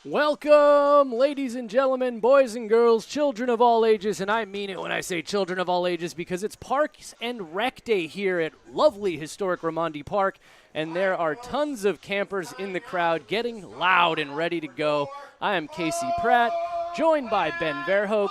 Welcome, ladies and gentlemen, boys and girls, children of all ages, and I mean it when I say children of all ages because it's Parks and Rec Day here at lovely historic Raimondi Park, and there are tons of campers in the crowd getting loud and ready to go. I am Casey Pratt, joined by Ben Verhoek,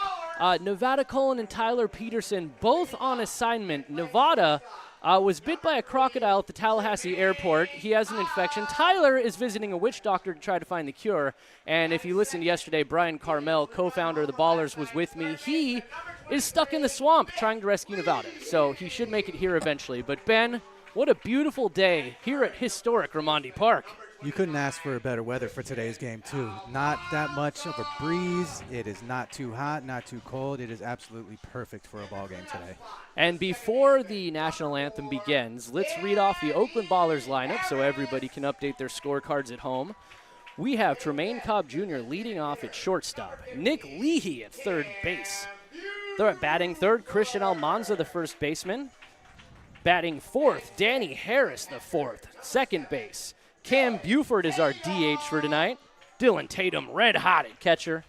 Nevada Cullen and Tyler Peterson, both on assignment. Nevada was bit by a crocodile at the Tallahassee airport. He has an infection. Tyler is visiting a witch doctor to try to find the cure. And if you listened yesterday, Brian Carmel, co-founder of the Ballers, was with me. He is stuck in the swamp trying to rescue Nevada. So he should make it here eventually. But Ben, what a beautiful day here at historic Raimondi Park. You couldn't ask for a better weather for today's game, too. Not that much of a breeze. It is not too hot, not too cold. It is absolutely perfect for a ball game today. And before the national anthem begins, let's read off the Oakland Ballers lineup so everybody can update their scorecards at home. We have Tremaine Cobb Jr. leading off at shortstop. Nick Leahy at third base. Batting third, Christian Almanza, the first baseman. Batting fourth, Danny Harris, the fourth. Second base, Cam Buford is our DH for tonight. Dylan Tatum, red hot at catcher.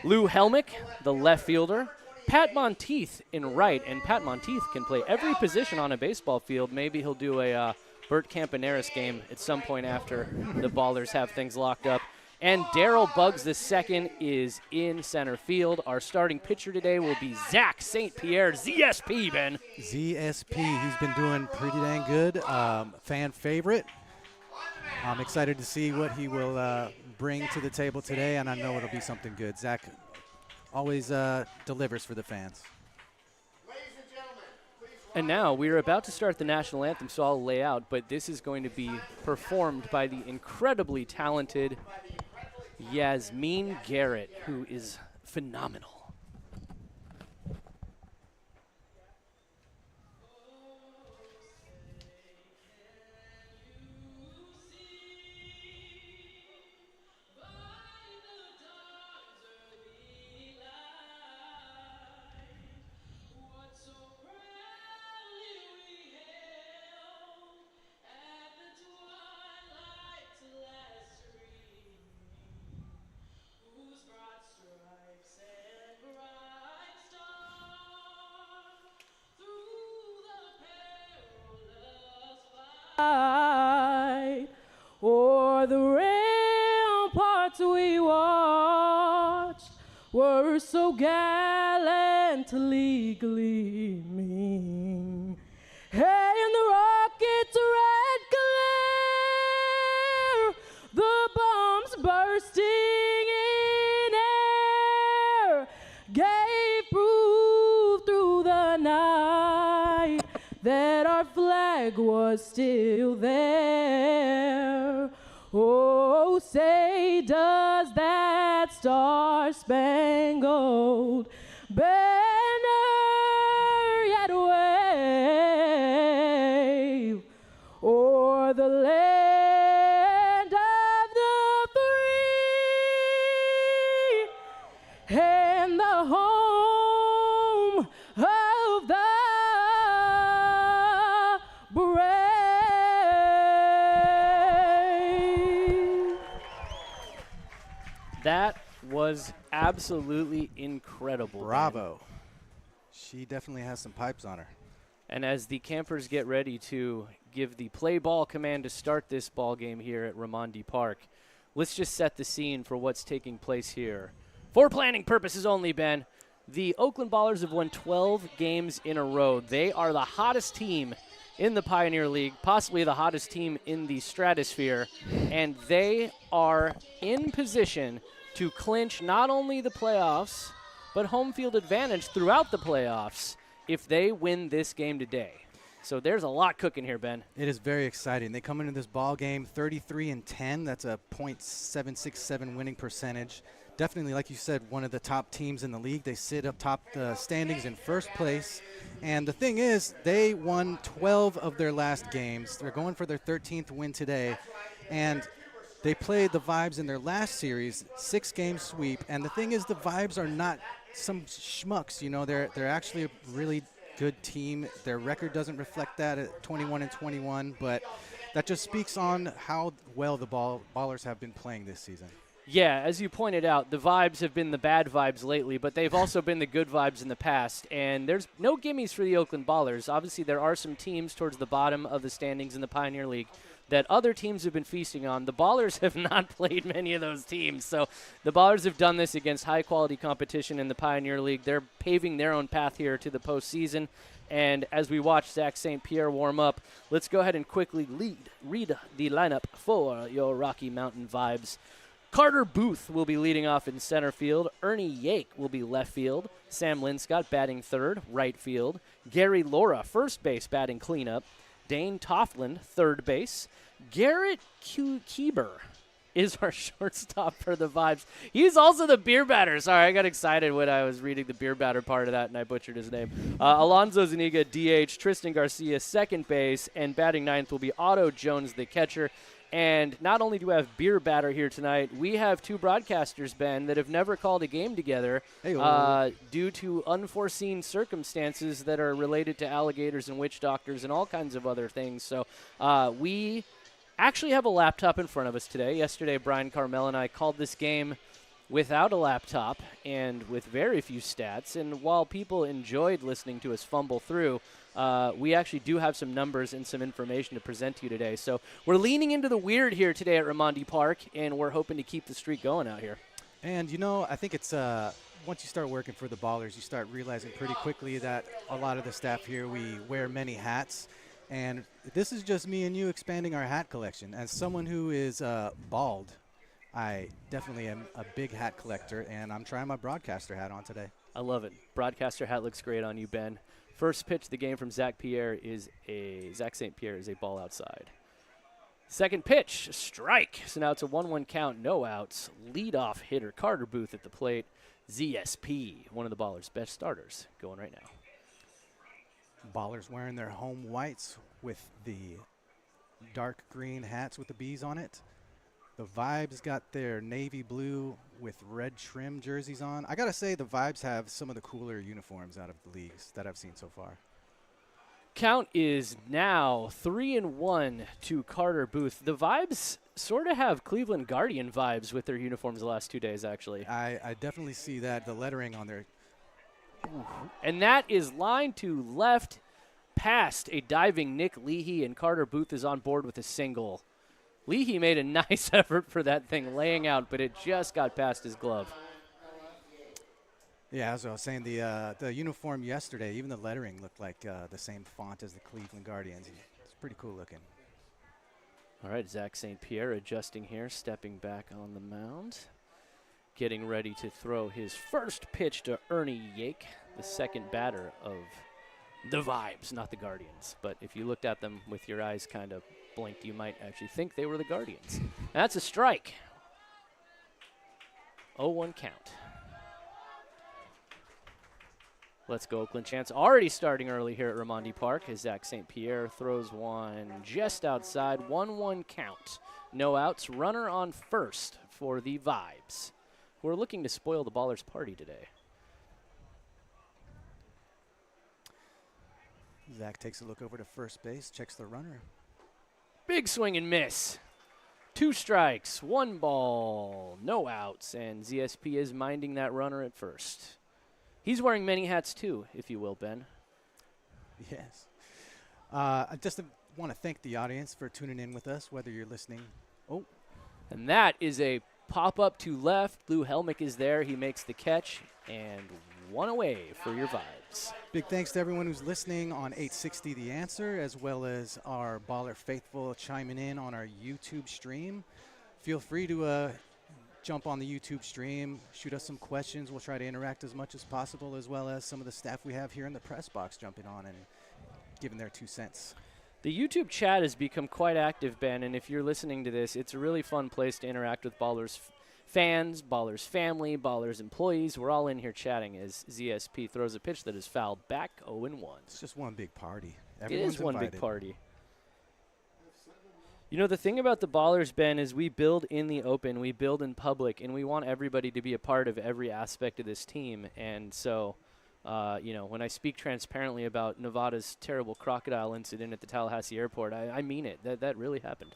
Lou Helmick, the left fielder. Pat Monteith in right, and Pat Monteith can play every position on a baseball field. Maybe he'll do a Bert Campaneris game at some point after the Ballers have things locked up. And Daryl Buggs II is in center field. Our starting pitcher today will be Zach St. Pierre, ZSP, Ben. ZSP, he's been doing pretty dang good. Fan favorite. I'm excited to see what he will bring to the table today, and I know it'll be something good. Zach always delivers for the fans. And now we're about to start the national anthem, so I'll lay out, but this is going to be performed by the incredibly talented Yasmin Garrett, who is phenomenal. O'er the ramparts we watched were so gallantly gleaming, and the rocket's red glare, the bombs bursting in air, gave proof through the night that our flag was still there. Oh, say does that star-spangled banner yet wave o'er the land of the free and the home of the brave. That was absolutely incredible. Bravo. She definitely has some pipes on her. And as the campers get ready to give the play ball command to start this ball game here at Raimondi Park, let's just set the scene for what's taking place here. For planning purposes only, Ben, the Oakland Ballers have won 12 games in a row. They are the hottest team in the Pioneer League, possibly the hottest team in the stratosphere, and they are in position to clinch not only the playoffs, but home field advantage throughout the playoffs if they win this game today. So there's a lot cooking here, Ben. It is very exciting. They come into this ball game 33-10. That's a .767 winning percentage. Definitely, like you said, one of the top teams in the league. They sit up top the standings in first place. And the thing is, they won 12 of their last games. They're going for their 13th win today. And they played the Vibes in their last series, 6-game sweep. And the thing is, the Vibes are not some schmucks. You know, they're actually a really good team. Their record doesn't reflect that at 21-21, but that just speaks on how well the Ballers have been playing this season. Yeah, as you pointed out, the vibes have been the bad vibes lately, but they've also been the good vibes in the past. And there's no gimmies for the Oakland Ballers. Obviously, there are some teams towards the bottom of the standings in the Pioneer League that other teams have been feasting on. The Ballers have not played many of those teams. So the Ballers have done this against high-quality competition in the Pioneer League. They're paving their own path here to the postseason. And as we watch Zach St. Pierre warm up, let's go ahead and quickly read the lineup for your Rocky Mountain Vibes. Carter Booth will be leading off in center field. Ernie Yake will be left field. Sam Linscott batting third, right field. Gary Laura, first base, batting cleanup. Dane Toffland, third base. Garrett Kieber is our shortstop for the Vibes. He's also the beer batter. Sorry, I got excited when I was reading the beer batter part of that, and I butchered his name. Alonzo Zuniga, DH. Tristan Garcia, second base. And batting ninth will be Otto Jones, the catcher. And not only do we have beer batter here tonight, we have two broadcasters, Ben, that have never called a game together due to unforeseen circumstances that are related to alligators and witch doctors and all kinds of other things. So we actually have a laptop in front of us today. Yesterday, Brian Carmel and I called this game without a laptop and with very few stats. And while people enjoyed listening to us fumble through, we actually do have some numbers and some information to present to you today. So we're leaning into the weird here today at Raimondi Park, and we're hoping to keep the streak going out here. And, I think it's once you start working for the Ballers, you start realizing pretty quickly that a lot of the staff here, we wear many hats. And this is just me and you expanding our hat collection. As someone who is bald, I definitely am a big hat collector, and I'm trying my broadcaster hat on today. I love it. Broadcaster hat looks great on you, Ben. First pitch of the game from Zach St. Pierre is a ball outside. Second pitch, strike. So now it's a 1-1 count, no outs. Leadoff hitter Carter Booth at the plate. ZSP, one of the Ballers' best starters, going right now. Ballers wearing their home whites with the dark green hats with the bees on it. The Vibes got their navy blue with red trim jerseys on. I got to say, the Vibes have some of the cooler uniforms out of the leagues that I've seen so far. Count is now 3-1 to Carter Booth. The Vibes sort of have Cleveland Guardian vibes with their uniforms the last 2 days, actually. I definitely see that, the lettering on their. And that is line to left past a diving Nick Leahy, and Carter Booth is on board with a single. Leahy made a nice effort for that thing laying out, but it just got past his glove. Yeah, as I was saying, the uniform yesterday, even the lettering looked like the same font as the Cleveland Guardians. It's pretty cool looking. All right, Zach St. Pierre adjusting here, stepping back on the mound. Getting ready to throw his first pitch to Ernie Yake, the second batter of the Vibes, not the Guardians. But if you looked at them with your eyes kind of blinked, you might actually think they were the Guardians. That's a strike. 0-1 count. Let's go, Oakland chance. Already starting early here at Raimondi Park as Zach St. Pierre throws one just outside. 1-1 count. No outs. Runner on first for the Vibes, who are looking to spoil the Ballers' party today. Zach takes a look over to first base, checks the runner. Big swing and miss. 2 strikes, 1 ball, no outs, and ZSP is minding that runner at first. He's wearing many hats too, if you will, Ben. Yes. I just want to thank the audience for tuning in with us, whether you're listening. Oh. And that is a pop-up to left. Lou Helmick is there. He makes the catch, and 1 away for your Vibes. Big thanks to everyone who's listening on 860 The Answer, as well as our Baller Faithful chiming in on our YouTube stream. Feel free to jump on the YouTube stream, shoot us some questions. We'll try to interact as much as possible, as well as some of the staff we have here in the press box jumping on and giving their 2 cents. The YouTube chat has become quite active, Ben, and if you're listening to this, it's a really fun place to interact with Ballers fans, Ballers family, Ballers employees. We're all in here chatting as ZSP throws a pitch that is fouled back 0-1. It's just one big party. It is one big party. You know, the thing about the Ballers, Ben, is we build in the open, we build in public, and we want everybody to be a part of every aspect of this team. And so, when I speak transparently about Nevada's terrible crocodile incident at the Tallahassee airport, I mean it. That really happened.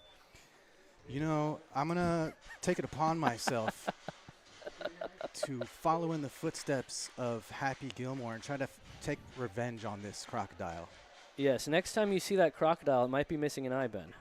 You know, I'm going to take it upon myself to follow in the footsteps of Happy Gilmore and try to take revenge on this crocodile. Yes, next time you see that crocodile, it might be missing an eye, Ben.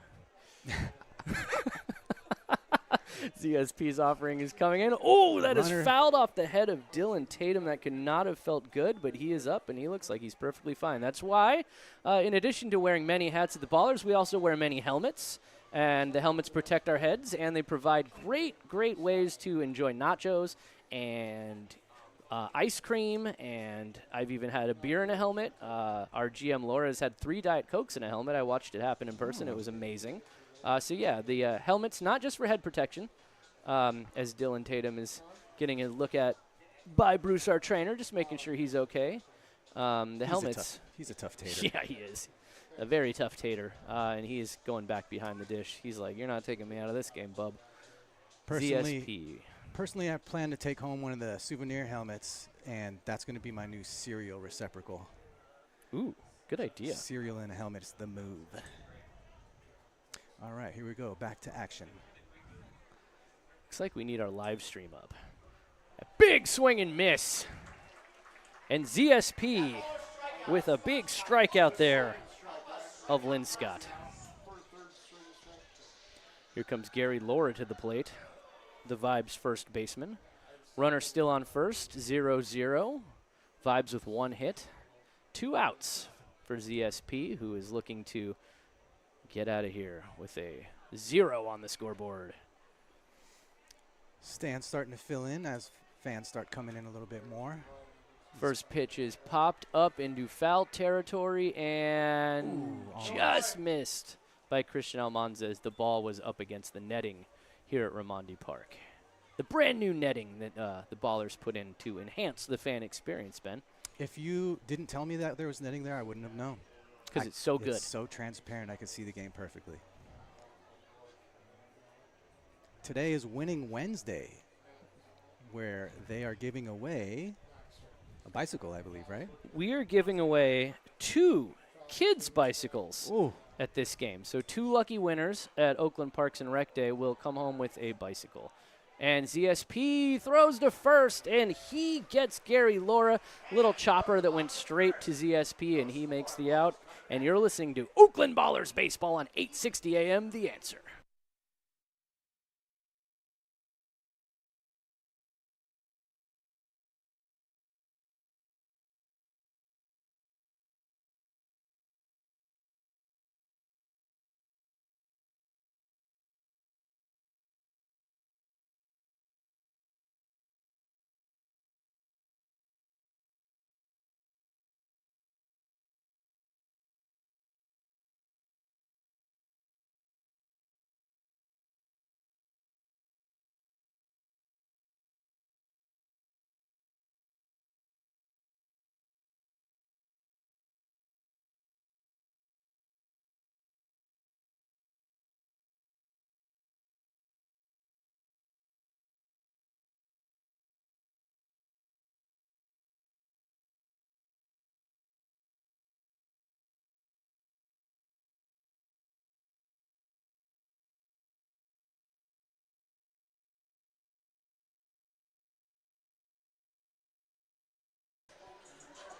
ZSP's offering is coming in. Oh, that is fouled off the head of Dylan Tatum. That could not have felt good, but he is up, and he looks like he's perfectly fine. That's why, in addition to wearing many hats at the Ballers, we also wear many helmets. And the helmets protect our heads, and they provide great ways to enjoy nachos and ice cream. And I've even had a beer in a helmet. Our GM Laura has had 3 Diet Cokes in a helmet. I watched it happen in person. It was amazing. So, yeah, the helmet's not just for head protection, as Dylan Tatum is getting a look at by Bruce, our trainer, just making sure he's okay. Helmets. He's a tough tater. Yeah, he is. A very tough tater, and he's going back behind the dish. He's like, you're not taking me out of this game, bub. Personally, I plan to take home one of the souvenir helmets, and that's going to be my new cereal receptacle. Ooh, good idea. Cereal in a helmet is the move. All right, here we go. Back to action. Looks like we need our live stream up. A big swing and miss. And ZSP with a big strikeout there of Lynn Scott. Here comes Gary Laura to the plate, the Vibes first baseman. Runner still on first, 0-0. Vibes with 1 hit. 2 outs for ZSP, who is looking to get out of here with a 0 on the scoreboard. Stands starting to fill in as fans start coming in a little bit more. First pitch is popped up into foul territory and just missed by Christian Almanza as the ball was up against the netting here at Raimondi Park. The brand new netting that the Ballers put in to enhance the fan experience, Ben. If you didn't tell me that there was netting there, I wouldn't have known. Because it's so good. It's so transparent, I could see the game perfectly. Today is Winning Wednesday, where they are giving away a bicycle, I believe, right? We are giving away 2 kids' bicycles at this game. So 2 lucky winners at Oakland Parks and Rec Day will come home with a bicycle. And ZSP throws to first, and he gets Gary Laura. Little chopper that went straight to ZSP, and he makes the out. And you're listening to Oakland Ballers Baseball on 860 AM, The Answer.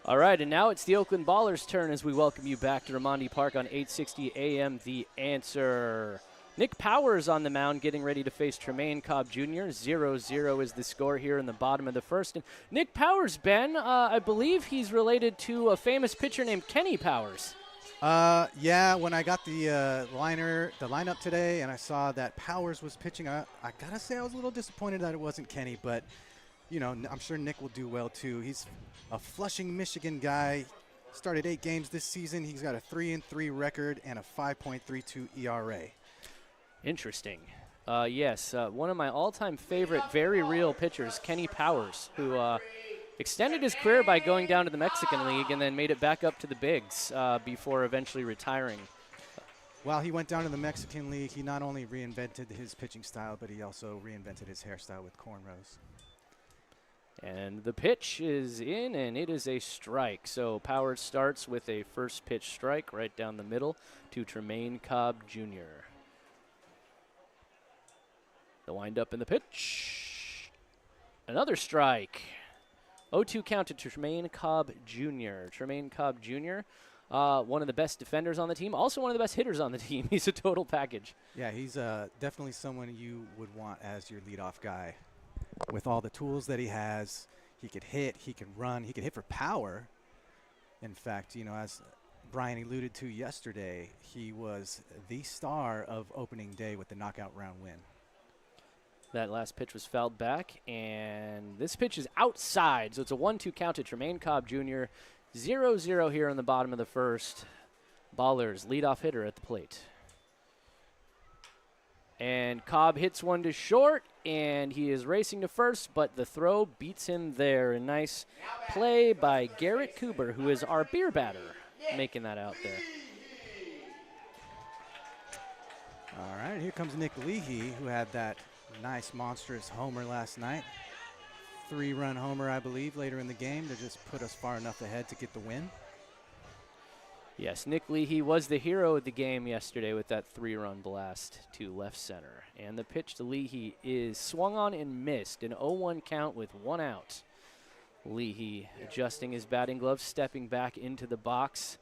All right, and now it's the Oakland Ballers' turn as we welcome you back to Raimondi Park on 860 AM, The Answer. Nick Powers on the mound getting ready to face Tremaine Cobb Jr. 0-0 is the score here in the bottom of the first. And Nick Powers, Ben, I believe he's related to a famous pitcher named Kenny Powers. Yeah, when I got the lineup today and I saw that Powers was pitching, I got to say I was a little disappointed that it wasn't Kenny, but you know, I'm sure Nick will do well too. He's a Flushing, Michigan guy. Started 8 games this season. He's got a 3-3 record and a 5.32 ERA. Interesting. Yes, one of my all-time favorite, very real pitchers, Kenny Powers, who extended his career by going down to the Mexican League and then made it back up to the bigs before eventually retiring. While he went down to the Mexican League, he not only reinvented his pitching style, but he also reinvented his hairstyle with cornrows. And the pitch is in, and it is a strike. So Powers starts with a first pitch strike right down the middle to Tremaine Cobb Jr. The windup and the pitch. Another strike. 0-2 count to Tremaine Cobb Jr. Tremaine Cobb Jr., one of the best defenders on the team, also one of the best hitters on the team. He's a total package. Yeah, he's definitely someone you would want as your leadoff guy. With all the tools that he has, he could hit, he could run, he could hit for power. In fact, you know, as Brian alluded to yesterday, he was the star of opening day with the knockout round win. That last pitch was fouled back, and this pitch is outside, so it's a 1-2 count to Tremaine Cobb Jr. 0-0 here in the bottom of the first. Ballers, leadoff hitter at the plate. And Cobb hits one to short, and he is racing to first, but the throw beats him there. A nice play by Garrett Cooper, who is our beer batter, making that out there. All right, here comes Nick Leahy, who had that nice monstrous homer last night. 3-run homer, I believe, later in the game to just put us far enough ahead to get the win. Yes, Nick Leahy was the hero of the game yesterday with that 3-run blast to left center. And the pitch to Leahy is swung on and missed. An 0-1 count with 1 out. Leahy adjusting his batting gloves, stepping back into the box,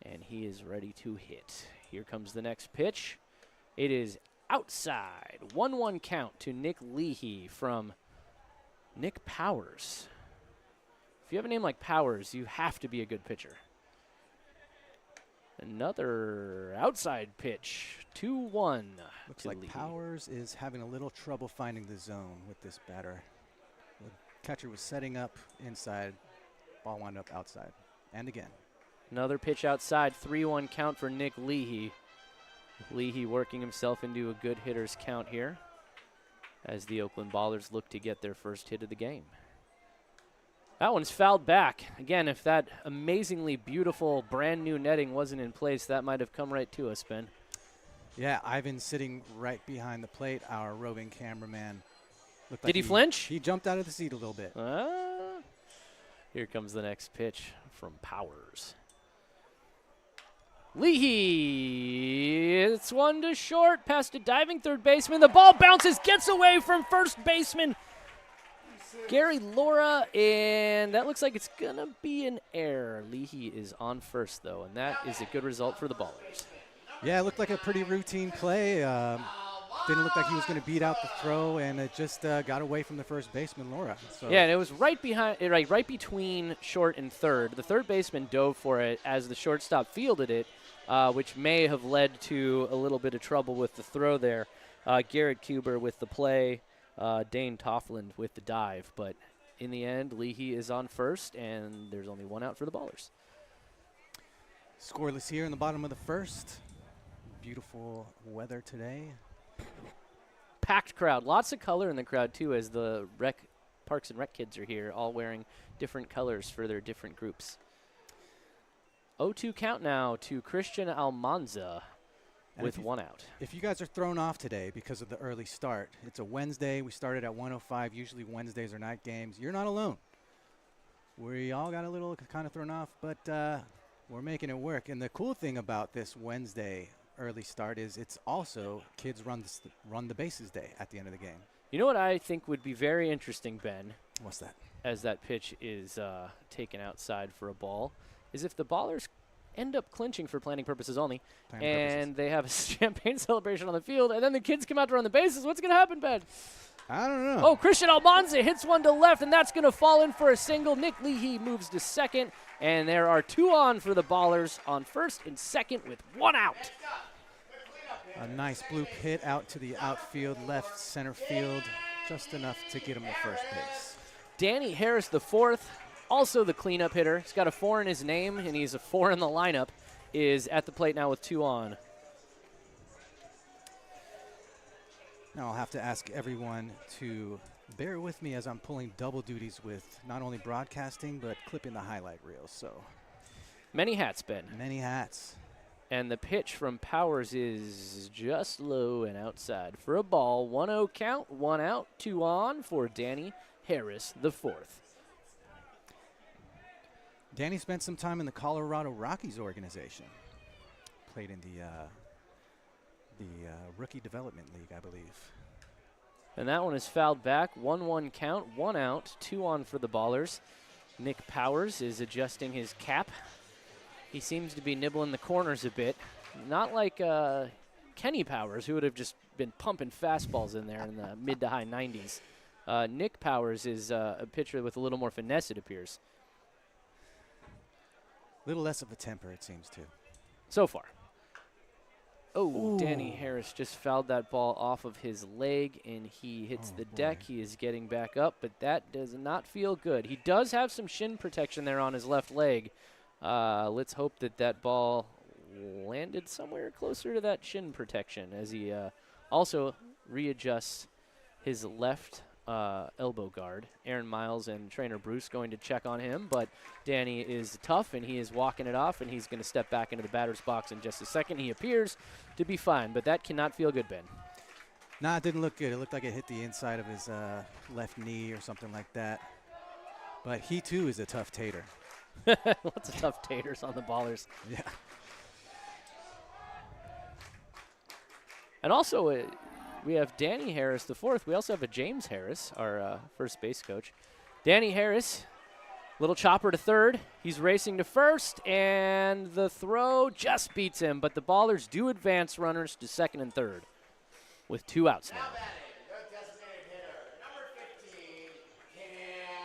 and he is ready to hit. Here comes the next pitch. It is outside. 1-1 count to Nick Leahy from Nick Powers. If you have a name like Powers, you have to be a good pitcher. Another outside pitch. 2-1. Looks like Powers is having a little trouble finding the zone with this batter. The catcher was setting up inside. Ball wound up outside. And again. Another pitch outside. 3-1 count for Nick Leahy. Leahy working himself into a good hitter's count here as the Oakland Ballers look to get their first hit of the game. That one's fouled back. Again, if that amazingly beautiful brand new netting wasn't in place, that might have come right to us, Ben. Yeah, Ivan sitting right behind the plate, our roving cameraman. Did he flinch? He jumped out of the seat a little bit. Here comes the next pitch from Powers. Leahy, it's one to short, past a diving third baseman. The ball bounces, gets away from first baseman Gary Laura, and that looks like it's going to be an error. Leahy is on first, though, and that is a good result for the Ballers. Yeah, it looked like a pretty routine play. Didn't look like he was going to beat out the throw, and it just got away from the first baseman, Laura. So. Yeah, and it was right between short and third. The third baseman dove for it as the shortstop fielded it, which may have led to a little bit of trouble with the throw there. Garrett Kuber with the play, Dane Toffland with the dive. But in the end, Leahy is on first, and there's only 1 out for the Ballers. Scoreless here in the bottom of the first. Beautiful weather today. Packed crowd. Lots of color in the crowd, too, as the Parks and Rec kids are here, all wearing different colors for their different groups. 0-2 count now to Christian Almanza with 1 out. If you guys are thrown off today because of the early start, it's a Wednesday. We started at 1:05. Usually Wednesdays are night games. You're not alone. We all got a little kind of thrown off, but we're making it work. And the cool thing about this Wednesday early start is it's also kids run the bases day at the end of the game. You know what I think would be very interesting, Ben? What's that? As that pitch is taken outside for a ball, is if the Ballers end up clinching for planning purposes only, they have a champagne celebration on the field, and then the kids come out to run the bases. What's going to happen, Ben? I don't know. Oh, Christian Almanza hits one to left, and that's going to fall in for a single. Nick Leahy moves to second, and there are 2 on for the Ballers on first and second with 1 out. A nice bloop hit out to the outfield, left center field, just enough to get him to first base. Danny Harris, the 4th, also the cleanup hitter. He's got a 4 in his name, and he's a 4 in the lineup, is at the plate now with 2 on. Now I'll have to ask everyone to bear with me as I'm pulling double duties with not only broadcasting, but clipping the highlight reels. So many hats, Ben. Many hats. And the pitch from Powers is just low and outside for a ball. 1-0 count, 1 out, 2 on for Danny Harris, the 4th. Danny spent some time in the Colorado Rockies organization. Played in the Rookie Development League, I believe. And that one is fouled back. 1-1 count, 1 out, 2 on for the Ballers. Nick Powers is adjusting his cap. He seems to be nibbling the corners a bit. Not like Kenny Powers, who would have just been pumping fastballs in there in the mid to high 90s. Nick Powers is a pitcher with a little more finesse, it appears. A little less of a temper, it seems, too. So far. Oh, Danny Harris just fouled that ball off of his leg, and he hits the deck. He is getting back up, but that does not feel good. He does have some shin protection there on his left leg. Let's hope that that ball landed somewhere closer to that shin protection as he also readjusts his left elbow guard. Aaron Miles and trainer Bruce going to check on him, but Danny is tough, and he is walking it off, and he's going to step back into the batter's box in just a second. He appears to be fine, but that cannot feel good, Ben. Nah, it didn't look good. It looked like it hit the inside of his left knee or something like that. But he, too, is a tough tater. Lots of tough taters on the Ballers. Yeah. And also, we have Danny Harris, the fourth. We also have a James Harris, our first base coach. Danny Harris, little chopper to third. He's racing to first, and the throw just beats him. But the Ballers do advance runners to second and third with 2 outs now.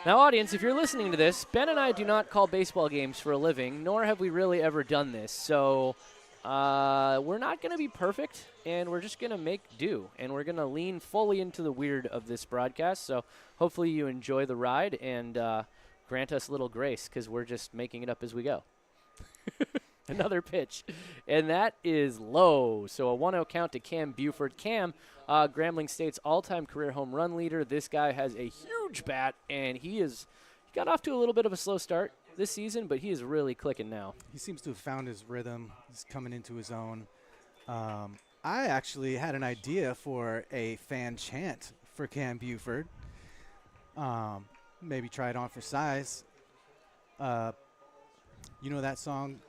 Now, audience, if you're listening to this, Ben and I do not call baseball games for a living, nor have we really ever done this. So we're not going to be perfect, and we're just going to make do. And we're going to lean fully into the weird of this broadcast. So hopefully you enjoy the ride and grant us a little grace, because we're just making it up as we go. Another pitch, and that is low. So a 1-0 count to Cam Buford. Cam, Grambling State's all-time career home run leader. This guy has a huge bat, and he got off to a little bit of a slow start this season, but he is really clicking now. He seems to have found his rhythm. He's coming into his own. I actually had an idea for a fan chant for Cam Buford. Maybe try it on for size. You know that song,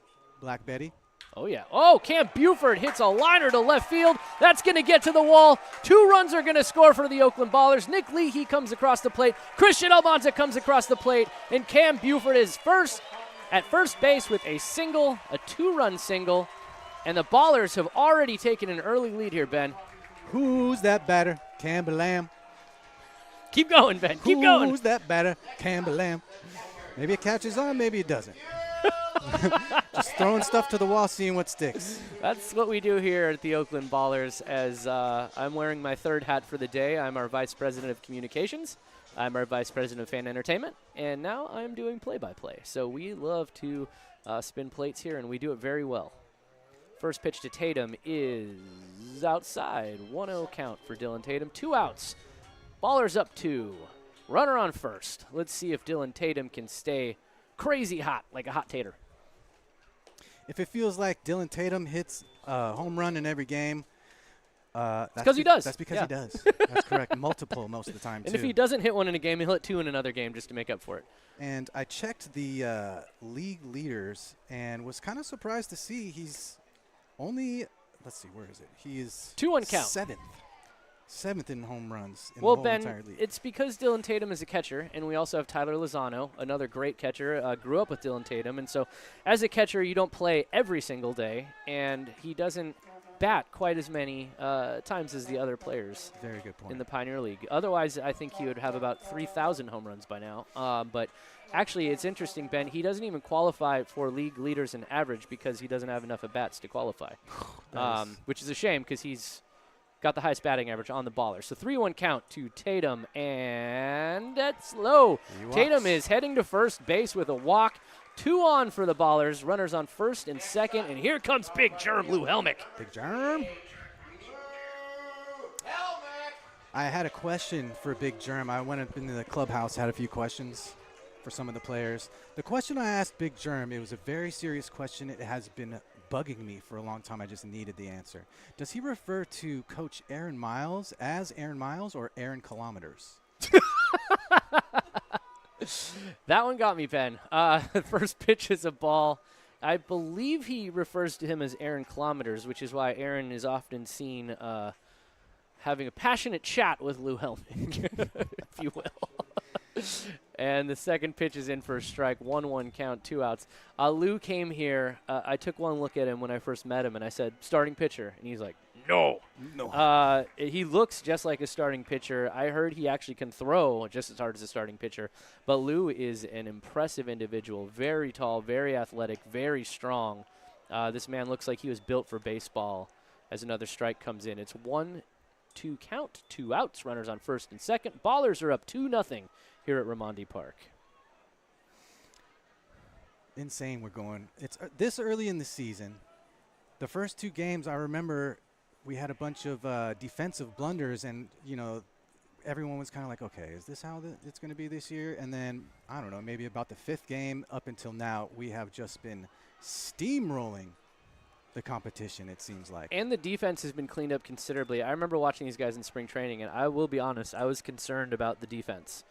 Black Betty? Oh, yeah. Oh, Cam Buford hits a liner to left field. That's going to get to the wall. 2 runs are going to score for the Oakland Ballers. Nick Leahy comes across the plate. Christian Almanza comes across the plate. And Cam Buford is at first base with a 2-run single. And the Ballers have already taken an early lead here, Ben. Who's that batter? Campbell Lamb. Keep going, Ben. Keep going. Who's that batter? Campbell Lamb. Maybe it catches on, maybe it doesn't. Just throwing stuff to the wall, seeing what sticks. That's what we do here at the Oakland Ballers, as I'm wearing my 3rd hat for the day. I'm our Vice President of Communications. I'm our Vice President of Fan Entertainment. And now I'm doing play-by-play. So we love to spin plates here, and we do it very well. First pitch to Tatum is outside. 1-0 count for Dylan Tatum. 2 outs. Ballers up 2. Runner on first. Let's see if Dylan Tatum can stay crazy hot like a hot tater. If it feels like Dylan Tatum hits a home run in every game, that's because he does. That's because he does. That's correct. Multiple most of the time, and too. If he doesn't hit one in a game, he'll hit 2 in another game just to make up for it. And I checked the league leaders and was kind of surprised to see he's only, let's see, where is it? He is 2-1 count. 7th in home runs in Well, the whole Ben, entire league. it's because Dylan Tatum is a catcher, and we also have Tyler Lozano, another great catcher, grew up with Dylan Tatum. And so as a catcher, you don't play every single day, and he doesn't bat quite as many times as the other players. Very good point. In the Pioneer League. Otherwise, I think he would have about 3,000 home runs by now. But actually, it's interesting, Ben, he doesn't even qualify for league leaders in average because he doesn't have enough at-bats to qualify, which is a shame because he's got the highest batting average on the Baller. So 3-1 count to Tatum, and that's low. Tatum is heading to first base with a walk. 2 on for the Ballers. Runners on first and second, and here comes Big Germ Lou Helmick. Big Germ. I had a question for Big Germ. I went up into the clubhouse, had a few questions for some of the players. The question I asked Big Germ, it was a very serious question. It has been bugging me for a long time. I just needed the answer. Does he refer to Coach Aaron Miles as Aaron Miles or Aaron Kilometers? That one got me, Ben. The first pitch is a ball. I believe he refers to him as Aaron Kilometers, which is why Aaron is often seen having a passionate chat with Lou Helmick, if you will. And the second pitch is in for a strike, 1-1 count, 2 outs. Lou came here. I took one look at him when I first met him, and I said, starting pitcher. And he's like, no. He looks just like a starting pitcher. I heard he actually can throw just as hard as a starting pitcher. But Lou is an impressive individual, very tall, very athletic, very strong. This man looks like he was built for baseball as another strike comes in. It's 1-2 count, 2 outs, runners on first and second. Ballers are up 2-0 here at Raimondi Park. Insane we're going. It's this early in the season. The first 2 games, I remember we had a bunch of defensive blunders, and, you know, everyone was kind of like, okay, is this how it's going to be this year? And then, I don't know, maybe about the 5th game up until now, we have just been steamrolling the competition, it seems like. And the defense has been cleaned up considerably. I remember watching these guys in spring training, and I will be honest, I was concerned about the defense.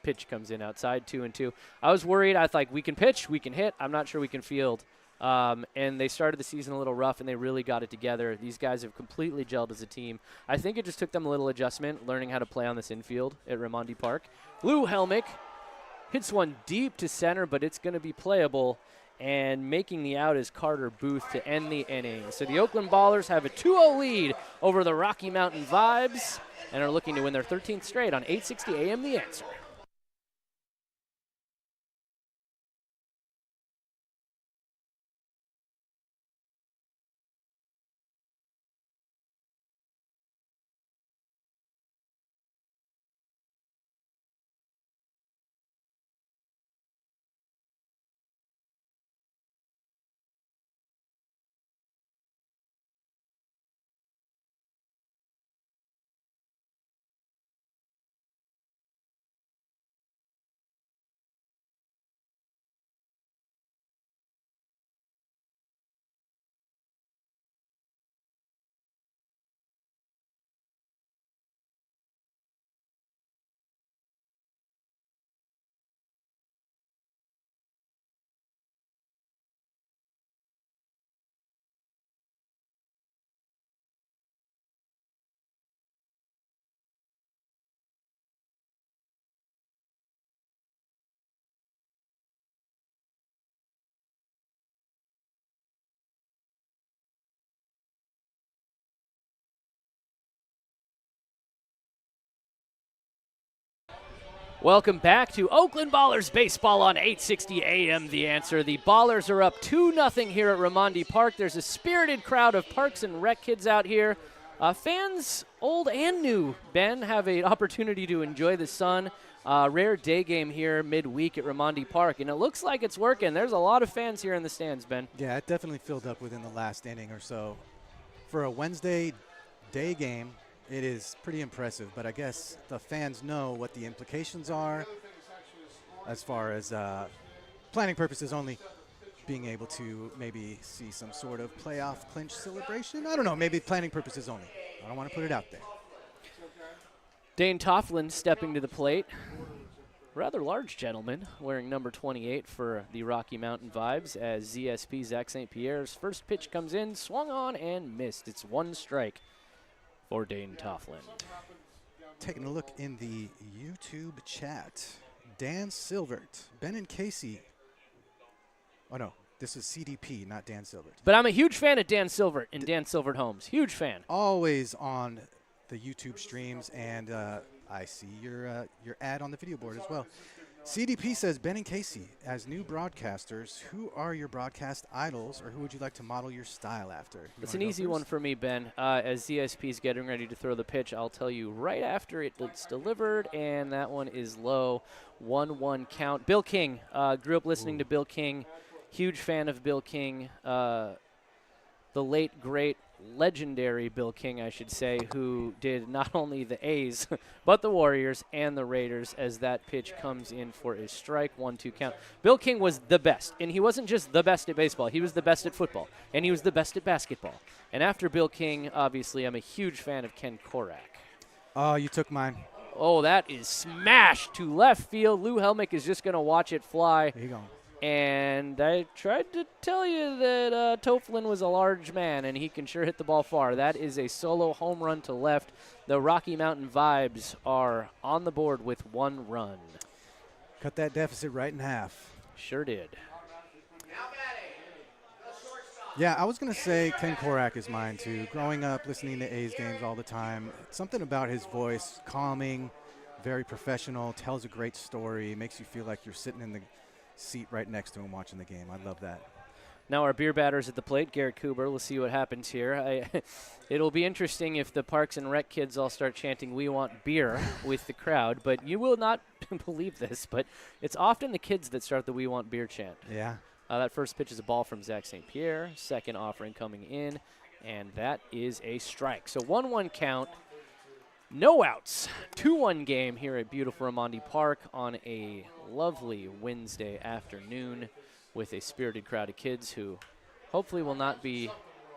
Pitch comes in outside, 2-2. I was worried. I thought, we can pitch, we can hit. I'm not sure we can field. And they started the season a little rough, and they really got it together. These guys have completely gelled as a team. I think it just took them a little adjustment, learning how to play on this infield at Raimondi Park. Lou Helmick hits one deep to center, but it's going to be playable. And making the out is Carter Booth to end the inning. So the Oakland Ballers have a 2-0 lead over the Rocky Mountain Vibes and are looking to win their 13th straight on 860 AM The Answer. Welcome back to Oakland Ballers Baseball on 860 AM The Answer. The Ballers are up 2-0 here at Raimondi Park. There's a spirited crowd of Parks and Rec kids out here. Fans, old and new, Ben, have an opportunity to enjoy the sun. Rare day game here midweek at Raimondi Park, and it looks like it's working. There's a lot of fans here in the stands, Ben. Yeah, it definitely filled up within the last inning or so. For a Wednesday day game, it is pretty impressive, but I guess the fans know what the implications are as far as planning purposes only, being able to maybe see some sort of playoff clinch celebration. I don't know, maybe planning purposes only. I don't want to put it out there. Dane Tofflin stepping to the plate. Rather large gentleman, wearing number 28 for the Rocky Mountain Vibes, as ZSP Zach St. Pierre's first pitch comes in, swung on and missed. It's 1 strike for Dane Tofflin. Taking a look in the YouTube chat, Dan Silvert, Ben and Casey. Oh no, this is CDP, not Dan Silvert. But I'm a huge fan of Dan Silvert and Dan Silvert Homes. Huge fan. Always on the YouTube streams, and I see your ad on the video board as well. CDP says, Ben and Casey, as new broadcasters, who are your broadcast idols, or who would you like to model your style after? It's an easy one for me, Ben. As ZSP is getting ready to throw the pitch, I'll tell you right after it's delivered, and that one is low. 1-1 count. Bill King. Grew up listening to Bill King. Huge fan of Bill King. The late, great, legendary Bill King, I should say, who did not only the A's, but the Warriors and the Raiders, as that pitch comes in for a strike, 1-2 count. Bill King was the best, and he wasn't just the best at baseball. He was the best at football, and he was the best at basketball. And after Bill King, obviously, I'm a huge fan of Ken Korak. Oh, you took mine. Oh, that is smashed to left field. Lou Helmick is just going to watch it fly. There you go. And I tried to tell you that Toflin was a large man, and he can sure hit the ball far. That is a solo home run to left. The Rocky Mountain Vibes are on the board with 1 run. Cut that deficit right in half. Sure did. Yeah, I was going to say Ken Korak is mine, too. Growing up, listening to A's games all the time, something about his voice, calming, very professional, tells a great story, makes you feel like you're sitting in the seat right next to him watching the game. I love that. Now our beer batters at the plate, Garrett Cooper. We'll see what happens here. It'll be interesting if the Parks and Rec kids all start chanting, "We want beer," with the crowd. But you will not believe this, but it's often the kids that start the "We want beer" chant. Yeah. That first pitch is a ball from Zach St. Pierre. Second offering coming in, and that is a strike. So 1-1 count. No outs. 2-1 game here at beautiful Raimondi Park on a lovely Wednesday afternoon with a spirited crowd of kids who hopefully will not be.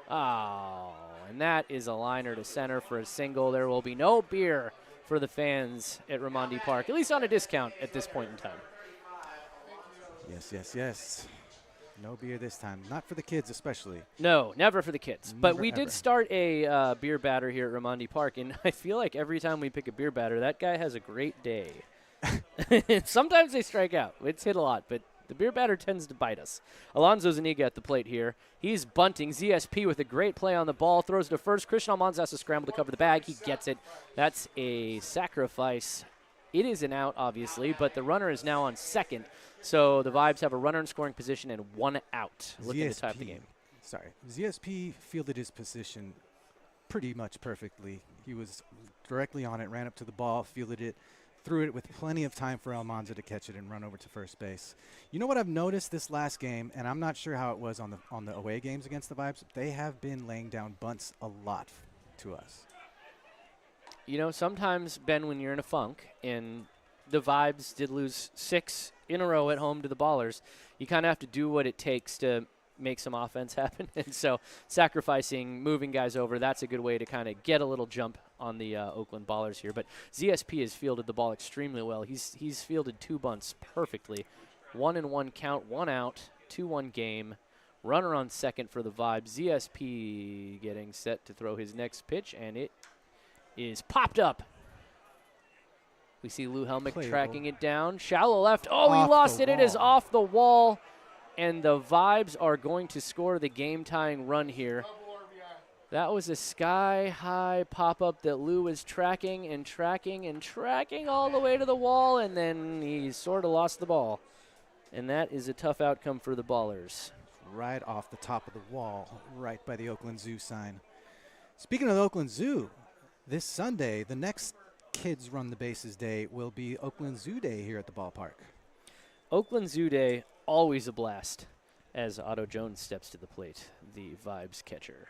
Oh, and that is a liner to center for a single. There will be no beer for the fans at Raimondi Park, at least on a discount at this point in time. Yes, yes, yes. No beer this time. Not for the kids especially. No, never for the kids. But Never, we did ever. start a beer batter here at Raimondi Park, and I feel like every time we pick a beer batter, that guy has a great day. Sometimes they strike out. It's hit a lot, but the beer batter tends to bite us. Alonzo Zuniga at the plate here. He's bunting. ZSP with a great play on the ball. Throws to first. Christian Almanza has to scramble to cover the bag. He gets it. That's a sacrifice. It is an out, obviously, but the runner is now on second. So the Vibes have a runner in scoring position and 1 out, looking to tie up the game. ZSP fielded his position pretty much perfectly. He was directly on it, ran up to the ball, fielded it, threw it with plenty of time for Almanza to catch it and run over to first base. You know what I've noticed this last game, and I'm not sure how it was on the away games against the Vibes, they have been laying down bunts a lot to us. You know, sometimes, Ben, when you're in a funk, and the Vibes did lose 6 in a row at home to the Ballers, you kind of have to do what it takes to make some offense happen. And so sacrificing, moving guys over, that's a good way to kind of get a little jump on the Oakland Ballers here. But ZSP has fielded the ball extremely well. He's fielded 2 bunts perfectly. 1-1 count, 1 out, 2-1 game. Runner on second for the Vibes. ZSP getting set to throw his next pitch, and it is popped up. We see Lou Helmick tracking it down. Shallow left. Oh, he lost it. It is off the wall. And the Vibes are going to score the game-tying run here. That was a sky-high pop-up that Lou was tracking and tracking and tracking all the way to the wall, and then he sort of lost the ball. And that is a tough outcome for the Ballers. Right off the top of the wall, right by the Oakland Zoo sign. Speaking of the Oakland Zoo, this Sunday, the next Kids Run the Bases Day will be Oakland Zoo Day here at the ballpark. Oakland Zoo Day, always a blast as Otto Jones steps to the plate, the Vibes catcher.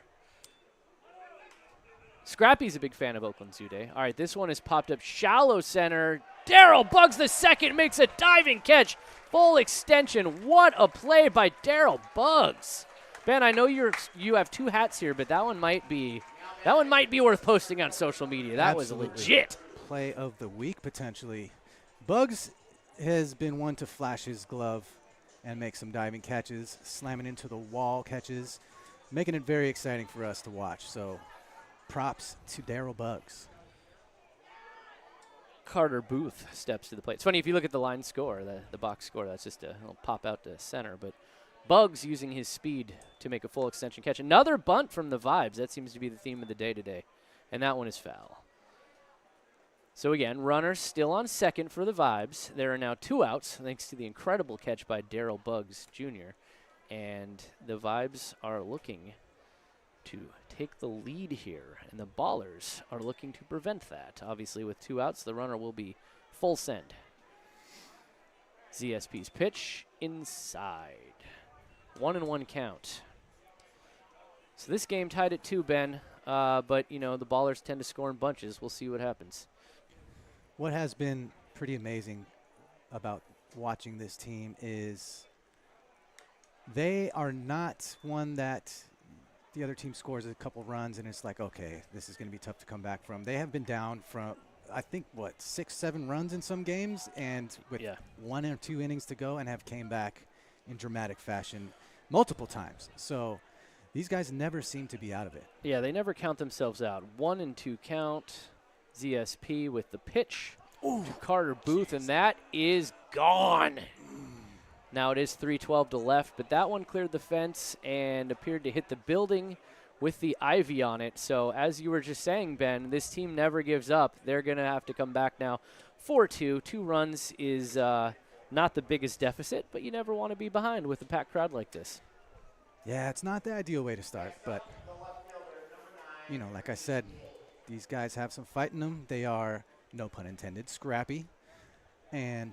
Scrappy's a big fan of Oakland Zoo Day. All right, this one is popped up shallow center. Darryl Buggs the second makes a diving catch. Full extension. What a play by Darryl Buggs. Ben, I know you have 2 hats here, but that one might be worth posting on social media. That Absolutely. was legit. Play of the week, potentially. Buggs has been one to flash his glove and make some diving catches, slamming into the wall catches, making it very exciting for us to watch. So props to Darryl Buggs. Carter Booth steps to the plate. It's funny, if you look at the line score, the box score, that's just it'll pop out to center. But Buggs using his speed to make a full extension catch. Another bunt from the Vibes. That seems to be the theme of the day today. And that one is foul. So again, runner still on second for the Vibes. There are now 2 outs thanks to the incredible catch by Darryl Buggs Jr. And the Vibes are looking to take the lead here. And the Ballers are looking to prevent that. Obviously, with 2 outs, the runner will be full send. ZSP's pitch inside. 1-1 count. So this game tied at 2, Ben. But, you know, the Ballers tend to score in bunches. We'll see what happens. What has been pretty amazing about watching this team is they are not one that the other team scores a couple runs and it's like, okay, this is going to be tough to come back from. They have been down from, I think, 6, 7 runs in some games, and with 1 or 2 innings to go, and have came back in dramatic fashion multiple times. So these guys never seem to be out of it. Yeah, they never count themselves out. 1-2 count. ZSP with the pitch to Carter Booth, and that is gone. Now it is 3:12 to left, but that one cleared the fence and appeared to hit the building with the ivy on it. So as you were just saying, Ben, this team never gives up. They're going to have to come back now 4-2. 2 runs is not the biggest deficit, but you never want to be behind with a packed crowd like this. Yeah, it's not the ideal way to start, but, you know, like I said, these guys have some fight in them. They are, no pun intended, scrappy, and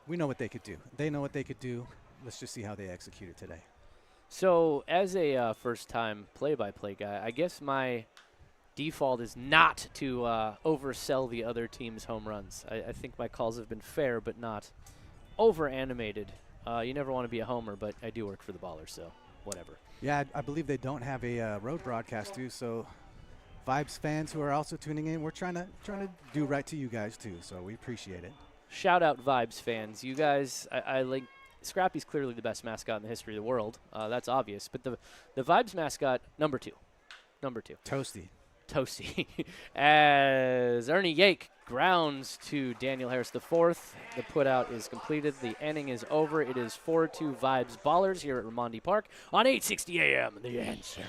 we know what they could do. They know what they could do. Let's just see how they execute it today. So as a first-time play-by-play guy, I guess my default is not to oversell the other team's home runs. I think my calls have been fair, but not over-animated. You never want to be a homer, but I do work for the Ballers, so whatever. Yeah, I believe they don't have a road broadcast, too, so Vibes fans who are also tuning in, we're trying to do right to you guys, too, so we appreciate it. Shout out Vibes fans. You guys, I like Scrappy's clearly the best mascot in the history of the world. That's obvious. But the Vibes mascot, number two. Toasty. As Ernie Yake grounds to Daniel Harris IV. The putout is completed. The inning is over. It is 4-2 Vibes Ballers here at Ramondi Park on 860 AM. The Answer.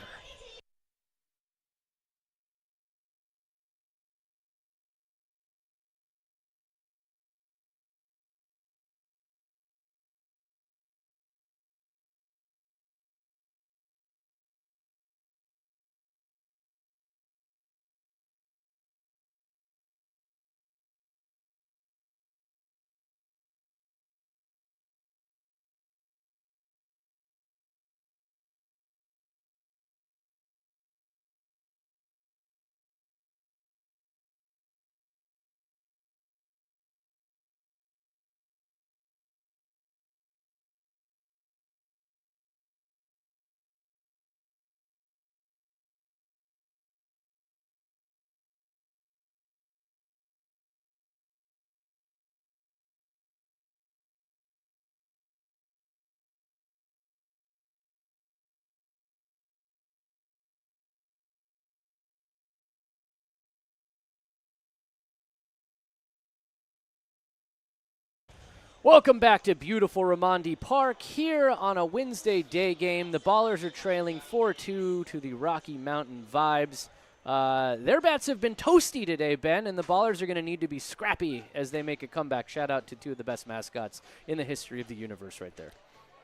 Welcome back to beautiful Ramondi Park here on a Wednesday day game. The Ballers are trailing 4-2 to the Rocky Mountain Vibes. Their bats have been toasty today, Ben, and the Ballers are going to need to be scrappy as they make a comeback. Shout out to 2 of the best mascots in the history of the universe right there.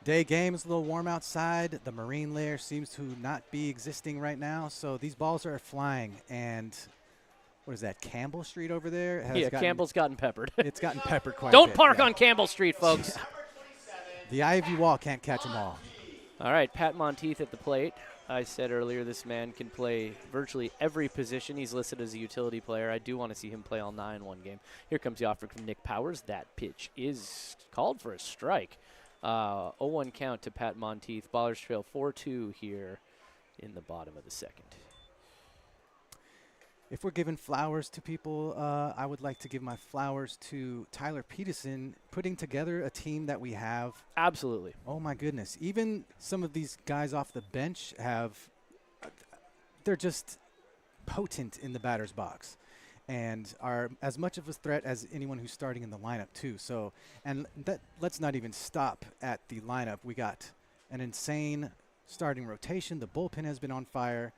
Day game is a little warm outside. The marine layer seems to not be existing right now, so these balls are flying. And what is that, Campbell Street over there? Campbell's gotten peppered. It's gotten peppered quite a Don't bit. park on Campbell Street, folks. The ivy wall can't catch them all. All right, Pat Monteith at the plate. I said earlier this man can play virtually every position. He's listed as a utility player. I do want to see him play all 9 one game. Here comes the offer from Nick Powers. That pitch is called for a strike. 0-1 count to Pat Monteith. Ballers trail 4-2 here in the bottom of the second. If we're giving flowers to people, I would like to give my flowers to Tyler Peterson, putting together a team that we have. Absolutely. Oh, my goodness. Even some of these guys off the bench they're just potent in the batter's box and are as much of a threat as anyone who's starting in the lineup, too. So, and let's not even stop at the lineup. We got an insane starting rotation. The bullpen has been on fire.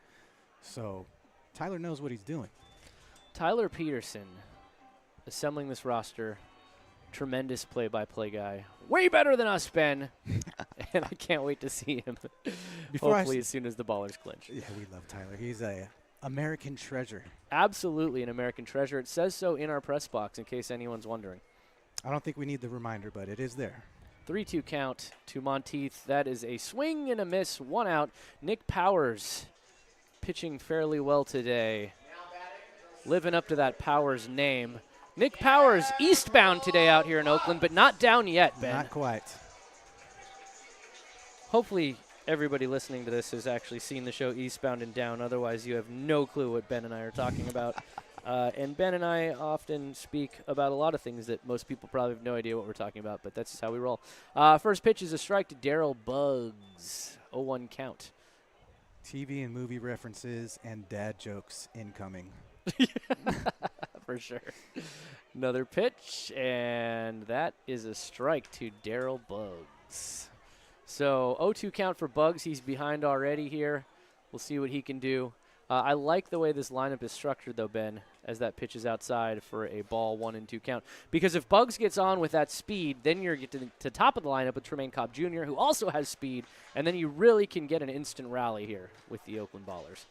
So Tyler knows what he's doing. Tyler Peterson assembling this roster. Tremendous play-by-play guy. Way better than us, Ben. And I can't wait to see him. Hopefully as soon as the Ballers clinch. Yeah, we love Tyler. He's a American treasure. Absolutely an American treasure. It says so in our press box in case anyone's wondering. I don't think we need the reminder, but it is there. 3-2 count to Monteith. That is a swing and a miss. 1 out. Nick Powers pitching fairly well today. Living up to that Powers name. Nick Powers eastbound today out here in Oakland, but not down yet, Ben. Not quite. Hopefully everybody listening to this has actually seen the show Eastbound and Down. Otherwise, you have no clue what Ben and I are talking about. And Ben and I often speak about a lot of things that most people probably have no idea what we're talking about, but that's just how we roll. First pitch is a strike to Daryl Buggs. 0-1 count. TV and movie references and dad jokes incoming. For sure. Another pitch, and that is a strike to Daryl Buggs. So 0-2 count for Buggs. He's behind already here. We'll see what he can do. I like the way this lineup is structured, though, Ben, as that pitch is outside for a ball 1-2 count. Because if Buggs gets on with that speed, then you're get to the top of the lineup with Tremaine Cobb Jr., who also has speed, and then you really can get an instant rally here with the Oakland Ballers.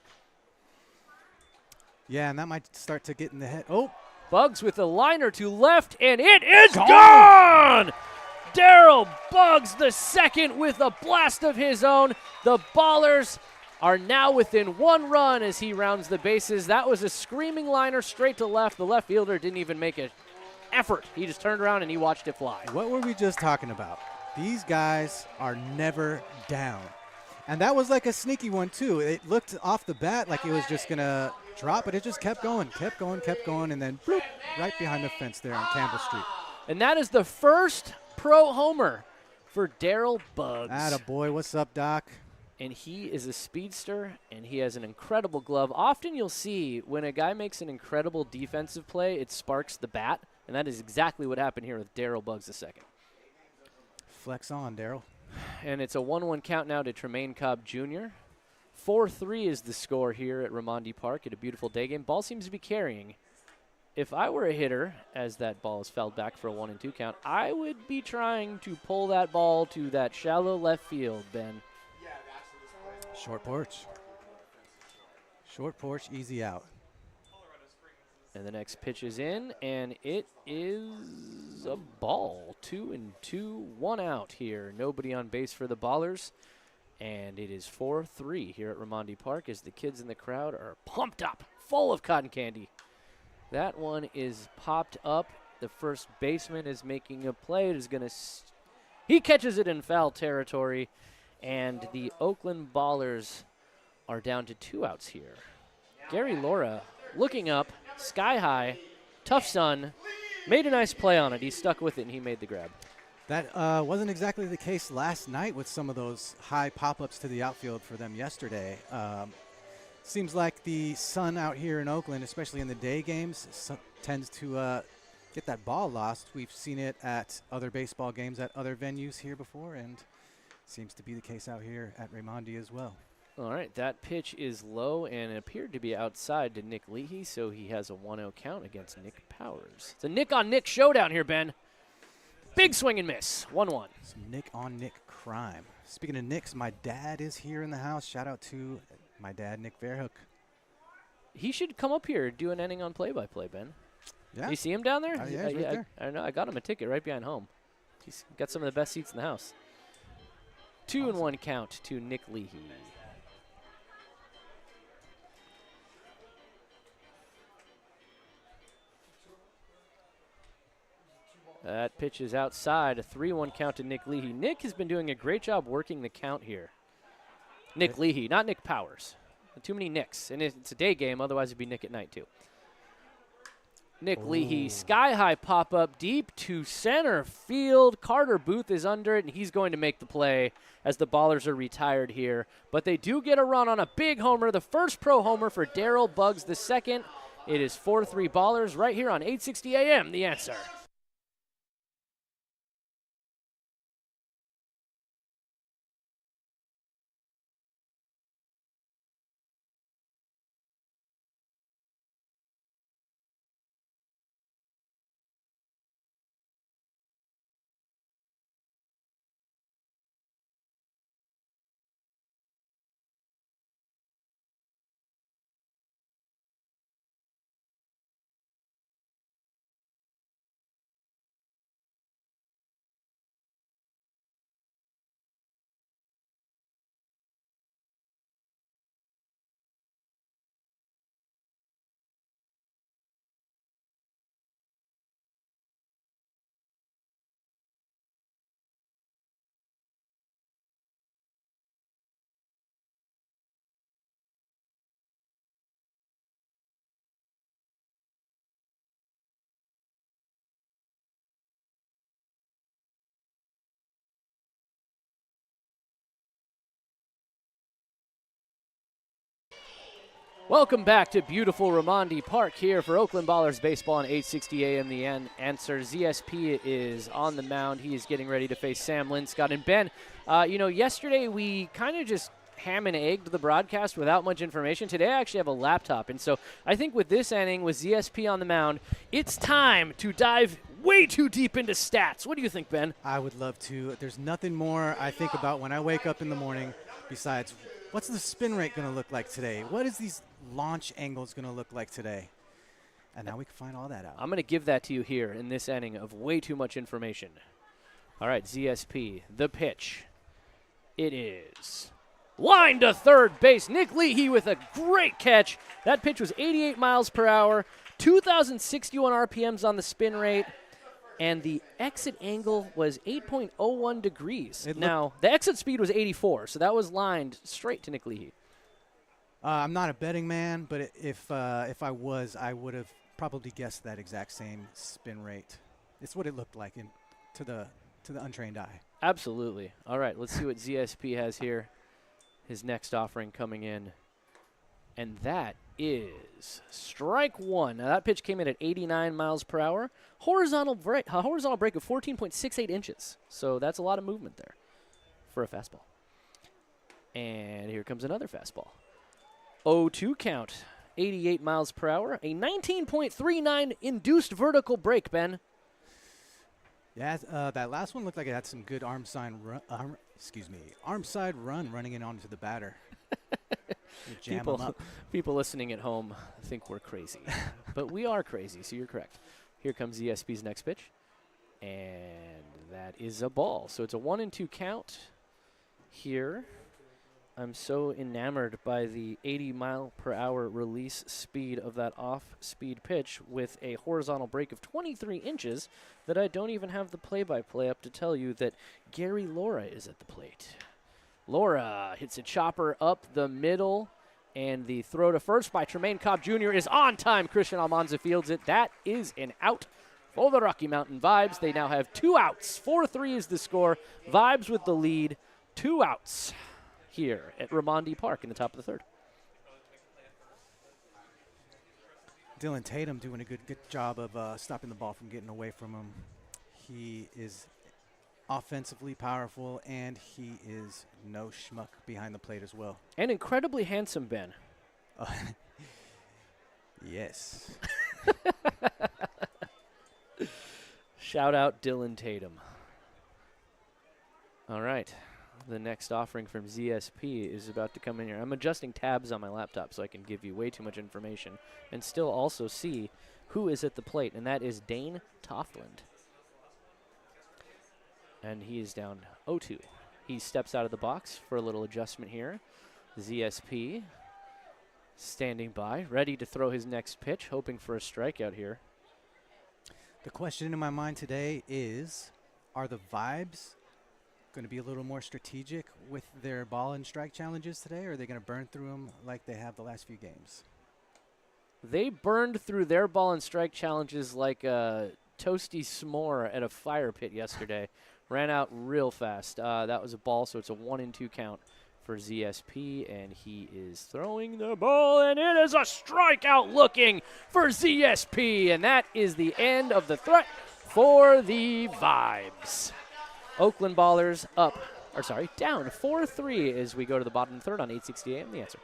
Yeah, and that might start to get in the head. Oh, Buggs with a liner to left, and it is gone! Daryl Buggs, the second, with a blast of his own. The Ballers are now within 1 run as he rounds the bases. That was a screaming liner straight to left. The left fielder didn't even make an effort. He just turned around and he watched it fly. what were we just talking about? These guys are never down. And that was like a sneaky one, too. It looked off the bat like it was just going to drop, but it just kept going, and then bloop, right behind the fence there on Campbell Street. And that is the first pro homer for Daryl Buggs. Attaboy, what's up, Doc? And he is a speedster, and he has an incredible glove. Often you'll see when a guy makes an incredible defensive play, it sparks the bat, and that is exactly what happened here with Daryl Buggs the second. Flex on, Daryl. And it's a 1-1 count now to Tremaine Cobb Jr. 4-3 is the score here at Raimondi Park at a beautiful day game. Ball seems to be carrying. If I were a hitter, as that ball is fouled back for a 1-2 count, I would be trying to pull that ball to that shallow left field, Ben. Short porch. Short porch, easy out. And the next pitch is in, and it is a ball. 2-2, 1 out here. Nobody on base for the Ballers. And it is 4-3 here at Raimondi Park as the kids in the crowd are pumped up, full of cotton candy. That one is popped up. The first baseman is making a play. It is going to he catches it in foul territory. And the Oakland Ballers are down to 2 outs here. Gary Laura looking up, sky high, tough sun, made a nice play on it. He stuck with it, and he made the grab. That wasn't exactly the case last night with some of those high pop-ups to the outfield for them yesterday. Seems like the sun out here in Oakland, especially in the day games, tends to get that ball lost. We've seen it at other baseball games at other venues here before, and seems to be the case out here at Raimondi as well. All right, that pitch is low and appeared to be outside to Nick Leahy, so he has a 1-0 count against Nick Powers. It's a Nick-on-Nick showdown here, Ben. Big swing and miss, 1-1. Some Nick-on-Nick crime. Speaking of Nicks, my dad is here in the house. Shout out to my dad, Nick Verhoek. He should come up here and do an inning on play-by-play, Ben. Yeah. You see him down there? Yeah, he's right there. I know. I got him a ticket right behind home. He's got some of the best seats in the house. 2-1 count to Nick Leahy. That pitch is outside. A 3-1 count to Nick Leahy. Nick has been doing a great job working the count here. Nick Leahy, not Nick Powers. Too many Nicks. And it's a day game, otherwise it'd be Nick at night too. Nick Leahy, sky-high pop-up deep to center field. Carter Booth is under it, and he's going to make the play as the Ballers are retired here. But they do get a run on a big homer, the first pro homer for Daryl Buggs the second. It is 4-3 Ballers right here on 860 AM, The Answer. Welcome back to beautiful Ramondi Park here for Oakland Ballers Baseball on 860 AM. The answer. ZSP is on the mound. He is getting ready to face Sam Linscott. And Ben, yesterday we kind of just ham and egged the broadcast without much information. Today I actually have a laptop. And so I think with this inning, with ZSP on the mound, it's time to dive way too deep into stats. What do you think, Ben? I would love to. There's nothing more I think about when I wake up in the morning besides what's the spin rate going to look like today? What is these launch angles going to look like today? And now we can find all that out. I'm going to give that to you here in this inning of way too much information. All right, ZSP, the pitch. It is line to third base. Nick Leahy with a great catch. That pitch was 88 miles per hour, 2,061 RPMs on the spin rate, and the exit angle was 8.01 degrees. Now, the exit speed was 84, so that was lined straight to Nick Leahy. I'm not a betting man, but if I was, I would have probably guessed that exact same spin rate. It's what it looked like to the untrained eye. Absolutely. All right, let's see what ZSP has here. His next offering coming in, and that is strike one. Now, that pitch came in at 89 miles per hour. Horizontal break of 14.68 inches. So that's a lot of movement there for a fastball. And here comes another fastball. 0-2 count, 88 miles per hour. A 19.39 induced vertical break, Ben. Yeah, that last one looked like it had some good arm side run running in onto the batter. People listening at home think we're crazy, but we are crazy, so you're correct. Here comes ESP's next pitch, and that is a ball. So it's a 1-2 count here. I'm so enamored by the 80-mile-per-hour release speed of that off-speed pitch with a horizontal break of 23 inches that I don't even have the play-by-play up to tell you that Gary Laura is at the plate. Laura hits a chopper up the middle, and the throw to first by Tremaine Cobb Jr. is on time. Christian Almanza fields it. That is an out for the Rocky Mountain Vibes. They now have 2 outs. 4-3 is the score. Vibes with the lead. 2 outs here at Ramondi Park in the top of the third. Dylan Tatum doing a good job of stopping the ball from getting away from him. He is offensively powerful, and he is no schmuck behind the plate as well. And incredibly handsome, Ben. Yes. Shout out Dylan Tatum. All right. The next offering from ZSP is about to come in here. I'm adjusting tabs on my laptop so I can give you way too much information and still also see who is at the plate, and that is Dane Toftland. And he is down 0-2. He steps out of the box for a little adjustment here. ZSP standing by, ready to throw his next pitch, hoping for a strikeout here. The question in my mind today is, are the Vibes going to be a little more strategic with their ball and strike challenges today, or are they going to burn through them like they have the last few games? They burned through their ball and strike challenges like a toasty s'more at a fire pit yesterday. Ran out real fast. That was a ball, so it's a 1-2 count for ZSP, and he is throwing the ball, and it is a strikeout looking for ZSP, and that is the end of the threat for the Vibes. Oakland Ballers down 4-3 as we go to the bottom of the third on 860 AM. The answer.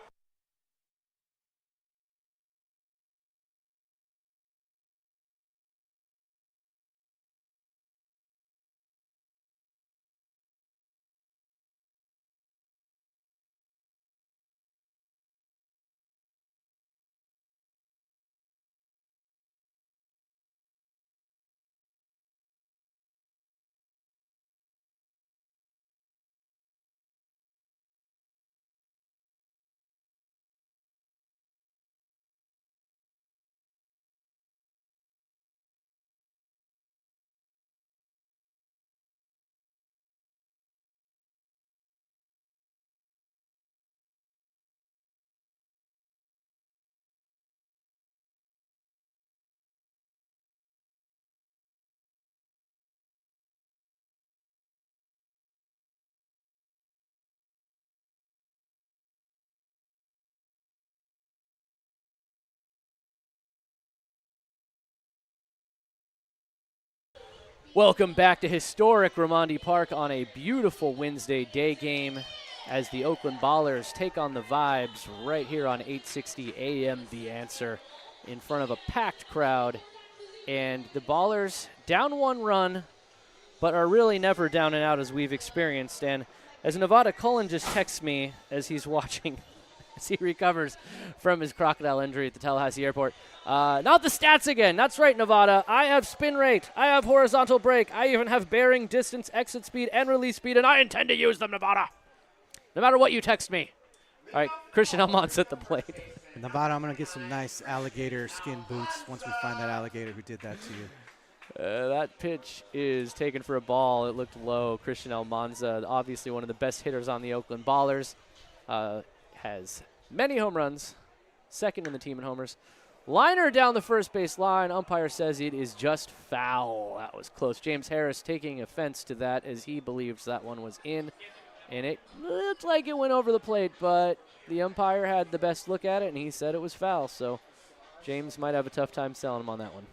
Welcome back to historic Raimondi Park on a beautiful Wednesday day game as the Oakland Ballers take on the Vibes right here on 860 AM The Answer in front of a packed crowd. And the Ballers down 1 run, but are really never down and out as we've experienced. And as Nevada Cullen just texts me as he's watching, as he recovers from his crocodile injury at the Tallahassee airport. Not the stats again. That's right, Nevada. I have spin rate. I have horizontal brake. I even have bearing, distance, exit speed, and release speed, and I intend to use them, Nevada. No matter what you text me. All right, Christian Elmont's at the plate. Nevada, I'm going to get some nice alligator skin boots once we find that alligator who did that to you. That pitch is taken for a ball. It looked low. Christian Almanza, obviously one of the best hitters on the Oakland Ballers, has many home runs, second in the team in homers. Liner down the first base line. Umpire says it is just foul. That was close. James Harris taking offense to that as he believes that one was in. And it looked like it went over the plate, but the umpire had the best look at it, and he said it was foul. So James might have a tough time selling him on that one.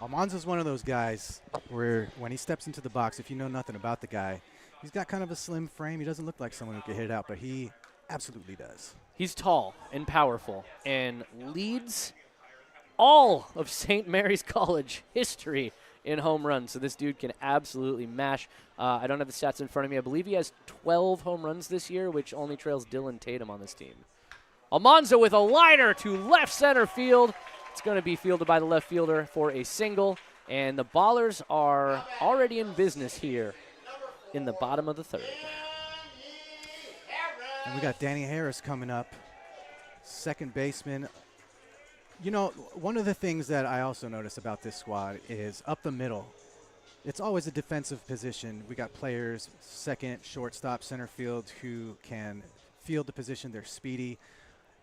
Almanza's one of those guys where when he steps into the box, if you know nothing about the guy, he's got kind of a slim frame. He doesn't look like someone who can hit it out, but he absolutely does. He's tall and powerful and leads all of St. Mary's College history in home runs. So this dude can absolutely mash. I don't have the stats in front of me. I believe he has 12 home runs this year, which only trails Dylan Tatum on this team. Almanza with a liner to left center field. It's going to be fielded by the left fielder for a single. And the Ballers are already in business here in the bottom of the third. And we got Danny Harris coming up, second baseman. You know, one of the things that I also notice about this squad is up the middle. It's always a defensive position. We got players, second, shortstop, center field, who can field the position. They're speedy.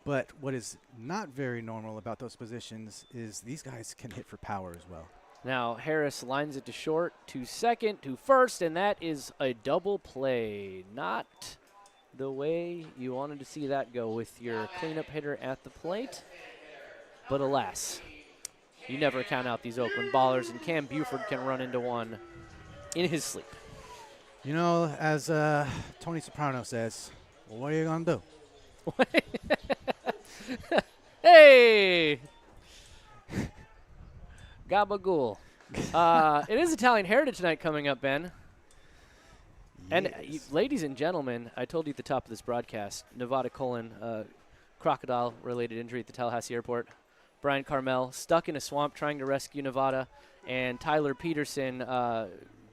But what is not very normal about those positions is these guys can hit for power as well. Now Harris lines it to short, to second, to first, and that is a double play. Not the way you wanted to see that go with your cleanup hitter at the plate. But alas, you never count out these Oakland Ballers, and Cam Buford can run into one in his sleep. You know, as Tony Soprano says, well, what are you going to do? Hey! Gabagool. It is Italian Heritage Night coming up, Ben. And ladies and gentlemen, I told you at the top of this broadcast, Nevada Cullen, crocodile-related injury at the Tallahassee airport. Brian Carmel stuck in a swamp trying to rescue Nevada. And Tyler Peterson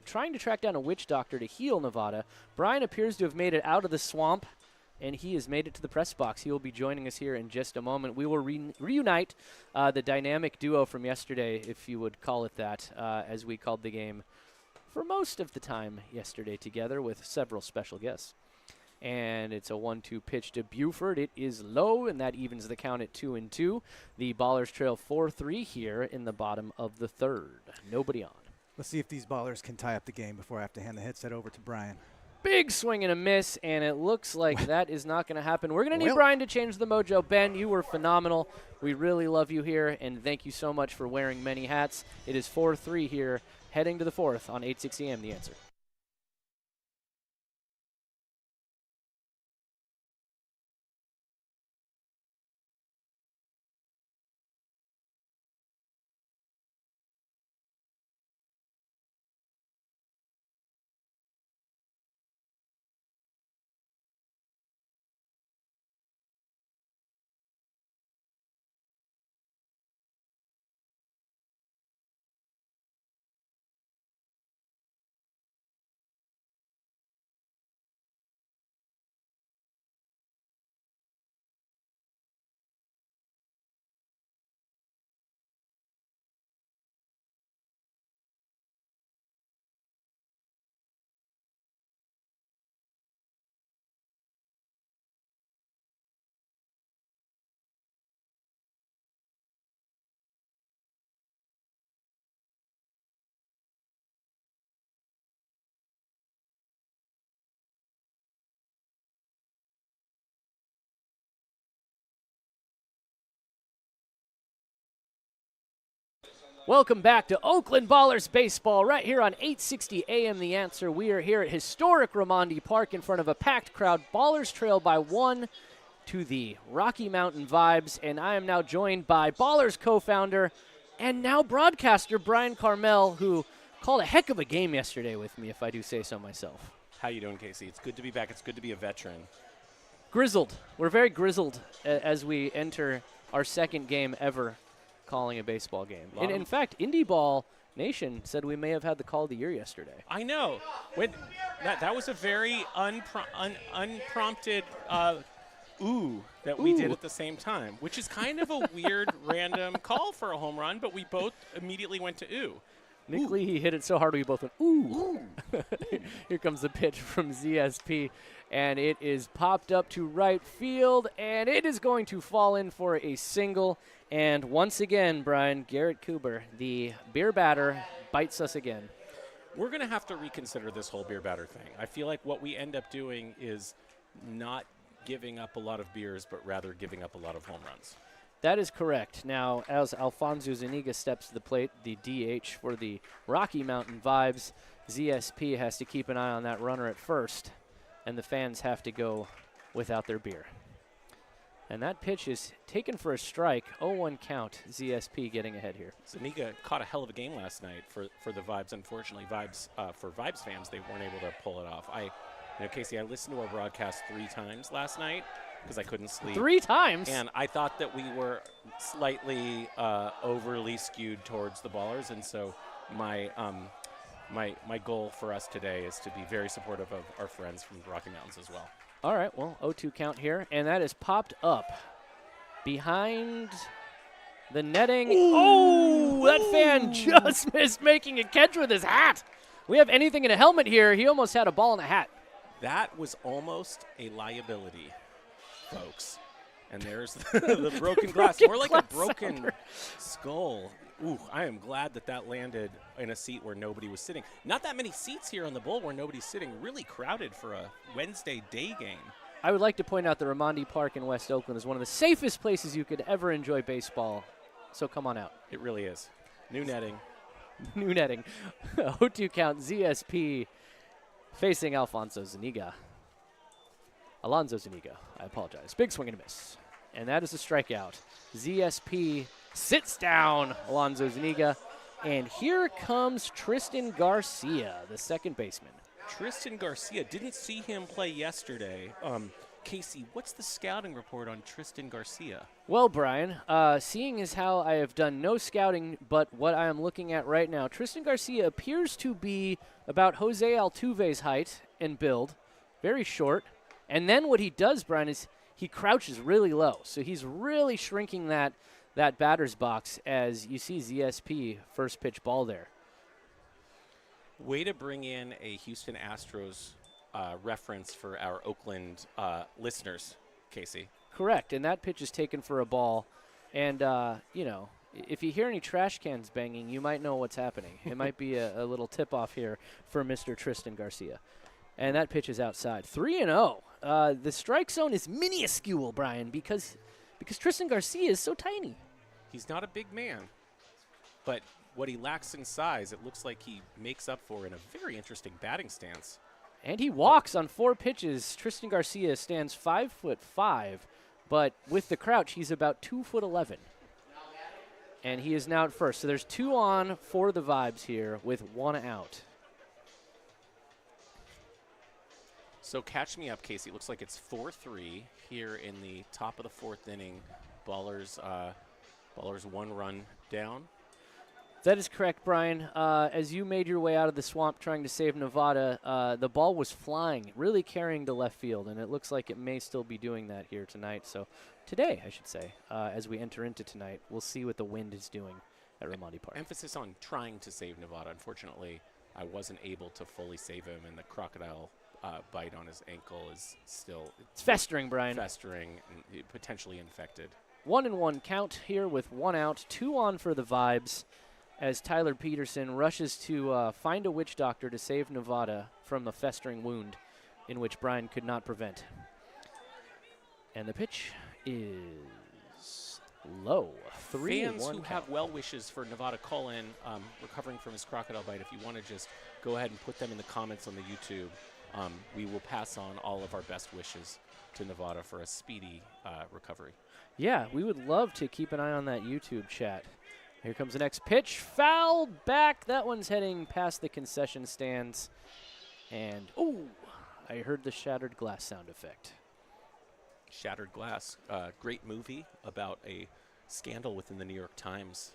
trying to track down a witch doctor to heal Nevada. Brian appears to have made it out of the swamp, and he has made it to the press box. He will be joining us here in just a moment. We will reunite the dynamic duo from yesterday, if you would call it that, as we called the game for most of the time yesterday together with several special guests. And it's a 1-2 pitch to Buford. It is low, and that evens the count at 2-2. The Ballers trail 4-3 here in the bottom of the third. Nobody on. Let's see if these Ballers can tie up the game before I have to hand the headset over to Brian. Big swing and a miss, and it looks like that is not going to happen. We're going to need Brian to change the mojo. Ben, you were phenomenal. We really love you here, and thank you so much for wearing many hats. It is 4-3 here, heading to the fourth on 860 AM The Answer. Welcome back to Oakland Ballers Baseball right here on 860 AM The Answer. We are here at historic Raimondi Park in front of a packed crowd. Ballers trail by 1 to the Rocky Mountain Vibes, and I am now joined by Ballers co-founder and now broadcaster Brian Carmel, who called a heck of a game yesterday with me, if I do say so myself. How you doing, Casey? It's good to be back. It's good to be a veteran. Grizzled. We're very grizzled as we enter our second game ever calling a baseball game. And in fact, Indie Ball Nation said we may have had the call of the year yesterday. I know. That was a very unprompted ooh that we did at the same time, which is kind of a weird random call for a home run, but we both immediately went to ooh. Nick Lee, he hit it so hard we both went, ooh. Here comes the pitch from ZSP, and it is popped up to right field, and it is going to fall in for a single. And once again, Brian, Garrett Kuber, the beer batter, bites us again. We're going to have to reconsider this whole beer batter thing. I feel like what we end up doing is not giving up a lot of beers, but rather giving up a lot of home runs. That is correct. Now, as Alfonso Zuniga steps to the plate, the DH for the Rocky Mountain Vibes, ZSP has to keep an eye on that runner at first, and the fans have to go without their beer. And that pitch is taken for a strike. 0-1 count. ZSP getting ahead here. Zuniga caught a hell of a game last night for the Vibes. Unfortunately, for Vibes fans, they weren't able to pull it off. Casey, I listened to our broadcast 3 times last night because I couldn't sleep. 3 times? And I thought that we were slightly overly skewed towards the Ballers, and so my goal for us today is to be very supportive of our friends from the Rocky Mountains as well. All right, well, 0-2 count here, and that is popped up behind the netting. Ooh. Oh, that fan just missed making a catch with his hat. We have anything in a helmet here. He almost had a ball in a hat. That was almost a liability, folks. And there's the broken glass. More like a broken skull. Ooh, I am glad that landed in a seat where nobody was sitting. Not that many seats here on the bowl where nobody's sitting. Really crowded for a Wednesday day game. I would like to point out that Raimondi Park in West Oakland is one of the safest places you could ever enjoy baseball. So come on out. It really is. New netting. New netting. 0-2 count. ZSP facing Alfonso Zuniga. Alonzo Zuniga. I apologize. Big swing and a miss. And that is a strikeout. ZSP sits down Alonzo Zuniga. And here comes Tristan Garcia, the second baseman. Tristan Garcia, didn't see him play yesterday. Casey, what's the scouting report on Tristan Garcia? Well, Brian, seeing as how I have done no scouting but what I am looking at right now, Tristan Garcia appears to be about Jose Altuve's height and build, very short. And then what he does, Brian, is he crouches really low. So he's really shrinking that batter's box as you see ZSP first pitch ball there. Way to bring in a Houston Astros reference for our Oakland listeners, Casey. Correct, and that pitch is taken for a ball. And, if you hear any trash cans banging, you might know what's happening. It might be a little tip-off here for Mr. Tristan Garcia. And that pitch is outside. 3-0. The strike zone is minuscule, Brian, because Tristan Garcia is so tiny. He's not a big man, but what he lacks in size, it looks like he makes up for in a very interesting batting stance. And he walks on 4 pitches. Tristan Garcia stands 5'5", but with the crouch, he's about 2'11". And he is now at first. So there's 2 on for the Vibes here with 1 out. So catch me up, Casey. It looks like it's 4-3 here in the top of the 4th inning. Ballers 1 run down. That is correct, Brian. As you made your way out of the swamp trying to save Nevada, the ball was flying, really carrying to left field, and it looks like it may still be doing that here tonight. So today, I should say, as we enter into tonight, we'll see what the wind is doing at Raimondi Park. Emphasis on trying to save Nevada. Unfortunately, I wasn't able to fully save him, and the crocodile bite on his ankle is still... It's festering, Brian. Festering and potentially infected. 1-1 count here with 1 out, 2 on for the Vibes as Tyler Peterson rushes to find a witch doctor to save Nevada from a festering wound in which Brian could not prevent. And the pitch is low. 3-1 Fans who count. have well wishes for Nevada Cullen recovering from his crocodile bite, if you want to just go ahead and put them in the comments on the YouTube, we will pass on all of our best wishes to Nevada for a speedy recovery. Yeah, we would love to keep an eye on that YouTube chat. Here comes the next pitch. Foul back. That one's heading past the concession stands. And, ooh, I heard the shattered glass sound effect. Shattered Glass, great movie about a scandal within the New York Times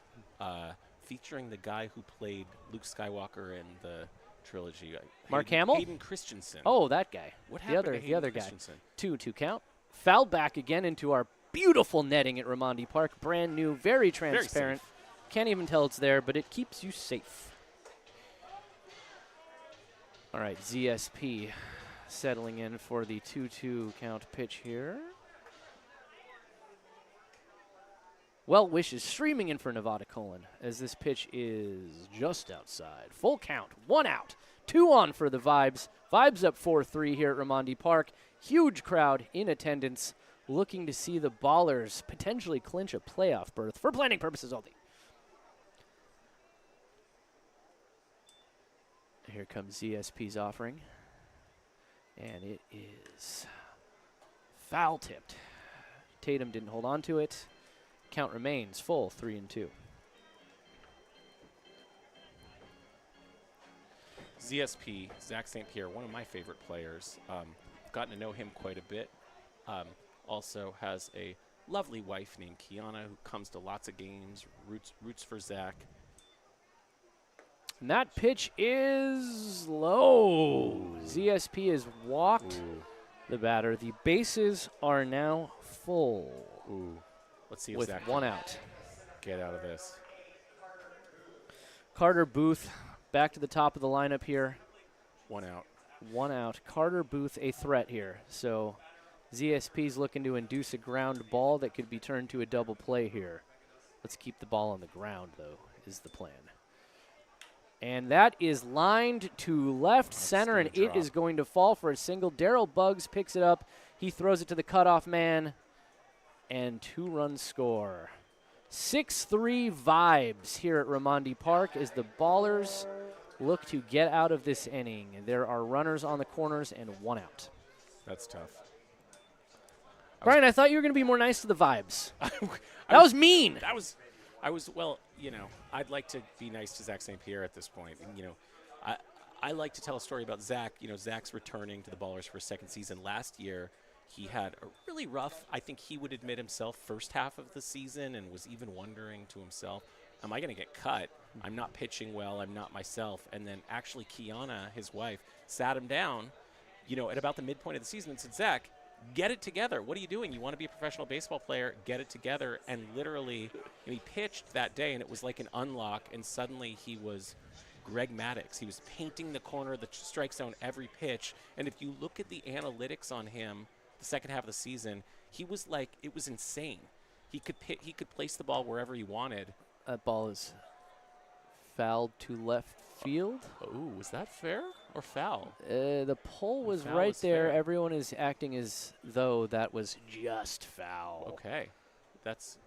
featuring the guy who played Luke Skywalker in the trilogy. Mark Hamill? Hayden Christensen. Oh, that guy. What the happened other, to the Hayden other guy. Christensen? 2-2 count. Foul back again into our beautiful netting at Raimondi Park. Brand new, very transparent. Can't even tell it's there, but it keeps you safe. All right, ZSP settling in for the 2-2 count pitch here. Well wishes streaming in for Nevada Cullen as this pitch is just outside. Full count, 1 out, 2 on for the Vibes. Vibes up 4-3 here at Raimondi Park. Huge crowd in attendance looking to see the Ballers potentially clinch a playoff berth for planning purposes only. Here comes ZSP's offering. And it is foul tipped. Tatum didn't hold on to it. Count remains full, 3-2. ZSP, Zach St. Pierre, one of my favorite players. Gotten to know him quite a bit. Also has a lovely wife named Kiana who comes to lots of games, roots for Zach. And that pitch is low. ZSP has walked the batter. The bases are now full. Ooh. Let's see if with Zach 1 can out. get out of this. Carter Booth back to the top of the lineup here. 1 out. 1 out. Carter Booth a threat here. So ZSP's looking to induce a ground ball that could be turned to a double play here. Let's keep the ball on the ground, though, is the plan. And that is lined to left center, and it is going to fall for a single. Darryl Buggs picks it up. He throws it to the cutoff man, and 2-run score. 6-3 Vibes here at Raimondi Park as the Ballers look to get out of this inning. There are runners on the corners and 1 out. That's tough. Brian, I thought you were going to be more nice to the Vibes. That was mean. Well, you know, I'd like to be nice to Zach St. Pierre at this point. And, you know, I like to tell a story about Zach. You know, Zach's returning to the Ballers for a second season. Last year, he had a really rough, I think he would admit himself, first half of the season and was even wondering to himself, am I going to get cut? I'm not pitching well. I'm not myself. And then actually Kiana, his wife, sat him down, you know, at about the midpoint of the season and said, Zach, get it together. What are you doing? You want to be a professional baseball player. Get it together. And literally, he pitched that day, and it was like an unlock, and suddenly he was Greg Maddux. He was painting the corner of the strike zone every pitch. And if you look at the analytics on him the second half of the season, he was like, it was insane. He could place the ball wherever he wanted. That ball is fouled to left field. Oh, was that fair or foul? The pole was foul right was there. fair. Everyone is acting as though that was just foul. Okay. That's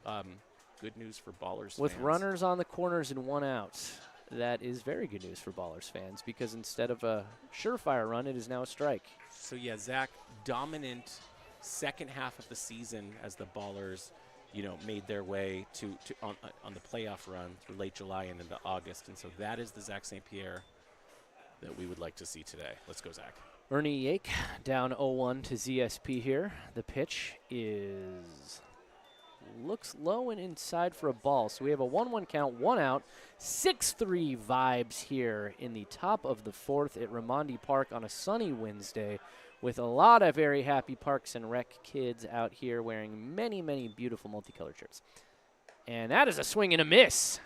good news for Ballers With fans. runners on the corners and 1 out, that is very good news for Ballers fans because instead of a surefire run, it is now a strike. So, yeah, Zach, dominant second half of the season as the Ballers, you know, made their way on the playoff run through late July and into August. And so that is the Zach St. Pierre that we would like to see today. Let's go, Zach. Ernie Yake down 0-1 to ZSP here. The pitch looks low and inside for a ball. So we have a 1-1 count, 1 out. 6-3 Vibes here in the top of the 4th at Raimondi Park on a sunny Wednesday with a lot of very happy Parks and Rec kids out here wearing many, many beautiful multicolored shirts. And that is a swing and a miss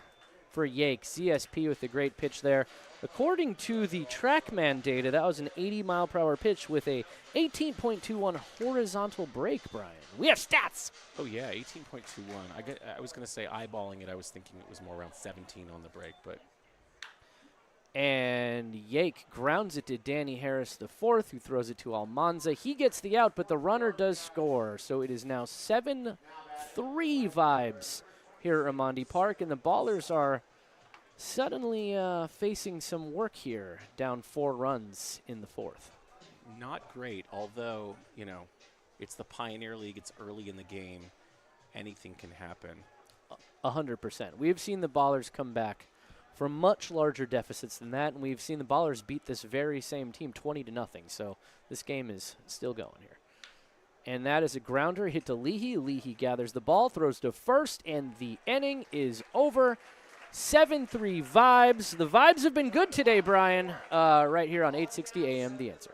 for Yake. ZSP with a great pitch there. According to the TrackMan data, that was an 80-mile-per-hour pitch with a 18.21 horizontal break, Brian. We have stats. Oh, yeah, 18.21. I was going to say eyeballing it. I was thinking it was more around 17 on the break, but. And Yake grounds it to Danny Harris IV, who throws it to Almanza. He gets the out, but the runner does score. So it is now 7-4 3 vibes here at Ramondi Park, and the Ballers are suddenly facing some work here, down 4 runs in the 4th. Not great, although, you know, it's the Pioneer League. It's early in the game. Anything can happen. 100%. We have seen the Ballers come back from much larger deficits than that, and we've seen the Ballers beat this very same team 20-0. So this game is still going here. And that is a grounder hit to Leahy. Leahy gathers the ball, throws to first, and the inning is over. 7-3 vibes. The vibes have been good today, Brian, right here on 860 AM The Answer.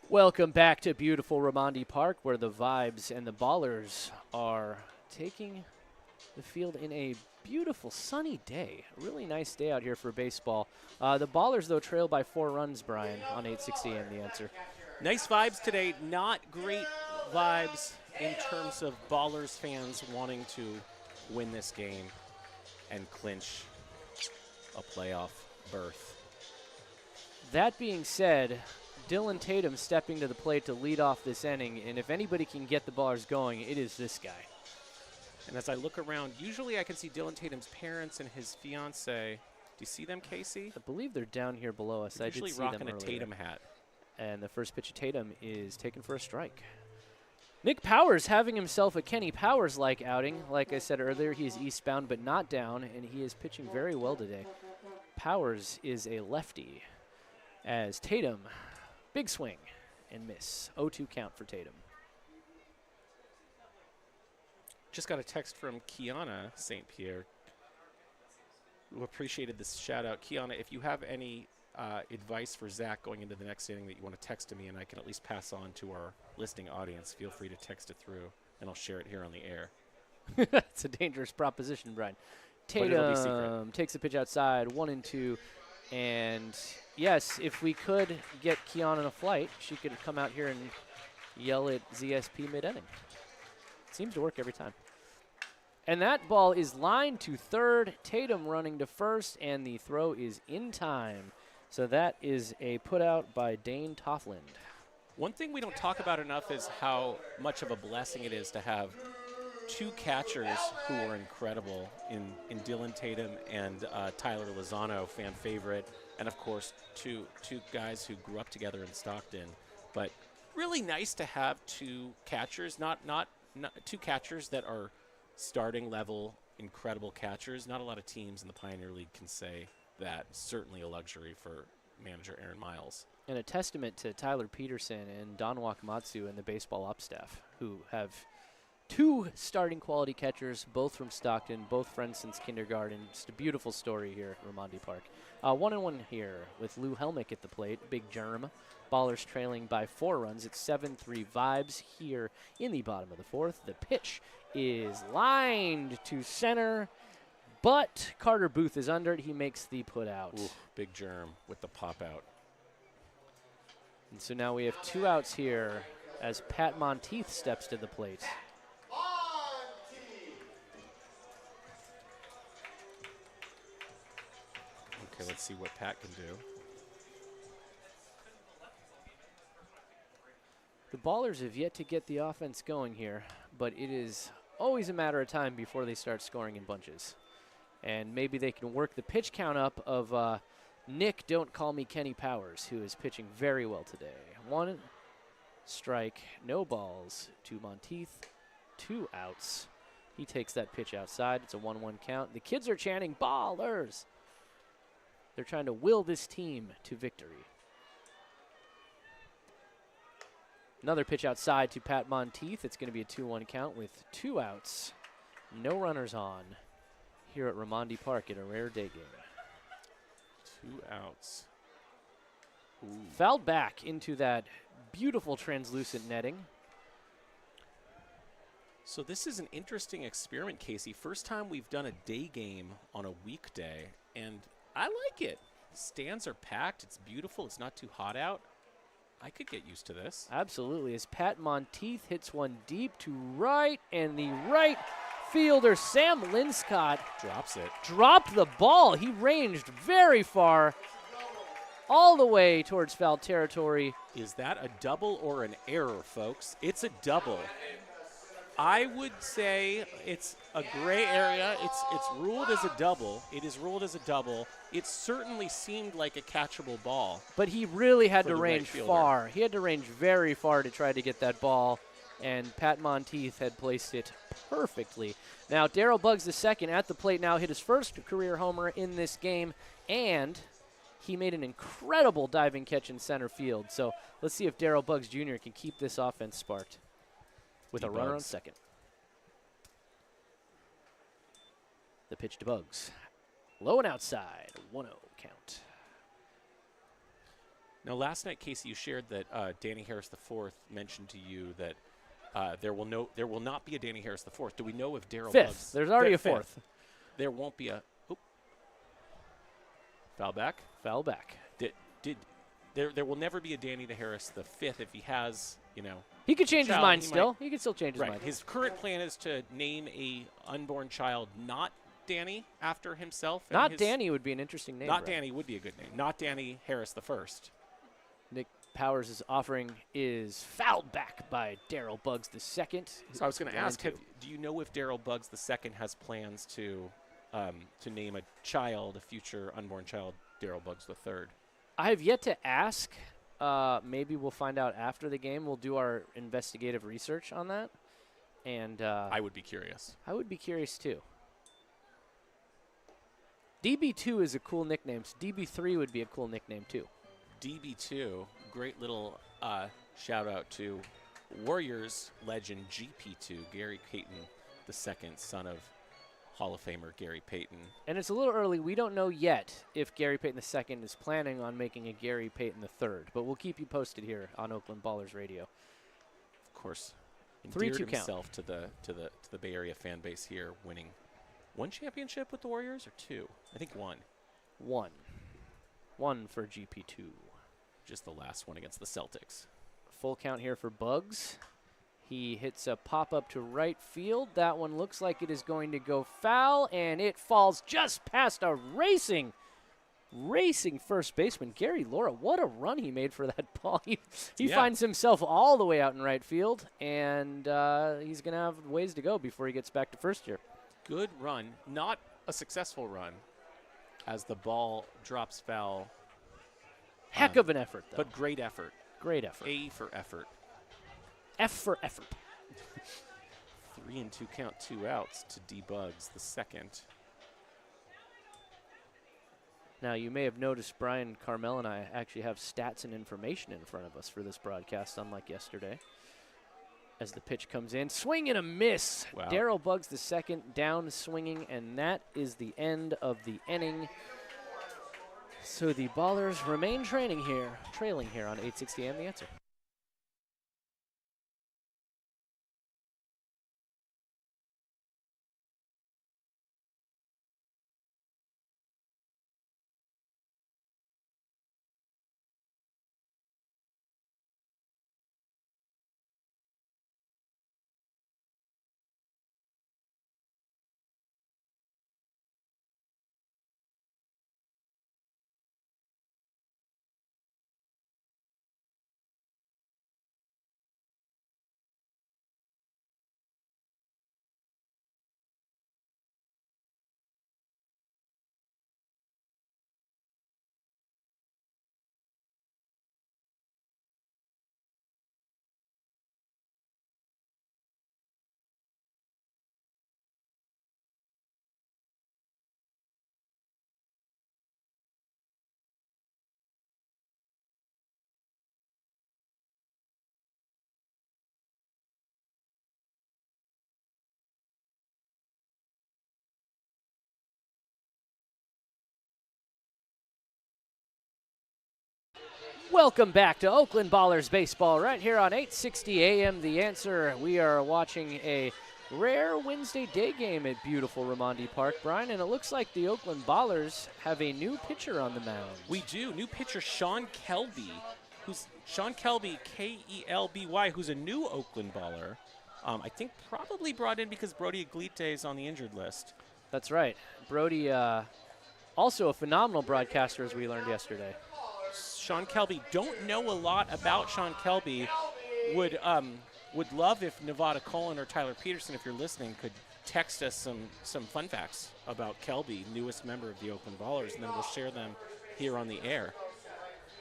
Welcome back to beautiful Ramondi Park, where the Vibes and the Ballers are taking the field in a beautiful sunny day. A really nice day out here for baseball. The Ballers, though, trail by 4 runs, Brian, on 860 AM The Answer. Nice vibes today. Not great vibes in terms of Ballers fans wanting to win this game and clinch a playoff berth. That being said, Dylan Tatum stepping to the plate to lead off this inning, and if anybody can get the Ballers going, it is this guy. And as I look around, usually I can see Dylan Tatum's parents and his fiance. Do you see them, Casey? I believe they're down here below us. They're I did usually see them rocking a earlier. Tatum hat. And the first pitch of Tatum is taken for a strike. Nick Powers having himself a Kenny Powers-like outing. Like I said earlier, he is eastbound but not down, and he is pitching very well today. Powers is a lefty, as Tatum, big swing and miss. 0-2 count for Tatum. Just got a text from Kiana St. Pierre, who appreciated this shout out. Kiana, if you have any advice for Zach going into the next inning that you want to text to me and I can at least pass on to our listening audience, feel free to text it through and I'll share it here on the air. That's a dangerous proposition, Brian. Tatum takes the pitch outside, 1-2. And yes, if we could get Kiana a flight, she could come out here and yell at ZSP mid-inning. Seems to work every time. And that ball is lined to third. Tatum running to first, and the throw is in time. So that is a putout by Dane Toffland. One thing we don't talk about enough is how much of a blessing it is to have 2 catchers who are incredible in Dylan Tatum and Tyler Lozano, fan favorite, and of course two guys who grew up together in Stockton. But really nice to have 2 catchers, not 2 catchers that are starting level incredible catchers. Not a lot of teams in the Pioneer League can say that. Certainly a luxury for manager Aaron Miles. And a testament to Tyler Peterson and Don Wakamatsu and the baseball ops staff, who have 2 starting quality catchers, both from Stockton, both friends since kindergarten. Just a beautiful story here at Ramondi Park. 1-1 here with Lou Helmick at the plate, big germ. Ballers trailing by 4 runs. It's 7-3 Vibes here in the bottom of the 4th. The pitch is lined to center, but Carter Booth is under it. He makes the put out. Ooh, big germ with the pop out. And so now we have 2 outs here as Pat Monteith steps to the plate. Okay, let's see what Pat can do. The Ballers have yet to get the offense going here, but it is always a matter of time before they start scoring in bunches. And maybe they can work the pitch count up of Nick, don't call me Kenny Powers, who is pitching very well today. 1 strike, no balls to Monteith, 2 outs. He takes that pitch outside. It's a 1-1 count. The kids are chanting, Ballers! They're trying to will this team to victory. Another pitch outside to Pat Monteith. It's going to be a 2-1 count with 2 outs. No runners on here at Raimondi Park in a rare day game. 2 outs. Ooh. Fouled back into that beautiful translucent netting. So this is an interesting experiment, Casey. First time we've done a day game on a weekday, and I like it. Stands are packed. It's beautiful. It's not too hot out. I could get used to this. Absolutely. As Pat Monteith hits one deep to right, and the right fielder, Sam Linscott, drops it. Dropped the ball. He ranged very far, all the way towards foul territory. Is that a double or an error, folks? It's a double. I would say it's a gray area. It's ruled as a double. It is ruled as a double. It certainly seemed like a catchable ball. But he really had to the range right fielder. far. He had to range very far to try to get that ball, and Pat Monteith had placed it perfectly. Now, Darryl Buggs II at the plate now hit his first career homer in this game, and he made an incredible diving catch in center field. So let's see if Darryl Buggs Jr. can keep this offense sparked with a runner on second. The pitch to Buggs. Low and outside, 1-0 count. Now, last night, Casey, you shared that Danny Harris IV mentioned to you that there will not be a Danny Harris IV. Do we know if Darryl Buggs? There's already a fourth. There won't be a. Oh. Foul back. Foul back. There will never be a Danny Harris V if he has, He could change his child, mind still. He could still change his right. mind. His current plan is to name a unborn child not Danny after himself. And Not Danny would be an interesting name. Not Brett. Danny would be a good name. Not Danny Harris the First. Nick Powers' offering is fouled back by Darryl Buggs II. So I was going to ask, do you know if Darryl Buggs II has plans to name a child, a future unborn child, Darryl Buggs III? I have yet to ask. Maybe we'll find out after the game. We'll do our investigative research on that. And I would be curious. I would be curious too. DB2 is a cool nickname. So DB3 would be a cool nickname too. DB2, great little shout out to Warriors legend GP2, Gary Payton II, son of Hall of Famer Gary Payton. And it's a little early. We don't know yet if Gary Payton II is planning on making a Gary Payton III, but we'll keep you posted here on Oakland Ballers Radio. Of course, 3-2 endeared count. himself to the Bay Area fan base here, winning 1 championship with the Warriors or 2? I think 1. 1. 1 for GP2. Just the last one against the Celtics. Full count here for Buggs. He hits a pop-up to right field. That one looks like it is going to go foul, and it falls just past a racing first baseman, Gary Laura. What a run he made for that ball. He finds himself all the way out in right field, and he's going to have ways to go before he gets back to first here. Good run. Not a successful run as the ball drops foul. Heck of an effort, though. But great effort. Great effort. A for effort. F for effort. 3-2 count, 2 outs to D Buggs II. Now, you may have noticed Brian Carmel and I actually have stats and information in front of us for this broadcast, unlike yesterday. As the pitch comes in, swing and a miss. Wow. Darryl Buggs II down swinging, and that is the end of the inning. So the Ballers remain trailing here on 860 AM The Answer. Welcome back to Oakland Ballers Baseball right here on 860 AM. The Answer. We are watching a rare Wednesday day game at beautiful Raimondi Park, Brian, and it looks like the Oakland Ballers have a new pitcher on the mound. We do. New pitcher Sean Kelby, K-E-L-B-Y, who's a new Oakland Baller. I think probably brought in because Brody Aglite is on the injured list. That's right. Brody, also a phenomenal broadcaster, as we learned yesterday. Sean Kelby. Don't know a lot about Sean Kelby. Would love if Nevada Cullen or Tyler Peterson, if you're listening, could text us some fun facts about Kelby, newest member of the Oakland Ballers, and then we'll share them here on the air.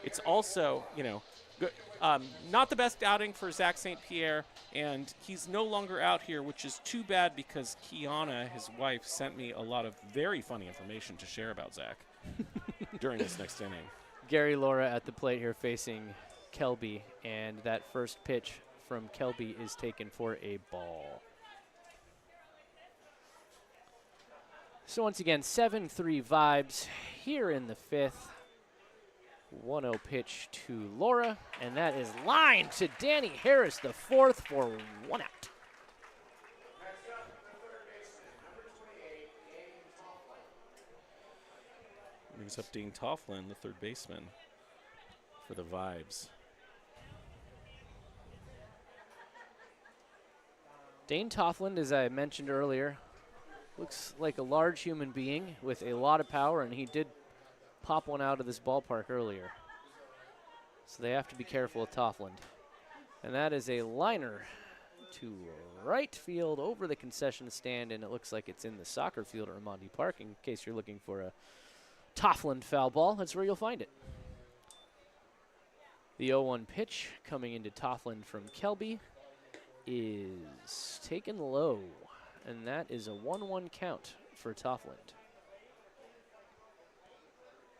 It's also, not the best outing for Zach St. Pierre, and he's no longer out here, which is too bad because Kiana, his wife, sent me a lot of very funny information to share about Zach during this next inning. Gary Laura at the plate here facing Kelby, and that first pitch from Kelby is taken for a ball. So once again, 7-3 vibes here in the fifth. 1-0 pitch to Laura, and that is lined to Danny Harris, the fourth, for 1 out. Brings up Dane Tofflin, the third baseman, for the Vibes. Dane Tofflin, as I mentioned earlier, looks like a large human being with a lot of power, and he did pop one out of this ballpark earlier. So they have to be careful with Tofflin. And that is a liner to right field over the concession stand, and it looks like it's in the soccer field at Raimondi Park. In case you're looking for a Tofflin foul ball, that's where you'll find it. The 0-1 pitch coming into Tofflin from Kelby is taken low, and that is a 1-1 count for Tofflin.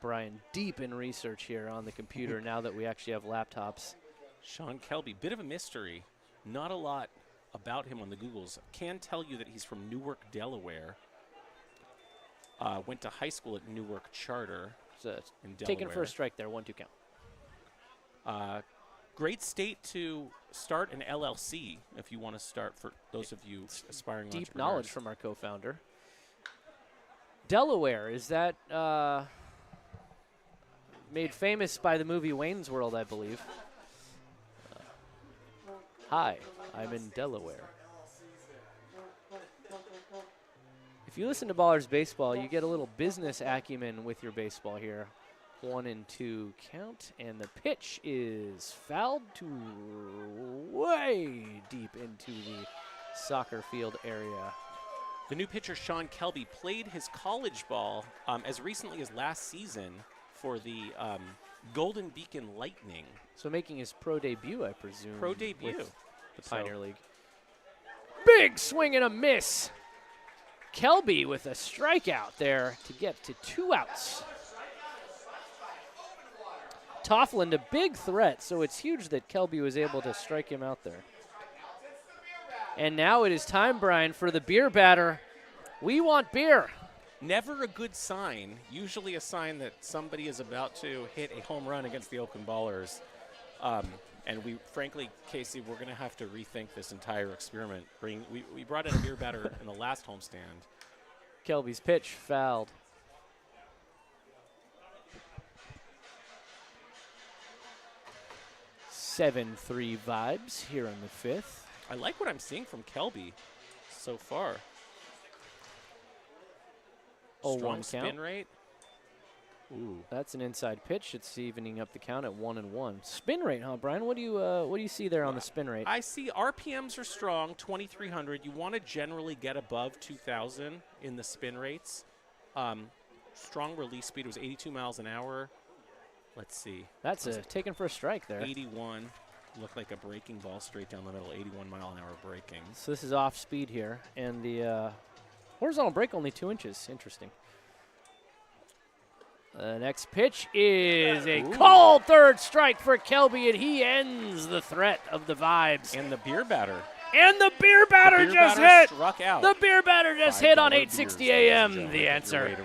Brian, deep in research here on the computer now that we actually have laptops. Sean Kelby, bit of a mystery. Not a lot about him on the Googles. Can tell you that he's from Newark, Delaware. Went to high school at Newark Charter in Delaware. Taken for a strike there, 1-2 count. Great state to start an LLC if you want to start, for those of you aspiring Deep entrepreneurs. knowledge from our co-founder. Delaware, is that made famous by the movie Wayne's World, I believe. Hi, I'm in Delaware. If you listen to Ballers Baseball, you get a little business acumen with your baseball here. 1-2 count, and the pitch is fouled to way deep into the soccer field area. The new pitcher, Sean Kelby, played his college ball as recently as last season for the Golden Beacon Lightning. So making his pro debut, I presume. Pro debut. With the Pioneer League. Big swing and a miss. Kelby with a strikeout there to get to 2 outs. Tofflin, a big threat, so it's huge that Kelby was able to strike him out there. And now it is time, Brian, for the beer batter. We want beer. Never a good sign. Usually a sign that somebody is about to hit a home run against the Oakland Ballers. And we, frankly, Casey, we're going to have to rethink this entire experiment. We brought in a beer batter in the last homestand. Kelby's pitch fouled. (7-3) vibes here in the fifth. I like what I'm seeing from Kelby so far. Strong spin rate. Ooh, that's an inside pitch. It's evening up the count at 1-1. Spin rate, huh, Brian? What do you see there on the spin rate? I see RPMs are strong, 2,300. You want to generally get above 2,000 in the spin rates. Strong release speed was 82 miles an hour. Let's see. That's taken for a strike there. 81. Looked like a breaking ball straight down the middle. 81 mile an hour breaking. So this is off speed here, and the horizontal break only 2 inches. Interesting. The next pitch is a called third strike for Kelby, and he ends the threat of the Vibes. And the beer batter. And the beer batter just hit. Struck out. The beer batter just hit on 860 AM. The Answer.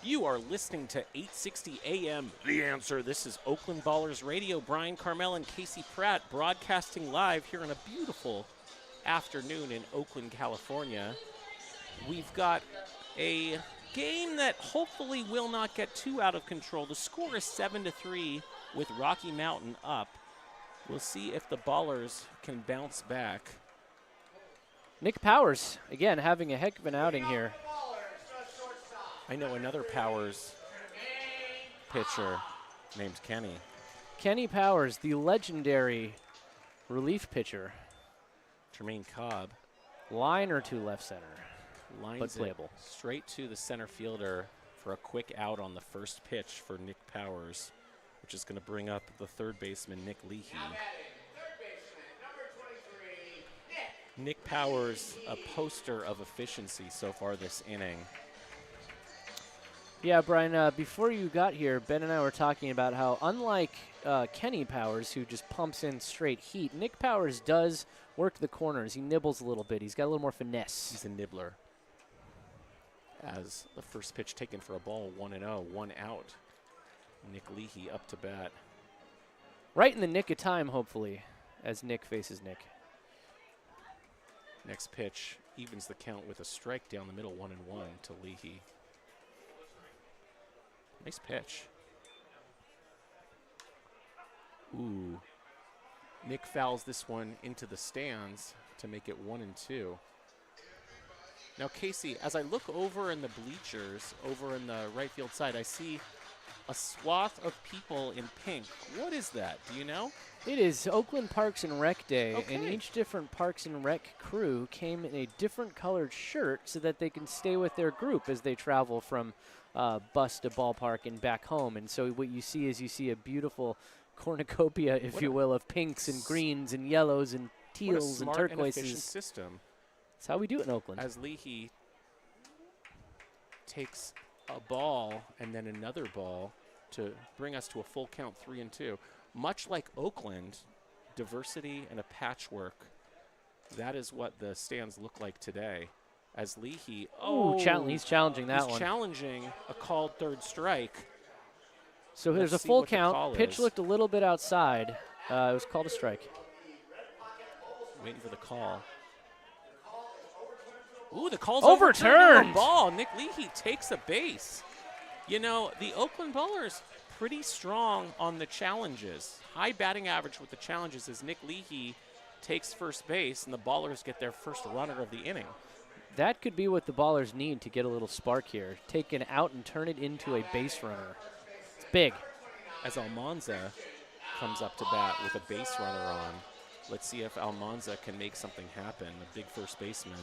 You are listening to 860 AM, The Answer. This is Oakland Ballers Radio. Brian Carmel and Casey Pratt broadcasting live here on a beautiful afternoon in Oakland, California. We've got a game that hopefully will not get too out of control. The score is 7-3 with Rocky Mountain up. We'll see if the Ballers can bounce back. Nick Powers, again, having a heck of an outing here. I know another Powers pitcher named Kenny. Kenny Powers, the legendary relief pitcher. Tremaine Cobb. Liner to left center, Lines but it playable. straight to the center fielder for a quick out on the first pitch for Nick Powers, which is going to bring up the third baseman, Nick Leahy. Nick Powers, a poster of efficiency so far this inning. Yeah, Brian, before you got here, Ben and I were talking about how unlike Kenny Powers, who just pumps in straight heat, Nick Powers does work the corners. He nibbles a little bit. He's got a little more finesse. He's a nibbler. As the first pitch taken for a ball, 1-0, 1 out. Nick Leahy up to bat. Right in the nick of time, hopefully, as Nick faces Nick. Next pitch evens the count with a strike down the middle, 1-1 to Leahy. Nice pitch. Ooh. Nick fouls this one into the stands to make it 1-2. Now, Casey, as I look over in the bleachers, over in the right field side, I see a swath of people in pink. What is that? Do you know? It is Oakland Parks and Rec Day, and Okay. each different Parks and Rec crew came in a different colored shirt so that they can stay with their group as they travel from bus to ballpark and back home. And so what you see is a beautiful cornucopia, if What you a will, of pinks and greens and yellows and What a teals and smart and efficient turquoises. system. That's how we do it in Oakland. As Leahy takes a ball and then another ball to bring us to a full count, 3-2. Much like Oakland, diversity and a patchwork. That is what the stands look like today. As Leahy, He's challenging that he's one. challenging a called third strike. So Let's there's a see full what the call count. Pitch is. looked a little bit outside. It was called a strike. Waiting for the call. Ooh, the call's Overturned. overturned. Ball. Nick Leahy takes a base. You know, the Oakland Ballers pretty strong on the challenges. High batting average with the challenges as Nick Leahy takes first base and the Ballers get their first runner of the inning. That could be what the Ballers need to get a little spark here. Take an out and turn it into a base runner. It's big. As Almanza comes up to bat with a base runner on. Let's see if Almanza can make something happen. A big first baseman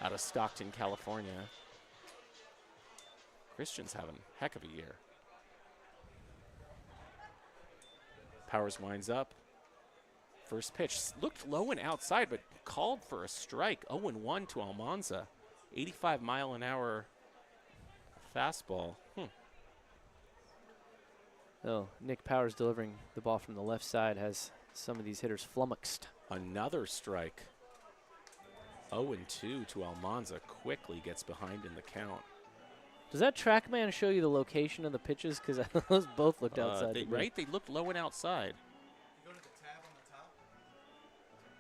out of Stockton, California. Christian's having a heck of a year. Powers winds up. First pitch looked low and outside, but called for a strike. 0-1 to Almanza. 85-mile-an-hour fastball. Oh, Nick Powers delivering the ball from the left side has some of these hitters flummoxed. Another strike. 0-2 to Almanza. Quickly gets behind in the count. Does that TrackMan show you the location of the pitches? Because those both looked outside. to me. Right? They looked low and outside.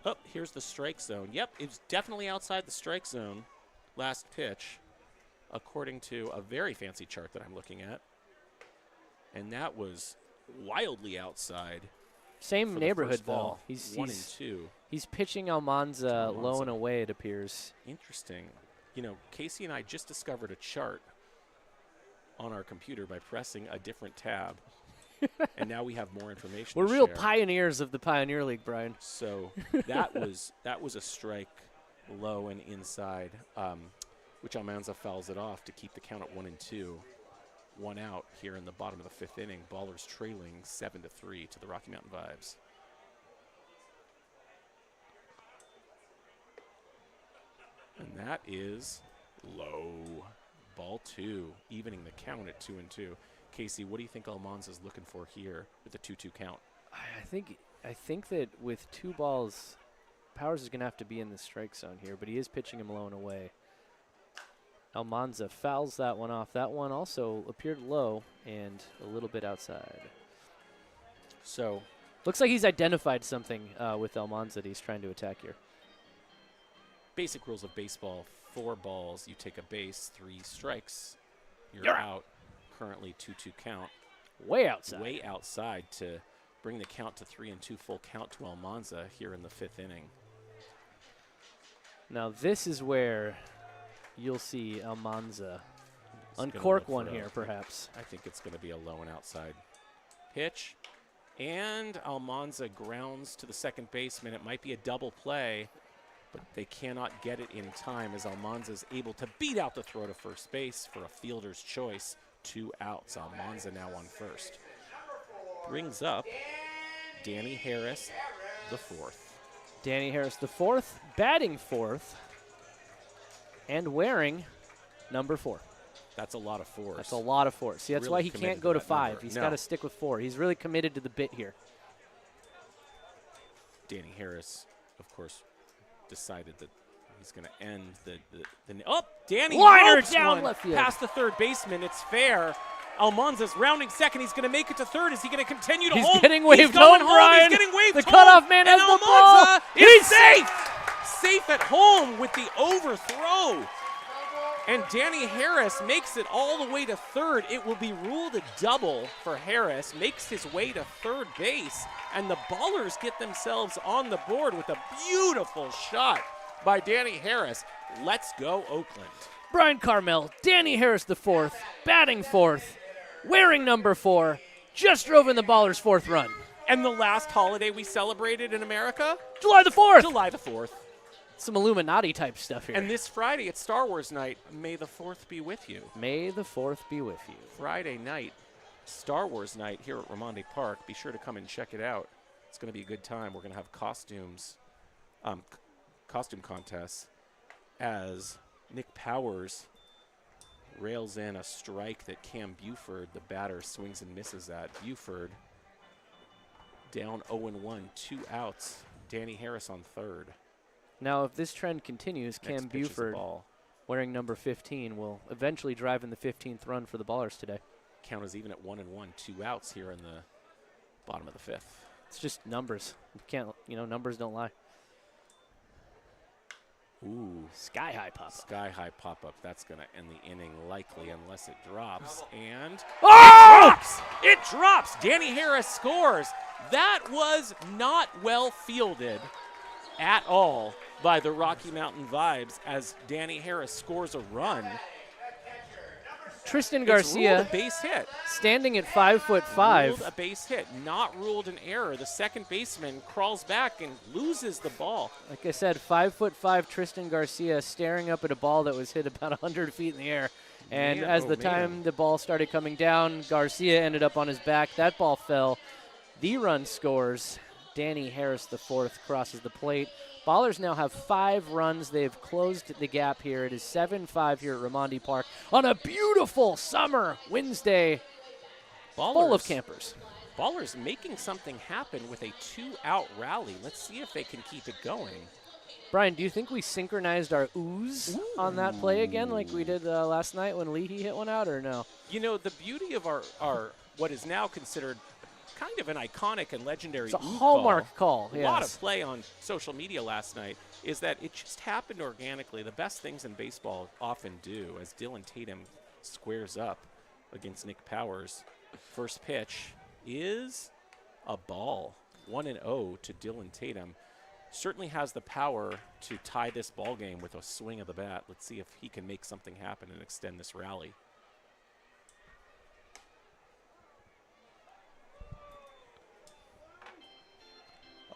Oh, here's the strike zone. Yep, it's definitely outside the strike zone. Last pitch, according to a very fancy chart that I'm looking at. And that was wildly outside. Same for the neighborhood, first ball. though. He's 1-2. He's pitching Almanza low and away, it appears. Interesting. You know, Casey and I just discovered a chart on our computer by pressing a different tab. And now we have more information. We're to real share. pioneers of the Pioneer League, Brian. So that was a strike low and inside, which Almanza fouls it off to keep the count at 1-2. 1 out here in the bottom of the fifth inning. Ballers trailing 7-3 to the Rocky Mountain Vibes. And that is low. Ball 2, evening the count at 2-2. Casey, what do you think Almanza's looking for here with the 2-2 count? I think that with 2 balls, Powers is going to have to be in the strike zone here, but he is pitching him low and away. Almanza fouls that one off. That one also appeared low and a little bit outside. So looks like he's identified something with Almanza that he's trying to attack here. Basic rules of baseball: 4 balls, you take a base, 3 strikes, you're out. Currently 2-2 count. Way outside. Way outside to bring the count to 3-2 full count to Almanza here in the 5th inning. Now this is where you'll see Almanza uncork one here, perhaps. I think it's going to be a low and outside pitch. And Almanza grounds to the second baseman. It might be a double play, but they cannot get it in time as Almanza is able to beat out the throw to first base for a fielder's choice. 2 outs. Almanza now on first. Brings up Danny Harris, the 4th. Danny Harris, the 4th, batting 4th, and wearing number 4. That's a lot of 4s. That's a lot of 4s. See, that's Really why he committed can't to go to that 5. number. He's No. got to stick with 4. He's really committed to the bit here. Danny Harris, of course, decided that he's going to end the oh, Danny Liner ropes down one left field. past the third baseman. It's fair. Almanza's rounding second. He's going to make it to third. Is he going to continue to He's home? getting waved He's going home, home. Brian. He's getting waved The home. cutoff man and has the ball. Almanza He's is safe. Safe at home with the overthrow. And Danny Harris makes it all the way to third. It will be ruled a double for Harris. Makes his way to third base. And the Ballers get themselves on the board with a beautiful shot by Danny Harris. Let's go, Oakland. Brian Carmel, Danny Harris, the 4th, batting 4th, wearing number 4, just drove in the Ballers' 4th run. And the last holiday we celebrated in America? July the 4th. July the 4th. Some Illuminati type stuff here. And this Friday, it's Star Wars night. May the 4th be with you. May the 4th be with you. Friday night, Star Wars night here at Ramondi Park. Be sure to come and check it out. It's going to be a good time. We're going to have costumes, costume contests as Nick Powers rails in a strike that Cam Buford, the batter, swings and misses at. Buford down 0-1, 2 outs. Danny Harris on third. Now, if this trend continues, Next Cam pitch is a Buford, ball. wearing number 15, will eventually drive in the 15th run for the Ballers today. Count is even at 1-1, 2 outs here in the bottom of the 5th. It's just numbers. You can't, numbers don't lie. Ooh. Sky high pop. Sky high pop-up. That's going to end the inning likely unless it drops. And Oh! It drops! Danny Harris scores. That was not well fielded at all by the Rocky Mountain Vibes as Danny Harris scores a run. Tristan It's ruled Garcia, a base hit. standing at 5'5". Ruled a base hit, not ruled an error. The second baseman crawls back and loses the ball. Like I said, 5'5" Tristan Garcia staring up at a ball that was hit about 100 feet in the air. And Man, as oh the man. time the ball started coming down, Garcia ended up on his back. That ball fell. The run scores. Danny Harris, the 4th, crosses the plate. Ballers now have 5 runs. They've closed the gap here. It is 7-5 here at Ramondi Park on a beautiful summer Wednesday full of campers. Ballers making something happen with a 2-out rally. Let's see if they can keep it going. Brian, do you think we synchronized our oohs on that play again like we did last night when Leahy hit one out, or no? You know, the beauty of our what is now considered kind of an iconic and legendary It's a ooh hallmark call. A lot of play on social media last night is that it just happened organically. The best things in baseball often do, as Dylan Tatum squares up against Nick Powers. First pitch is a ball. 1-0 to Dylan Tatum. Certainly has the power to tie this ball game with a swing of the bat. Let's see if he can make something happen and extend this rally.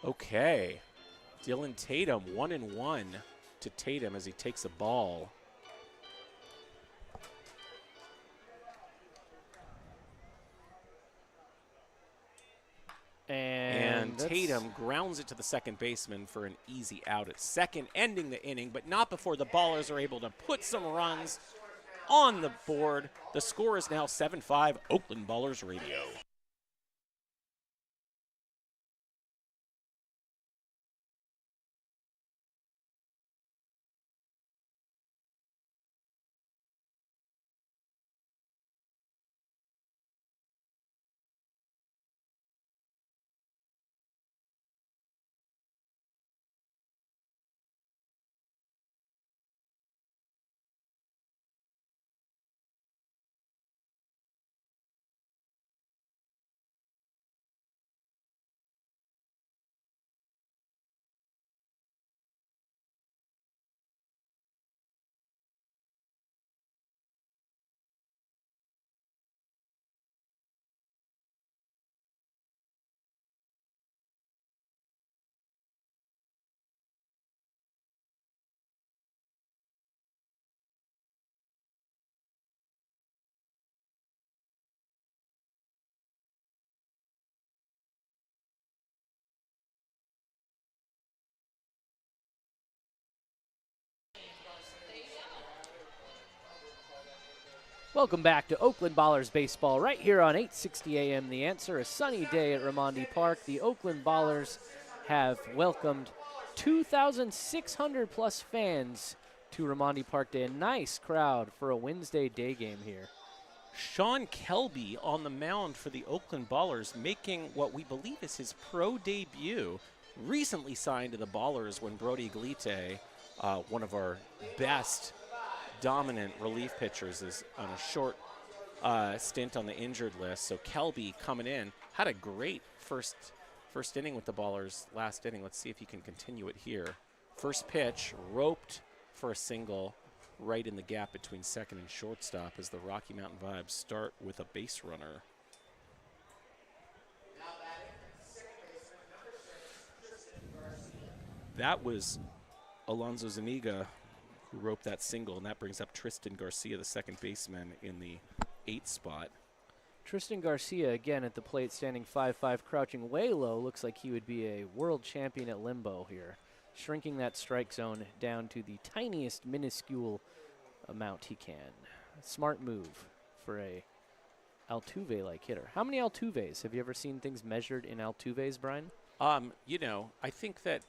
Okay. Dylan Tatum, 1-1 to Tatum as he takes a ball. And Tatum grounds it to the second baseman for an easy out at second, ending the inning, but not before the Ballers are able to put some runs on the board. The score is now 7-5, Oakland Ballers Radio. Welcome back to Oakland Ballers Baseball right here on 860 AM The Answer. A sunny day at Raimondi Park. The Oakland Ballers have welcomed 2,600 plus fans to Raimondi Park Day. A nice crowd for a Wednesday day game here. Sean Kelby on the mound for the Oakland Ballers, making what we believe is his pro debut. Recently signed to the Ballers when Brody Glite, one of our best dominant relief pitchers, is on a short stint on the injured list. So Kelby coming in, had a great first inning with the Ballers last inning. Let's see if he can continue it here. First pitch, roped for a single right in the gap between second and shortstop as the Rocky Mountain Vibes start with a base runner. That was Alonzo Zuniga who roped that single, and that brings up Tristan Garcia, the second baseman, in the 8th spot. Tristan Garcia again at the plate, standing 5'5", crouching way low. Looks like he would be a world champion at limbo here, shrinking that strike zone down to the tiniest minuscule amount he can. Smart move for a Altuve-like hitter. How many Altuves? Have you ever seen things measured in Altuves, Brian? You know, I think that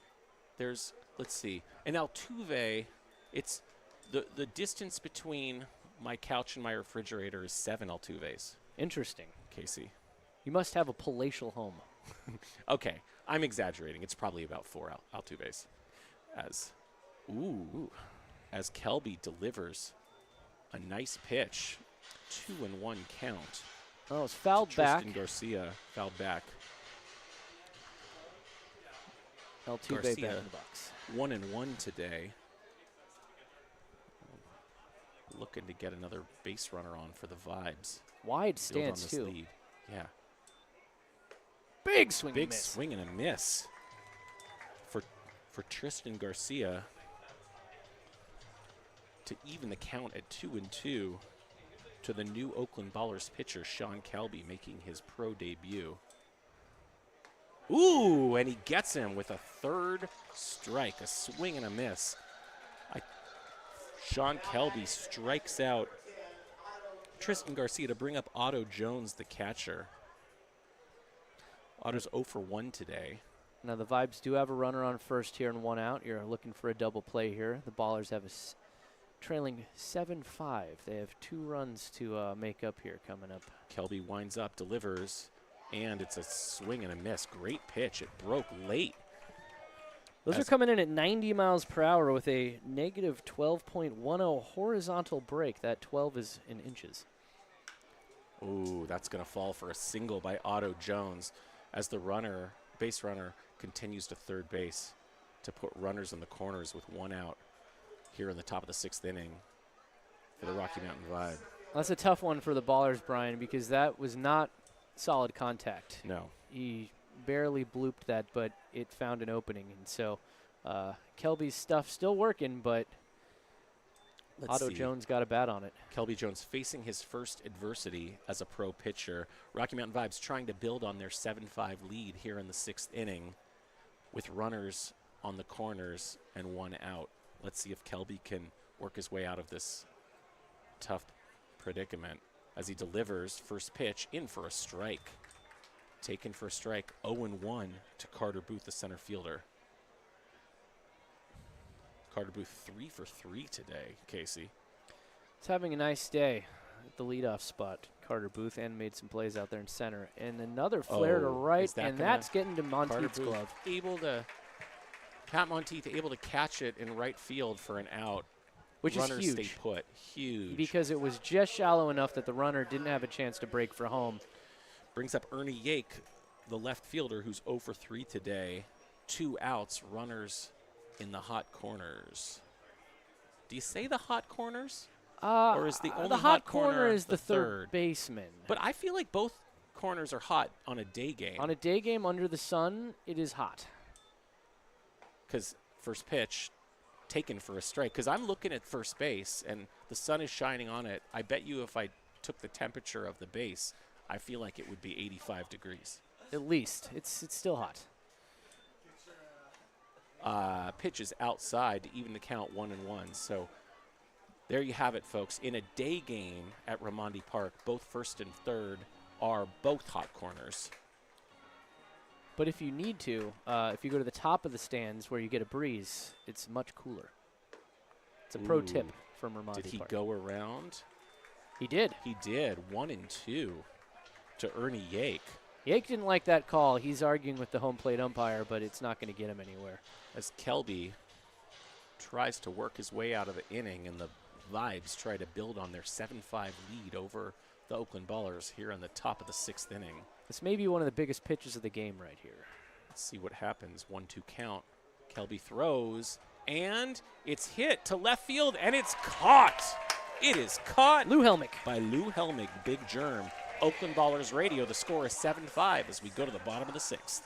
there's, let's see, an Altuve, it's the distance between my couch and my refrigerator is 7 Altuves. Interesting. Casey. You must have a palatial home. Okay, I'm exaggerating. It's probably about 4 Altuves. As Kelby delivers a nice pitch, 2-1 count. Oh, it's fouled back. Tristan Garcia fouled back. Altuve back in the box. 1-1 today. Looking to get another base runner on for the Vibes. Wide Build on stance this too. lead. Yeah. Big swing and Big miss. swing and a miss for Tristan Garcia to even the count at 2-2 to the new Oakland Ballers pitcher, Sean Kelby, making his pro debut. Ooh, and he gets him with a third strike, a swing and a miss. Sean Kelby strikes out Tristan Garcia to bring up Otto Jones, the catcher. Otto's 0 for 1 today. Now the Vibes do have a runner on first here and 1 out. You're looking for a double play here. The Ballers have a trailing 7-5. They have 2 runs to make up here coming up. Kelby winds up, delivers, and it's a swing and a miss. Great pitch. It broke late. Those are coming in at 90 miles per hour with a negative 12.10 horizontal break. That 12 is in inches. Ooh, that's going to fall for a single by Otto Jones as the base runner, continues to third base to put runners in the corners with 1 out here in the top of the 6th inning for the Rocky Mountain Vibe. That's a tough one for the Ballers, Brian, because that was not solid contact. No. He barely blooped that, but it found an opening. And so Kelby's stuff still working, but Otto Jones got a bat on it. Kelby Jones facing his first adversity as a pro pitcher. Rocky Mountain Vibes trying to build on their 7-5 lead here in the 6th inning with runners on the corners and 1 out. Let's see if Kelby can work his way out of this tough predicament as he delivers first pitch in for a strike. Taken for a strike, 0-1 to Carter Booth, the center fielder. Carter Booth 3 for 3 today, Casey. He's having a nice day at the leadoff spot, Carter Booth, and made some plays out there in center. And another flare to right, and that's getting to Monteith's glove. Pat Monteith able to catch it in right field for an out. Which Runners is huge. stay put. Huge. Because it was just shallow enough that the runner didn't have a chance to break for home. Brings up Ernie Yake, the left fielder, who's 0 for 3 today. 2 outs, runners in the hot corners. Do you say the hot corners? Or is the only hot corner corner is the third baseman. But I feel like both corners are hot on a day game. On a day game under the sun, it is hot. Because first pitch, taken for a strike. Because I'm looking at first base, and the sun is shining on it. I bet you if I took the temperature of the base, I feel like it would be 85 degrees. At least. It's still hot. Pitch is outside to even the count 1-1. So There you have it, folks. In a day game at Raimondi Park, both first and third are both hot corners. But if you need to, if you go to the top of the stands where you get a breeze, it's much cooler. It's a pro tip from Raimondi Park. Did he go around? He did. He did. 1 and 2 to Ernie Yake. Yake didn't like that call. He's arguing with the home plate umpire, but it's not going to get him anywhere. As Kelby tries to work his way out of the inning, and the Vibes try to build on their 7-5 lead over the Oakland Ballers here on the top of the 6th inning. This may be one of the biggest pitches of the game right here. Let's see what happens. 1-2 count. Kelby throws, and it's hit to left field, and it's caught. It is caught. Lou Helmick. By Lou Helmick, Big Germ. Oakland Ballers Radio. The score is 7-5 as we go to the bottom of the 6th.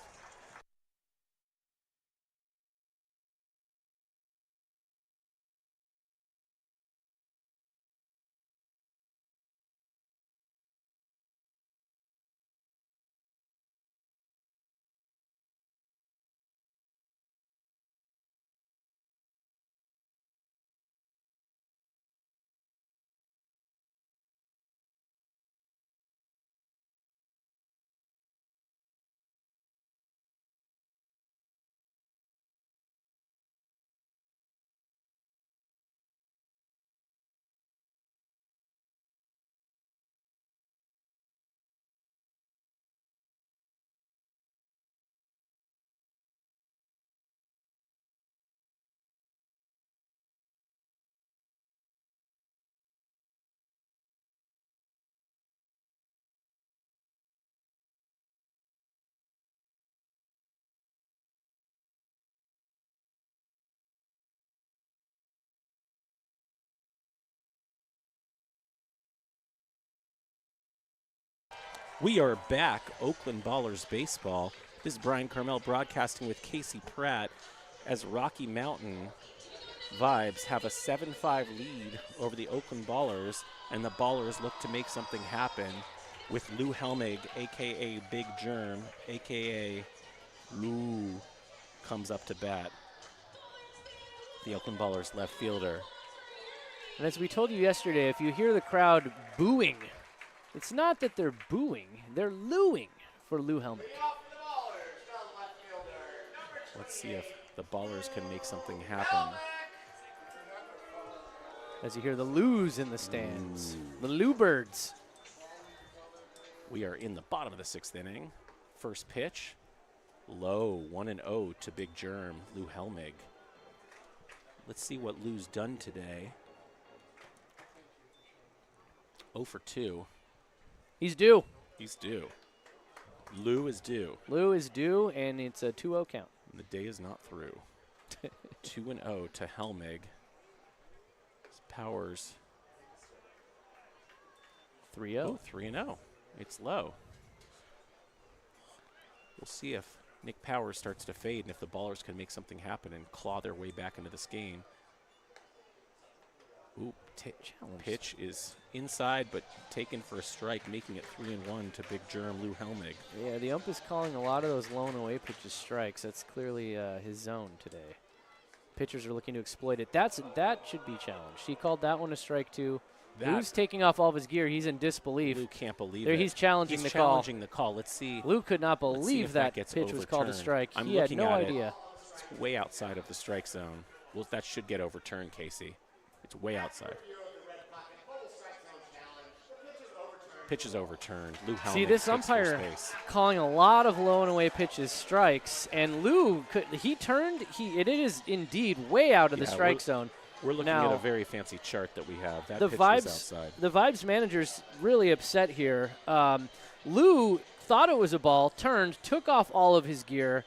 We are back, Oakland Ballers Baseball. This is Brian Carmel broadcasting with Casey Pratt as Rocky Mountain Vibes have a 7-5 lead over the Oakland Ballers, and the Ballers look to make something happen with Lou Helmig, a.k.a. Big Germ, a.k.a. Lou, comes up to bat. The Oakland Ballers left fielder. And as we told you yesterday, if you hear the crowd booing, it's not that they're booing, they're looing for Lou Helmick. Let's see if the Ballers can make something happen. As you hear the Loos in the stands, the Lou Birds. We are in the bottom of the 6th inning. First pitch, low, 1-0 to Big Germ, Lou Helmig. Let's see what Lou's done today. 0 for 2. He's due. He's due. Lou is due. Lou is due, and it's a 2-0 count. And the day is not through. 2-0 to Helmig. His Powers. 3-0. Oh, 3-0. It's low. We'll see if Nick Powers starts to fade and if the Ballers can make something happen and claw their way back into this game. Ooh, pitch is inside, but taken for a strike, making it 3-1 to Big Germ, Lou Helmig. Yeah, the ump is calling a lot of those low and away pitches strikes. That's clearly his zone today. Pitchers are looking to exploit it. That should be challenged. He called that one a strike too. Lou's taking off all of his gear. He's in disbelief. Lou can't believe it. He's challenging the call. He's challenging the call. Let's see. Lou could not believe that pitch was called a strike. He had no idea. It's way outside of the strike zone. Well, that should get overturned, Casey. It's way outside. Pitch is overturned. Lou Helmig. See, this umpire calling a lot of low and away pitches strikes, and Lou it is indeed way out of the strike zone. We're looking now, at a very fancy chart that we have. That the pitch Vibes, is outside. The Vibes manager's really upset here. Lou thought it was a ball, turned, took off all of his gear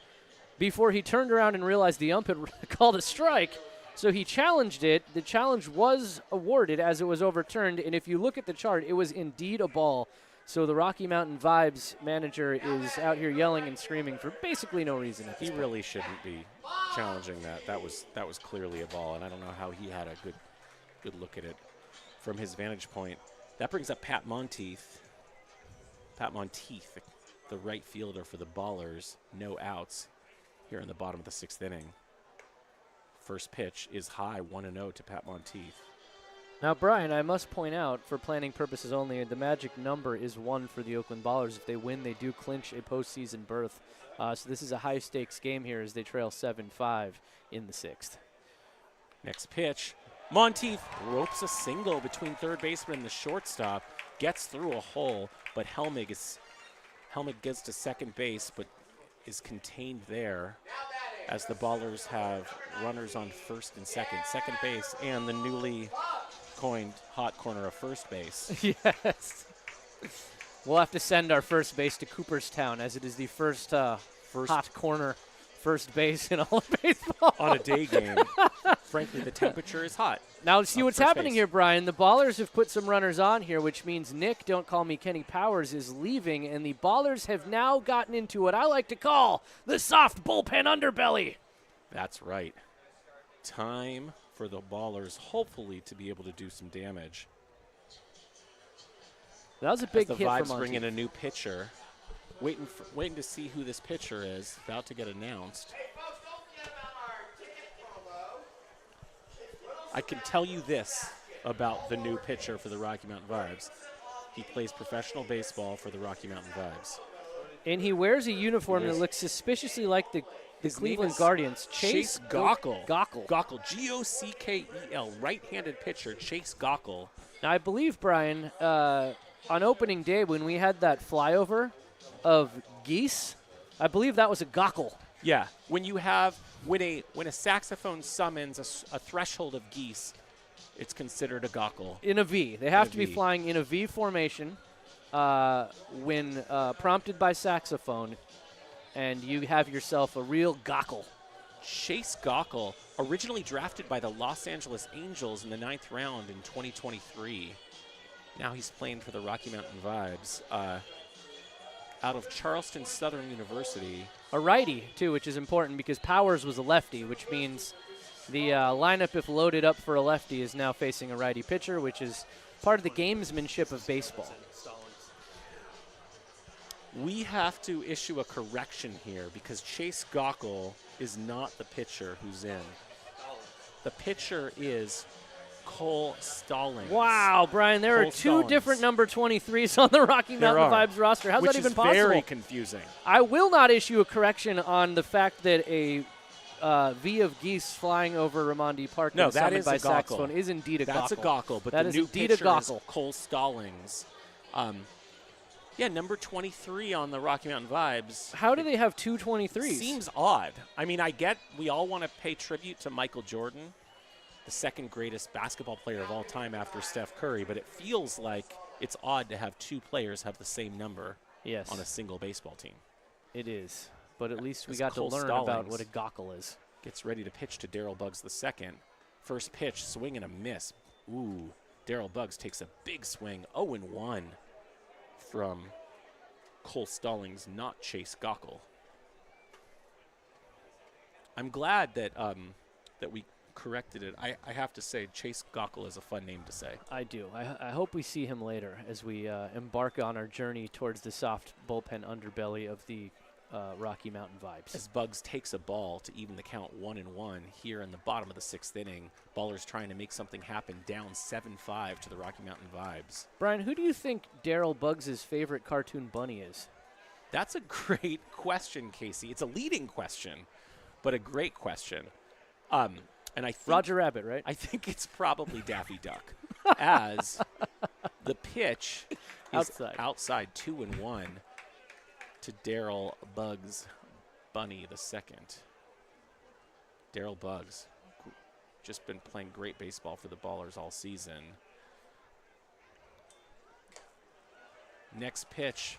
before he turned around and realized the ump had called a strike. So he challenged it. The challenge was awarded as it was overturned. And if you look at the chart, it was indeed a ball. So the Rocky Mountain Vibes manager is out here yelling and screaming for basically no reason. He really shouldn't be challenging that. That was clearly a ball, and I don't know how he had a good look at it from his vantage point. That brings up Pat Monteith. Pat Monteith, the right fielder for the Ballers. No outs here in the bottom of the 6th inning. First pitch is high, 1-0 to Pat Monteith. Now, Brian, I must point out, for planning purposes only, the magic number is 1 for the Oakland Ballers. If they win, they do clinch a postseason berth. So this is a high-stakes game here as they trail 7-5 in the 6th. Next pitch. Monteith ropes a single between third baseman and the shortstop, gets through a hole, but Helmig gets to second base, but is contained there as the Ballers have runners on first and second base, and the newly coined hot corner of first base. Yes. We'll have to send our first base to Cooperstown, as it is the first hot corner first base in all of baseball. On a day game. Frankly, the temperature is hot. Now, see what's happening here, Brian. The Ballers have put some runners on here, which means Nick, don't call me Kenny Powers, is leaving, and the Ballers have now gotten into what I like to call the soft bullpen underbelly. That's right. Time for the Ballers, hopefully, to be able to do some damage. That was a big hit for Vibes Monteith. bring in a new pitcher. Waiting to see who this pitcher is. About to get announced. I can tell you this about the new pitcher for the Rocky Mountain Vibes. He plays professional baseball for the Rocky Mountain Vibes. And he wears a uniform that looks suspiciously like the Cleveland Guardians. Chase Gockel. Gockel. G-O-C-K-E-L. Right-handed pitcher, Chase Gockel. Now, I believe, Brian, on opening day when we had that flyover of geese, I believe that was a Gockel. Yeah, when a saxophone summons a threshold of geese, it's considered a Gockel. In a V. They have to be flying in a V formation when prompted by saxophone, and you have yourself a real Gockel. Chase Gockel, originally drafted by the Los Angeles Angels in the 9th round in 2023. Now he's playing for the Rocky Mountain Vibes. Out of Charleston Southern University. A righty, too, which is important because Powers was a lefty, which means the lineup, if loaded up for a lefty, is now facing a righty pitcher, which is part of the gamesmanship of baseball. We have to issue a correction here because Chase Gockel is not the pitcher who's in. The pitcher is Cole Stallings. Wow, Brian, there are two different number 23s on the Rocky Mountain Vibes roster. How's that even possible? Which is very confusing. I will not issue a correction on the fact that a V of geese flying over Ramondi Park and summoned by saxophone is indeed a Gockel. That's a Gockel, but that the is new indeed pitcher a Gockel. is Cole Stallings. Number 23 on the Rocky Mountain Vibes. How do they have two 23s? Seems odd. I mean, I get we all want to pay tribute to Michael Jordan, the second greatest basketball player of all time after Steph Curry, but it feels like it's odd to have two players have the same number on a single baseball team. It is, but at least we got to learn about what a Gockel is. Gets ready to pitch to Darryl Buggs the second. First pitch, swing and a miss. Ooh, Darryl Buggs takes a big swing, 0-1 from Cole Stallings, not Chase Gockel. I'm glad that that we corrected it. I have to say, Chase Gockel is a fun name to say. I do. I hope we see him later as we embark on our journey towards the soft bullpen underbelly of the Rocky Mountain Vibes. As Buggs takes a ball to even the count 1-1 here in the bottom of the 6th inning, Ballers trying to make something happen, down 7-5 to the Rocky Mountain Vibes. Brian, who do you think Darryl Buggs' favorite cartoon bunny is? That's a great question, Casey. It's a leading question, but a great question. And I think Roger Rabbit, right? I think it's probably Daffy Duck, as the pitch is outside 2-1 to Darryl Buggs Bunny the second. Darryl Buggs, just been playing great baseball for the Ballers all season. Next pitch,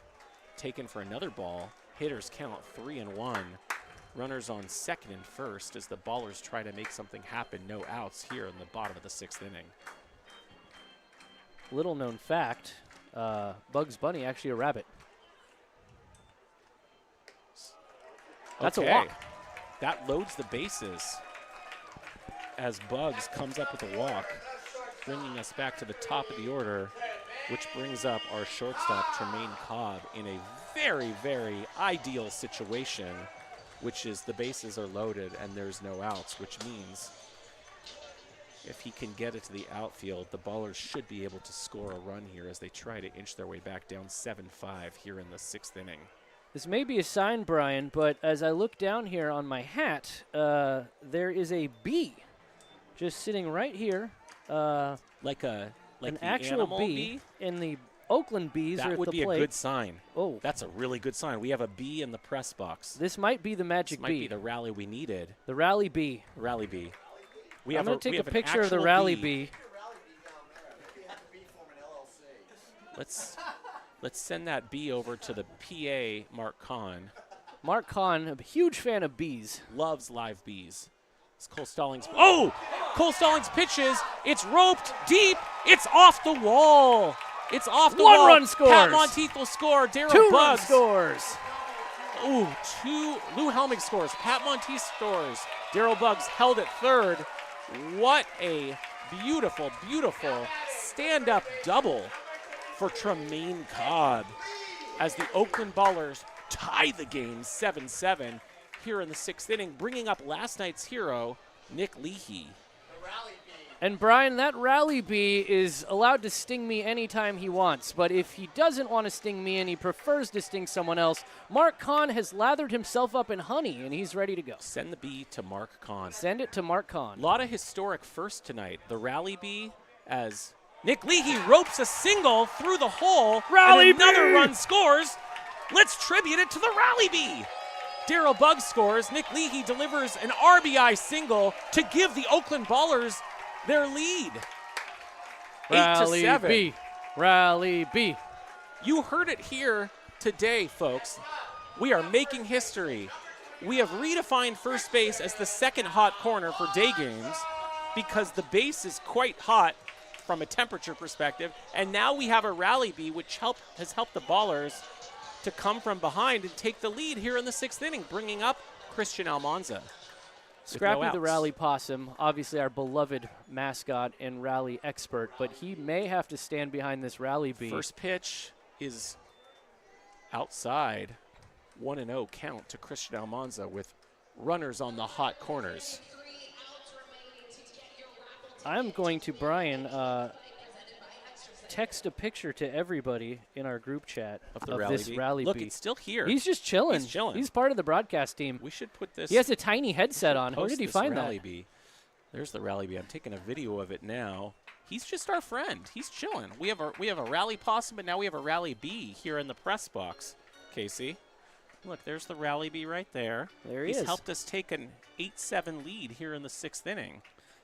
taken for another ball. Hitters count 3-1. Runners on second and first as the Ballers try to make something happen. No outs here in the bottom of the 6th inning. Little known fact, Bugs Bunny actually a rabbit. That's a walk. That loads the bases as Buggs comes up with a walk, bringing us back to the top of the order, which brings up our shortstop, Tremaine Cobb, in a very, very ideal situation, which is the bases are loaded and there's no outs, which means If he can get it to the outfield, the Ballers should be able to score a run here as they try to inch their way back down 7-5 here in the 6th inning. This may be a sign, Brian, but as I look down here on my hat, there is a bee just sitting right here. Like an the actual animal bee? And the Oakland bees are That at would the be plate. a good sign. Oh, That's a really good sign. We have a bee in the press box. this might be the magic This might bee. be the rally we needed. The rally bee. Rally bee. We I'm have going to we take a have an picture of the actual rally bee. bee. Let's send that bee over to the PA, Mark Kahn. Mark Kahn, a huge fan of bees. Loves live bees. It's Cole Stallings. Oh! Cole Stallings pitches. It's roped deep. It's off the wall. It's off the wall. 1 run scores. Pat Monteith will score. Daryl 2 run Buggs. scores. Ooh, 2. Lou Helming scores. Pat Monteith scores. Daryl Buggs held at third. What a beautiful, beautiful stand-up double for Tremaine Cobb as the Oakland Ballers tie the game 7-7 here in the 6th inning, bringing up last night's hero, Nick Leahy. And Brian, that rally bee is allowed to sting me anytime he wants, but if he doesn't want to sting me and he prefers to sting someone else, Mark Kahn has lathered himself up in honey and he's ready to go. Send the bee to Mark Kahn. Send it to Mark Kahn. A lot of historic firsts tonight. The rally bee as Nick Leahy ropes a single through the hole. Rally and another bee! run scores. Let's tribute it to the rally bee. Daryl Buggs scores. Nick Leahy delivers an RBI single to give the Oakland Ballers their lead. Rally 8-7. bee. Rally bee. You heard it here today, folks. We are making history. We have redefined first base as the second hot corner for day games because the base is quite hot from a temperature perspective, and now we have a rally bee which has helped the Ballers to come from behind and take the lead here in the 6th inning, bringing up Christian Almanza. Scrappy no the outs. rally possum, obviously our beloved mascot and rally expert, but he may have to stand behind this rally bee. First pitch is outside. 1-0 count to Christian Almanza with runners on the hot corners. I'm going to, Brian, text a picture to everybody in our group chat Of the rally this bee. rally Look, bee. it's still here. He's just chilling. He's chilling. He's part of the broadcast team. We should put this. He has a tiny headset on. Where post did he this find rally that? bee. There's the rally bee. I'm taking a video of it now. He's just our friend. He's chilling. We have a rally possum, but now we have a rally bee here in the press box. Casey, look, there's the rally bee right there. There he He's is. helped us take an 8-7 lead here in the 6th inning.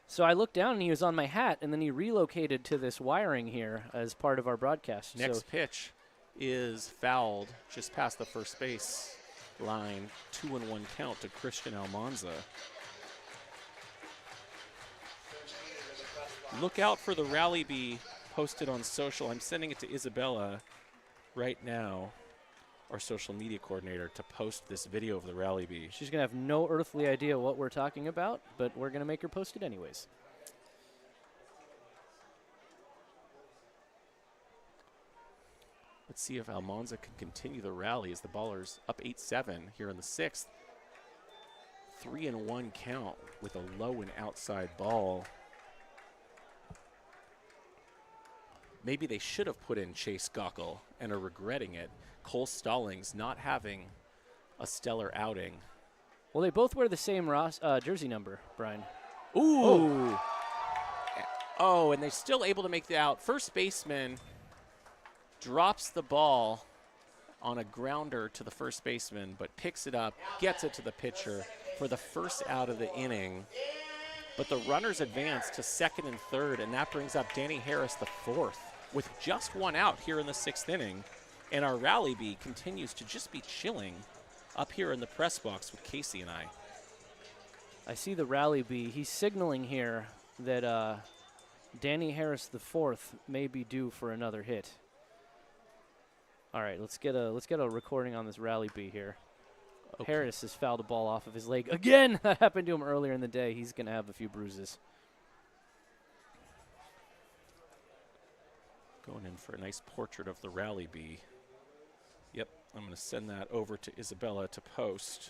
So I looked down and he was on my hat, and then he relocated to this wiring here as part of our broadcast. Next So pitch is fouled just past the first base line. 2-1 count to Christian Almanza. Look out for the rally bee posted on social. I'm sending it to Isabella right now, our social media coordinator, to post this video of the rally bee. she's going to have no earthly idea what we're talking about, but we're going to make her post it anyways. Let's see if Almanza can continue the rally as the Ballers up 8-7 here in the 6th. 3-1 count with a low and outside ball. Maybe they should have put in Chase Gockel and are regretting it. Cole Stallings not having a stellar outing. Well, they both wear the same jersey number, Brian. Ooh. Oh, and they're still able to make the out. First baseman drops the ball on a grounder to the first baseman, but picks it up, gets it to the pitcher for the first out of the inning. But the runners advance to second and third, and that brings up Danny Harris, the fourth, with just 1 out here in the 6th inning. And our rally bee continues to just be chilling up here in the press box with Casey and I. I see the rally bee. He's signaling here that Danny Harris the fourth may be due for another hit. All right, let's get a recording on this rally bee here. Okay. Harris has fouled a ball off of his leg again. That happened to him earlier in the day. He's going to have a few bruises. Going in for a nice portrait of the rally bee. Yep, I'm going to send that over to Isabella to post.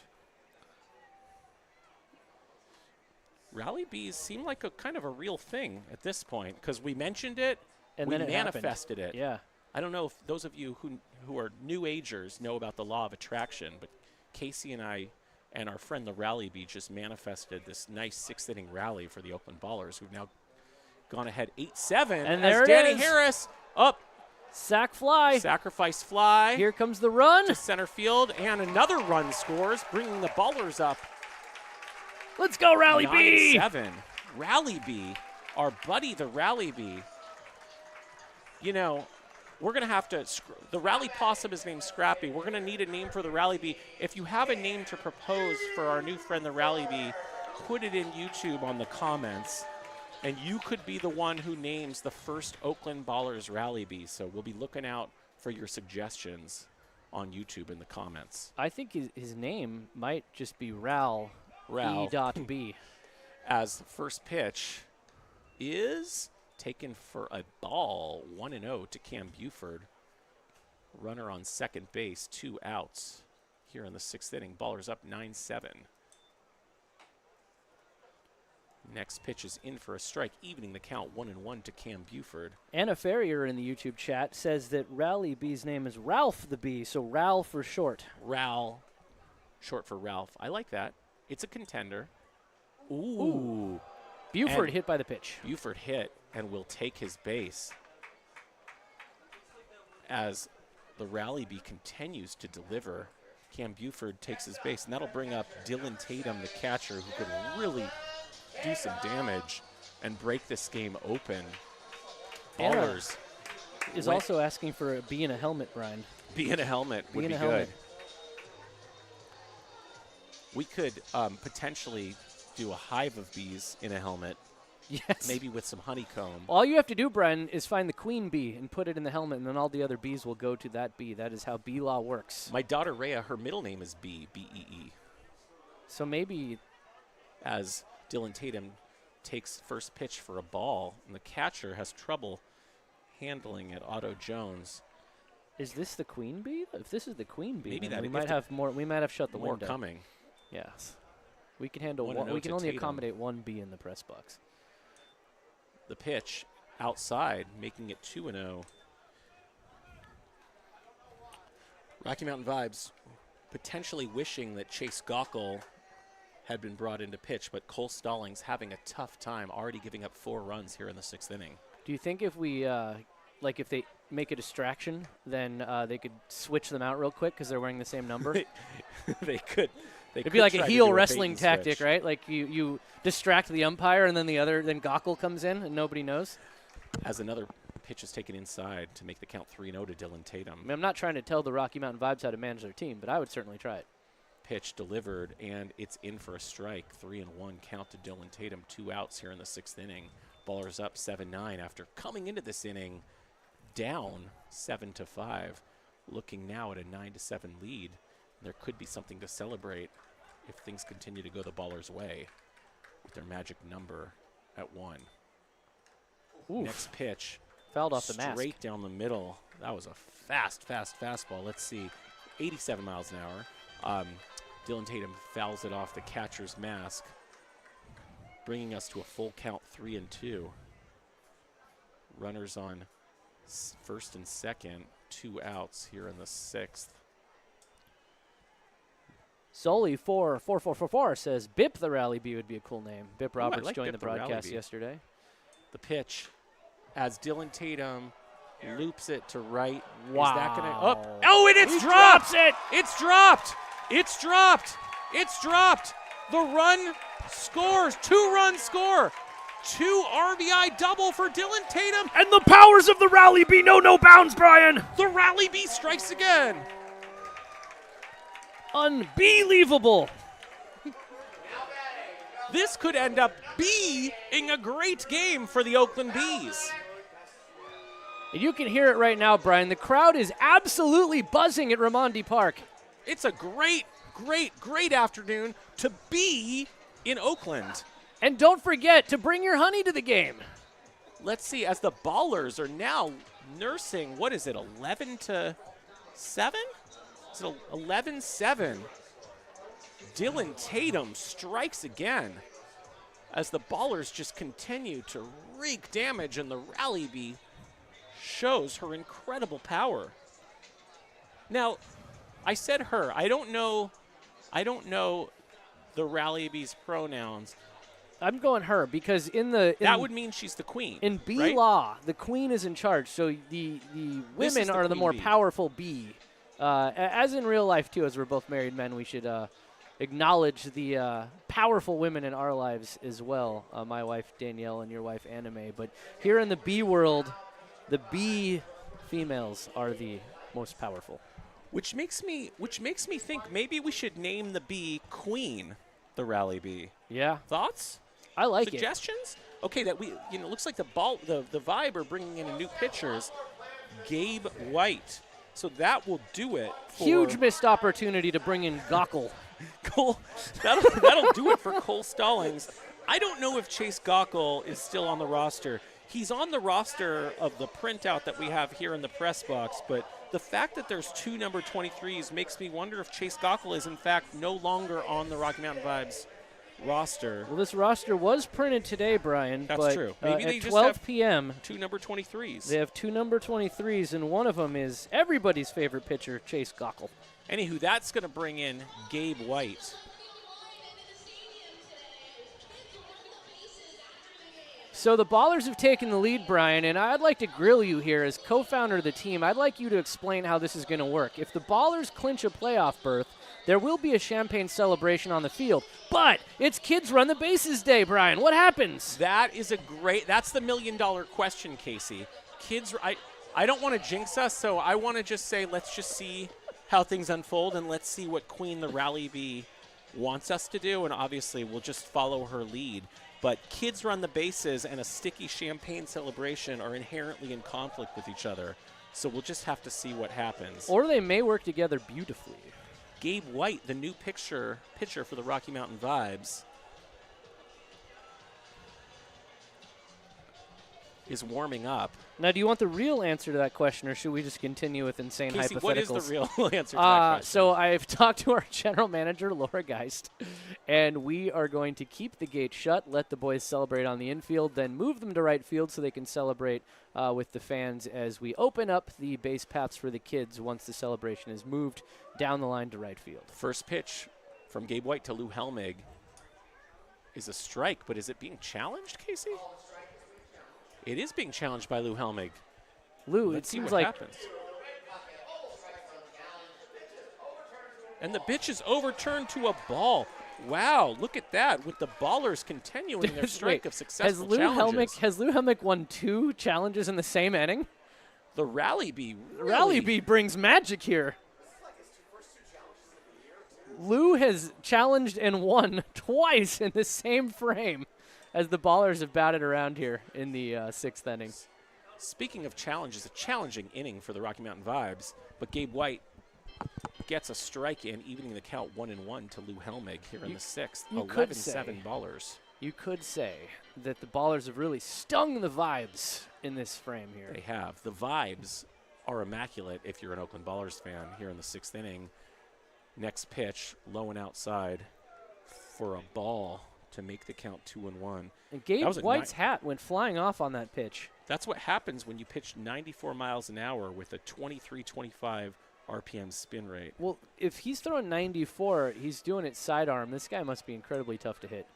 Rally bees seem like a kind of a real thing at this point because we mentioned it And we then it manifested happened. it. Yeah. I don't know if those of you who are new agers know about the law of attraction, but Casey and I and our friend the Rally Bee just manifested this nice 6th inning rally for the Oakland Ballers, who've now gone ahead 8-7. And there as it Danny is. Harris up, Sack fly. sacrifice fly Here comes the run. to center field, and another run scores, bringing the Ballers up Let's go, Rally Bee. 9-7. Rally Bee, our buddy the Rally Bee. You know, we're going to have to, the Rally Possum is named Scrappy. We're going to need a name for the Rally Bee. If you have a name to propose for our new friend the Rally Bee, put it in YouTube on the comments, and you could be the one who names the first Oakland Ballers Rally Bee. So we'll be looking out for your suggestions on YouTube in the comments. I think his name might just be Ral. Ral. E.B. As the first pitch is taken for a ball, 1-0 to Cam Buford. Runner on second base, 2 outs here in the 6th inning. Ballers up 9-7. Next pitch is in for a strike, evening the count 1-1 to Cam Buford. Anna Ferrier in the YouTube chat says that Rally Bee's name is Ralph the Bee, so Ral for short. Ral, short for Ralph. I like that. It's a contender. Ooh. Buford And hit by the pitch. Buford hit and will take his base as the Rally Bee continues to deliver. Cam Buford takes his base, and that'll bring up Dylan Tatum, the catcher, who could really do some damage and break this game open. Anna Ballers is went- also asking for a bee in a helmet, Brian. Bee in a helmet would Bee in be a good. helmet. We could potentially do a hive of bees in a helmet, Yes. maybe with some honeycomb. All you have to do, Brian, is find the queen bee and put it in the helmet, and then all the other bees will go to that bee. That is how bee law works. My daughter Rhea, her middle name is Bee, B-E-E. So maybe As Dylan Tatum takes first pitch for a ball, and the catcher has trouble handling it, Otto Jones. is this the queen bee? If this is the queen bee, Maybe then that we if might the- have more. We might have shut the More window. coming. Yes. We can handle 1-0 one. We can to only Tatum. accommodate one bee in the press box. The pitch outside, making it 2-0. Rocky Mountain Vibes potentially wishing that Chase Gockel had been brought into pitch, but Cole Stallings having a tough time, already giving up 4 runs here in the 6th inning. Do you think if we, if they make a distraction, then they could switch them out real quick because they're wearing the same number? They could. It'd be like a heel wrestling tactic, right? Like you distract the umpire, and then then Gockel comes in, and nobody knows. As another pitch is taken inside to make the count 3-0 to Dylan Tatum. I mean, I'm not trying to tell the Rocky Mountain Vibes how to manage their team, but I would certainly try it. Pitch delivered, and it's in for a strike. 3-1 count to Dylan Tatum. 2 outs here in the 6th inning. Ballers up 7-9 after coming into this inning down 7-5. Looking now at a 9-7 lead. There could be something to celebrate if things continue to go the Ballers' way with their magic number at 1. Oof. Next pitch. Fouled off the mask. Straight down the middle. That was a fast fastball. Let's see. 87 miles an hour. Dylan Tatum fouls it off the catcher's mask, bringing us to a full count 3-2. Runners on first and second. 2 outs here in the 6th. Sully 44444 says Bip the Rally Bee would be a cool name. Bip Ooh, I Roberts like joined Bip the the Rally broadcast Bee. yesterday. The pitch as Dylan Tatum loops it to right. Wow. Is that going to up? Oh, and it's He dropped. drops it. It's dropped. It's dropped. It's dropped. The run scores. 2-run score. 2 RBI double for Dylan Tatum. And the powers of the Rally Bee know no bounds, Brian. The Rally Bee strikes again. Unbelievable. This could end up being a great game for the Oakland Bees. And you can hear it right now, Brian. The crowd is absolutely buzzing at Ramondi Park. It's a great afternoon to be in Oakland. And don't forget to bring your honey to the game. Let's see, as the Ballers are now nursing, what is it, 11-7? Is it 11-7? Dylan Tatum strikes again as the Ballers just continue to wreak damage, and the Rally Bee shows her incredible power. Now, I said her. I don't know the Rally Bee's pronouns. I'm going her because that would mean she's the queen. In bee right? law, the queen is in charge, so the women are the more bee. powerful bee. As in real life, too, as we're both married men, we should acknowledge the powerful women in our lives as well. My wife, Danielle, and your wife, Anime. But here in the bee world, the bee females are the most powerful. Which makes me think maybe we should name the bee Queen, the Rally Bee. Yeah. Thoughts? I like Suggestions? Okay, that looks like the Vibe are bringing in new pitchers. Gabe White. So that will do it. Huge missed opportunity to bring in Gockel. Cole, that'll do it for Cole Stallings. I don't know if Chase Gockel is still on the roster. He's on the roster of the printout that we have here in the press box, but the fact that there's 2 number 23s makes me wonder if Chase Gockel is in fact no longer on the Rocky Mountain Vibes roster. Well, this roster was printed today, Brian. That's but, true. Maybe they at just 12 have p.m. 2 number 23s. They have 2 number 23s, and one of them is everybody's favorite pitcher, Chase Gockel. Anywho, that's going to bring in Gabe White. So the Ballers have taken the lead, Brian, and I'd like to grill you here as co-founder of the team. I'd like you to explain how this is going to work. If the Ballers clinch a playoff berth, there will be a champagne celebration on the field. But it's Kids Run the Bases Day, Brian. What happens? That's the $1 million question, Casey. I don't want to jinx us, so I want to just say let's just see how things unfold, and let's see what Queen the Rally Bee wants us to do, and obviously we'll just follow her lead. But Kids Run the Bases and a sticky champagne celebration are inherently in conflict with each other, so we'll just have to see what happens. Or they may work together beautifully. Gabe White, the new pitcher for the Rocky Mountain Vibes, is warming up. Now, do you want the real answer to that question, or should we just continue with insane Casey, hypotheticals? what is the real answer to that question? So I've talked to our general manager, Laura Geist, and we are going to keep the gate shut, let the boys celebrate on the infield, then move them to right field so they can celebrate with the fans as we open up the base paths for the kids once the celebration is moved down the line to right field. First pitch from Gabe White to Lou Helmig is a strike, but is it being challenged, Casey? It is being challenged by Lou Helmig. Lou, Let's it see seems what like happens. And the pitch is overturned to a ball. Wow, look at that, with the Ballers continuing their streak of successful challenges. Has Lou Helmig won 2 challenges in the same inning? The Rally Bee Rally Bee brings magic here. Lou has challenged and won twice in the same frame as the Ballers have batted around here in the 6th inning. Speaking of challenges, a challenging inning for the Rocky Mountain Vibes, but Gabe White gets a strike in, evening the count 1-1 to Lou Helmig here in the 6th. 11-7 Ballers. You could say that the Ballers have really stung the Vibes in this frame here. They have. The Vibes are immaculate if you're an Oakland Ballers fan here in the 6th inning. Next pitch, low and outside for a ball to make the count 2-1. And Gabe White's hat went flying off on that pitch. That's what happens when you pitch 94 miles an hour with a 23-25 RPM spin rate. Well, if he's throwing 94, he's doing it sidearm. This guy must be incredibly tough to hit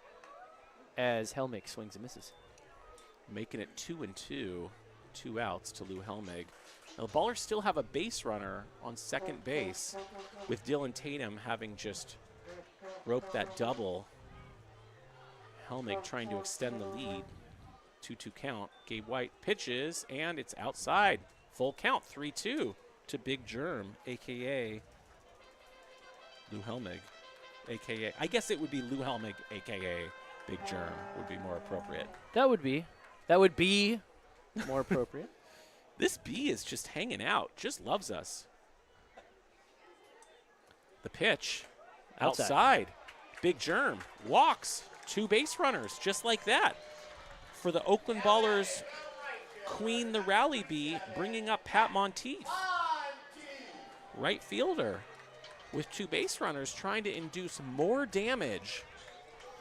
as Helmig swings and misses. Making it 2-2, 2 outs to Lou Helmig. Now, the Ballers still have a base runner on second base, with Dylan Tatum having just roped that double. Helmig trying to extend the lead. 2-2 count. Gabe White pitches, and it's outside. Full count, 3-2 to Big Germ, a.k.a. Lou Helmig, a.k.a. I guess it would be Lou Helmig, a.k.a. Big Germ would be more appropriate. That would be more appropriate. This bee is just hanging out, just loves us. The pitch, outside. Big Germ walks, 2 base runners, just like that. For the Oakland Ballers, Queen the Rally Bee, bringing up Pat Monteith. Right fielder with 2 base runners, trying to induce more damage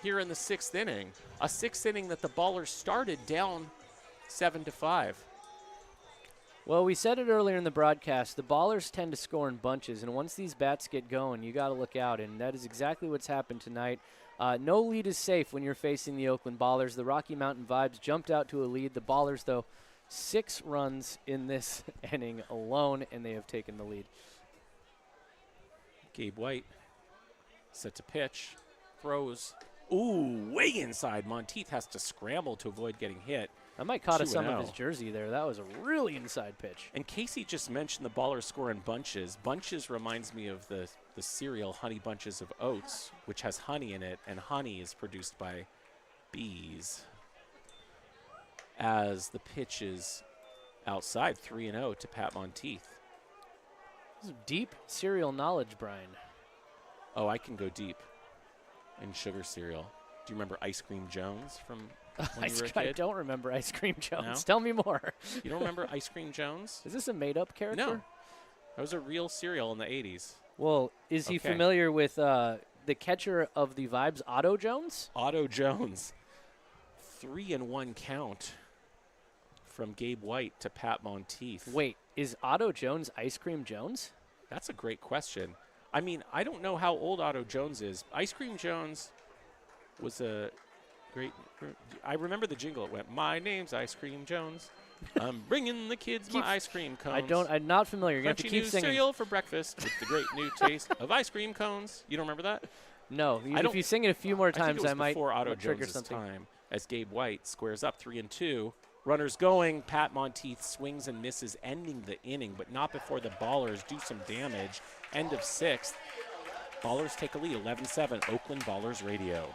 here in the 6th inning. A 6th inning that the Ballers started down 7-5. Well, we said it earlier in the broadcast. The Ballers tend to score in bunches, and once these bats get going, you got to look out, and that is exactly what's happened tonight. No lead is safe when you're facing the Oakland Ballers. The Rocky Mountain Vibes jumped out to a lead. The Ballers, though, 6 runs in this inning alone, and they have taken the lead. Gabe White set to pitch, throws. Ooh, way inside. Monteith has to scramble to avoid getting hit. That might caught us some 2-0. of his jersey there. That was a really inside pitch. And Casey just mentioned the Ballers score in bunches. Bunches reminds me of the cereal Honey Bunches of Oats, which has honey in it, and honey is produced by bees. As the pitch is outside, 3-0 to Pat Monteith. This is deep cereal knowledge, Brian. Oh, I can go deep in sugar cereal. Do you remember Ice Cream Jones from when you were a kid? I don't remember Ice Cream Jones. No? Tell me more. You don't remember Ice Cream Jones? Is this a made-up character? No. That was a real cereal in the 80s. Well, is he Okay. familiar with the catcher of the Vibes, Otto Jones? Otto Jones. 3-1 count from Gabe White to Pat Monteith. Wait, is Otto Jones Ice Cream Jones? That's a great question. I mean, I don't know how old Otto Jones is. Ice Cream Jones was a great. I remember the jingle. It went, "My name's Ice Cream Jones. I'm bringing the kids my ice cream cones. I'm not familiar. You're going to have to Crunchy keep new singing. cereal for breakfast with the great new taste of ice cream cones." You don't remember that? No, I if you sing it a few more I think times, it was I might before Otto trigger Jones' something. time. As Gabe White squares up 3-2. Runners going. Pat Monteith swings and misses, ending the inning, but not before the Ballers do some damage. End of 6th. Ballers take a lead, 11-7. Oakland Ballers Radio.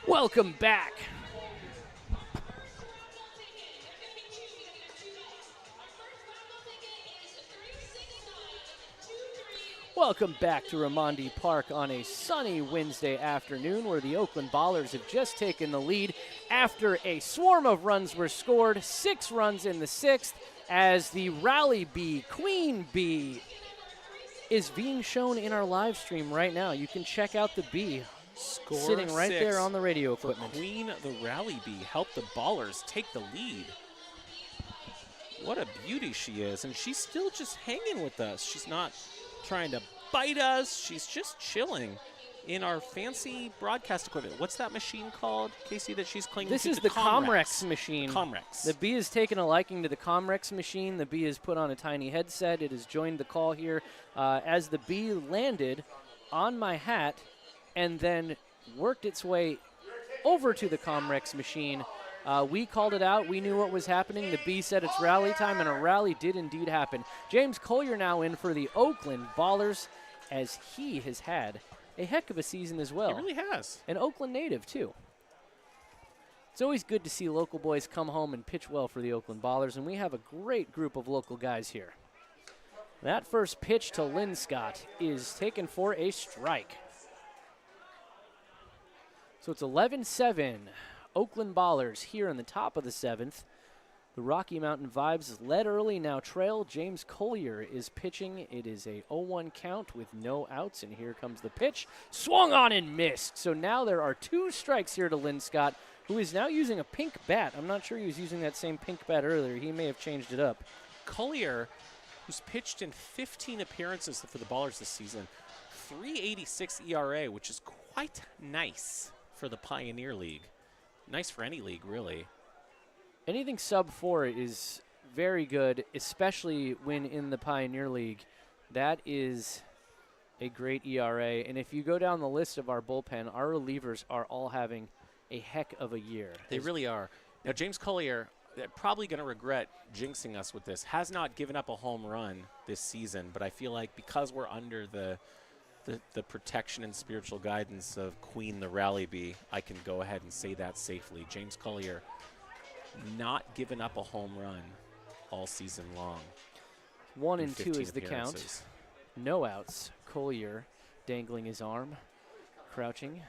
Welcome back. Welcome back to Raimondi Park on a sunny Wednesday afternoon where the Oakland Ballers have just taken the lead after a swarm of runs were scored, 6 runs in the 6th, as the Rally Bee, Queen Bee, is being shown in our live stream right now. You can check out the bee Score sitting right 6 there on the radio for equipment. Queen the Rally Bee helped the Ballers take the lead. What a beauty she is, and she's still just hanging with us. She's not trying to bite us. She's just chilling in our fancy broadcast equipment. What's that machine called, Casey, that she's clinging This to? is the Comrex machine. Comrex. The bee has taken a liking to the Comrex machine. The bee has put on a tiny headset. It has joined the call here as the bee landed on my hat and then worked its way over to the Comrex machine. We called it out. We knew what was happening. The bee said it's rally time, and a rally did indeed happen. James Collier now in for the Oakland Ballers as he has had a heck of a season as well. It really has. An Oakland native, too. It's always good to see local boys come home and pitch well for the Oakland Ballers, and we have a great group of local guys here. That first pitch to Lynn Scott is taken for a strike. So it's 11-7. Oakland Ballers here in the top of the 7th. The Rocky Mountain Vibes led early, now trail. James Collier is pitching. It is a 0-1 count with no outs, and here comes the pitch. Swung on and missed. So now there are 2 strikes here to Lynn Scott who is now using a pink bat. I'm not sure he was using that same pink bat earlier. He may have changed it up. Collier, who's pitched in 15 appearances for the Ballers this season, 3.86 ERA, which is quite nice for the Pioneer League. Nice for any league, really. Anything sub 4 is very good, especially when in the Pioneer League. That is a great ERA. And if you go down the list of our bullpen, our relievers are all having a heck of a year. They really are. Now, James Collier, probably going to regret jinxing us with this, has not given up a home run this season, but I feel like because we're under the protection and spiritual guidance of Queen the Rally Bee, I can go ahead and say that safely. James Collier not given up a home run all season long. 1 and 2 is the appearances. count. No outs. Collier dangling his arm, crouching,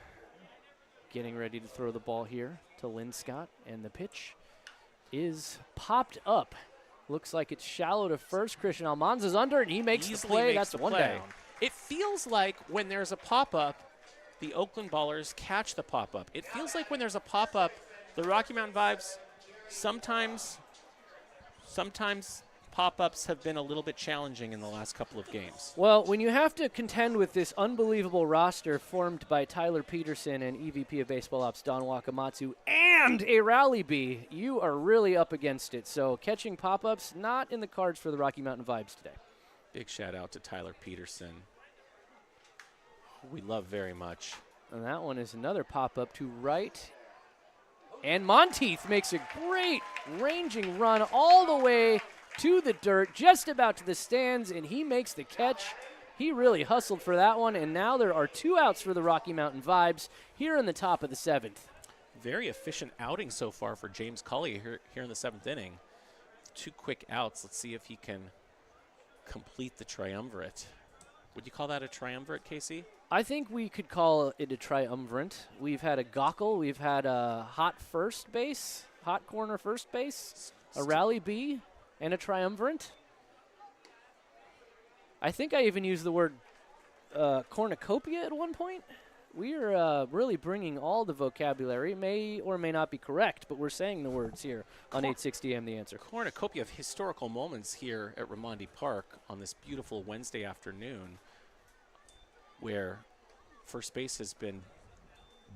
getting ready to throw the ball here to Lynn Scott, and the pitch is popped up. Looks like it's shallow to first. Christian Almanza's under, and he makes the play. That's one down. It feels like when there's a pop-up, the Oakland Ballers catch the pop-up. It feels like when there's a pop-up, the Rocky Mountain Vibes, sometimes pop-ups have been a little bit challenging in the last couple of games. Well, when you have to contend with this unbelievable roster formed by Tyler Peterson and EVP of Baseball Ops Don Wakamatsu and a rally bee, you are really up against it. So catching pop-ups, not in the cards for the Rocky Mountain Vibes today. Big shout out to Tyler Peterson, who we love very much. And that one is another pop-up to right. And Monteith makes a great ranging run all the way to the dirt, just about to the stands, and he makes the catch. He really hustled for that one, and now there are 2 outs for the Rocky Mountain Vibes here in the top of the 7th. Very efficient outing so far for James Collier here in the 7th inning. 2 quick outs. Let's see if he can complete the triumvirate. Would you call that a triumvirate, Casey? I think we could call it a triumvirate. We've had a gawkle, we've had a hot first base, hot corner first base, a rally bee, and a triumvirate. I think I even used the word cornucopia at one point. We are really bringing all the vocabulary. May or may not be correct, but we're saying the words here on 860 AM The Answer. Cornucopia of historical moments here at Raimondi Park on this beautiful Wednesday afternoon, where first base has been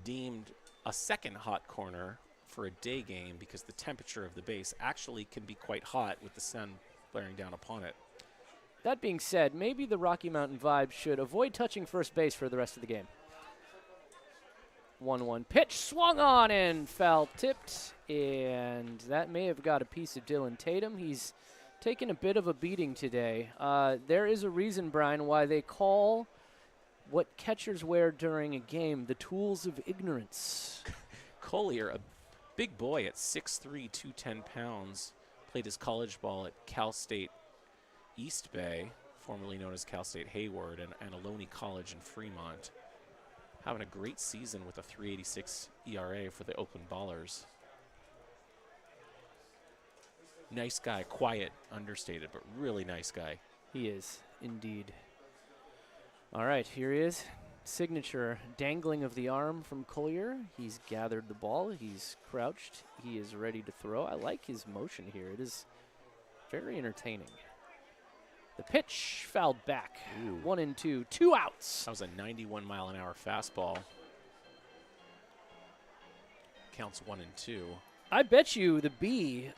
deemed a second hot corner for a day game because the temperature of the base actually can be quite hot with the sun blaring down upon it. That being said, maybe the Rocky Mountain Vibes should avoid touching first base for the rest of the game. 1-1 pitch, swung on and foul tipped, and that may have got a piece of Dylan Tatum. He's taken a bit of a beating today. There is a reason, Brian, why they call what catchers wear during a game the tools of ignorance. Collier, a big boy at 6'3", 210 pounds, played his college ball at Cal State East Bay, formerly known as Cal State Hayward, and Ohlone College in Fremont. Having a great season with a 3.86 ERA for the Oakland Ballers. Nice guy, quiet, understated, but really nice guy. He is, indeed. All right, here he is. Signature dangling of the arm from Collier. He's gathered the ball. He's crouched. He is ready to throw. I like his motion here. It is very entertaining. The pitch fouled back. 1-2, 2 outs. That was a 91-mile-an-hour fastball. Counts 1-2. I bet you the bee,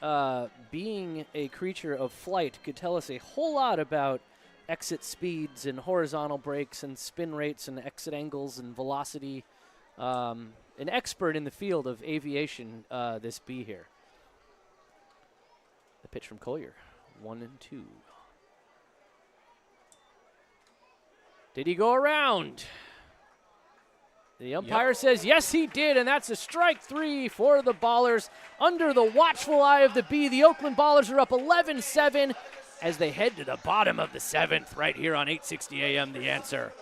being a creature of flight, could tell us a whole lot about exit speeds and horizontal brakes and spin rates and exit angles and velocity. An expert in the field of aviation, this bee here. The pitch from Collier, 1-2. Did he go around? The umpire says yes, he did, and that's a strike 3 for the Ballers. Under the watchful eye of the bee, the Oakland Ballers are up 11-7 as they head to the bottom of the 7th right here on 860 AM The Answer.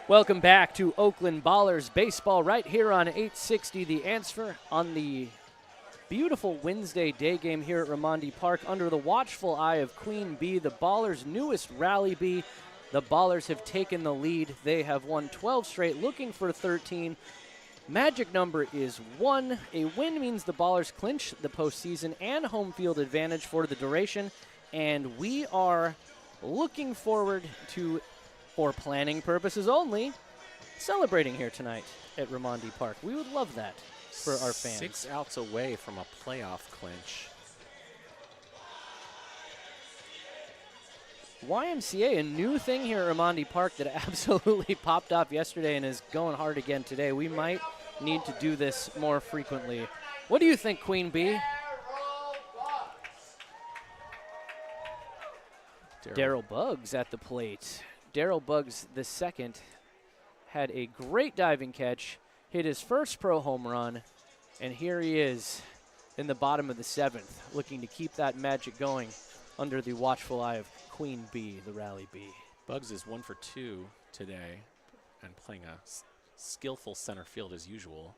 Welcome back to Oakland Ballers Baseball right here on 860 The Answer on the beautiful Wednesday day game here at Raimondi Park under the watchful eye of Queen Bee, the Ballers' newest rally bee. The Ballers have taken the lead. They have won 12 straight, looking for 13. Magic number is 1. A win means the Ballers clinch the postseason and home field advantage for the duration, and we are looking forward to, for planning purposes only, celebrating here tonight at Raimondi Park. We would love that for our fans. 6 outs away from a playoff clinch. YMCA, a new thing here at Raimondi Park that absolutely popped off yesterday and is going hard again today. We might need to do this more frequently. What do you think, Queen Bee? Daryl Buggs at the plate. Daryl Buggs the second had a great diving catch, hit his first pro home run, and here he is in the bottom of the 7th, looking to keep that magic going under the watchful eye of Queen Bee, the rally bee. Buggs is 1 for 2 today and playing a skillful center field as usual.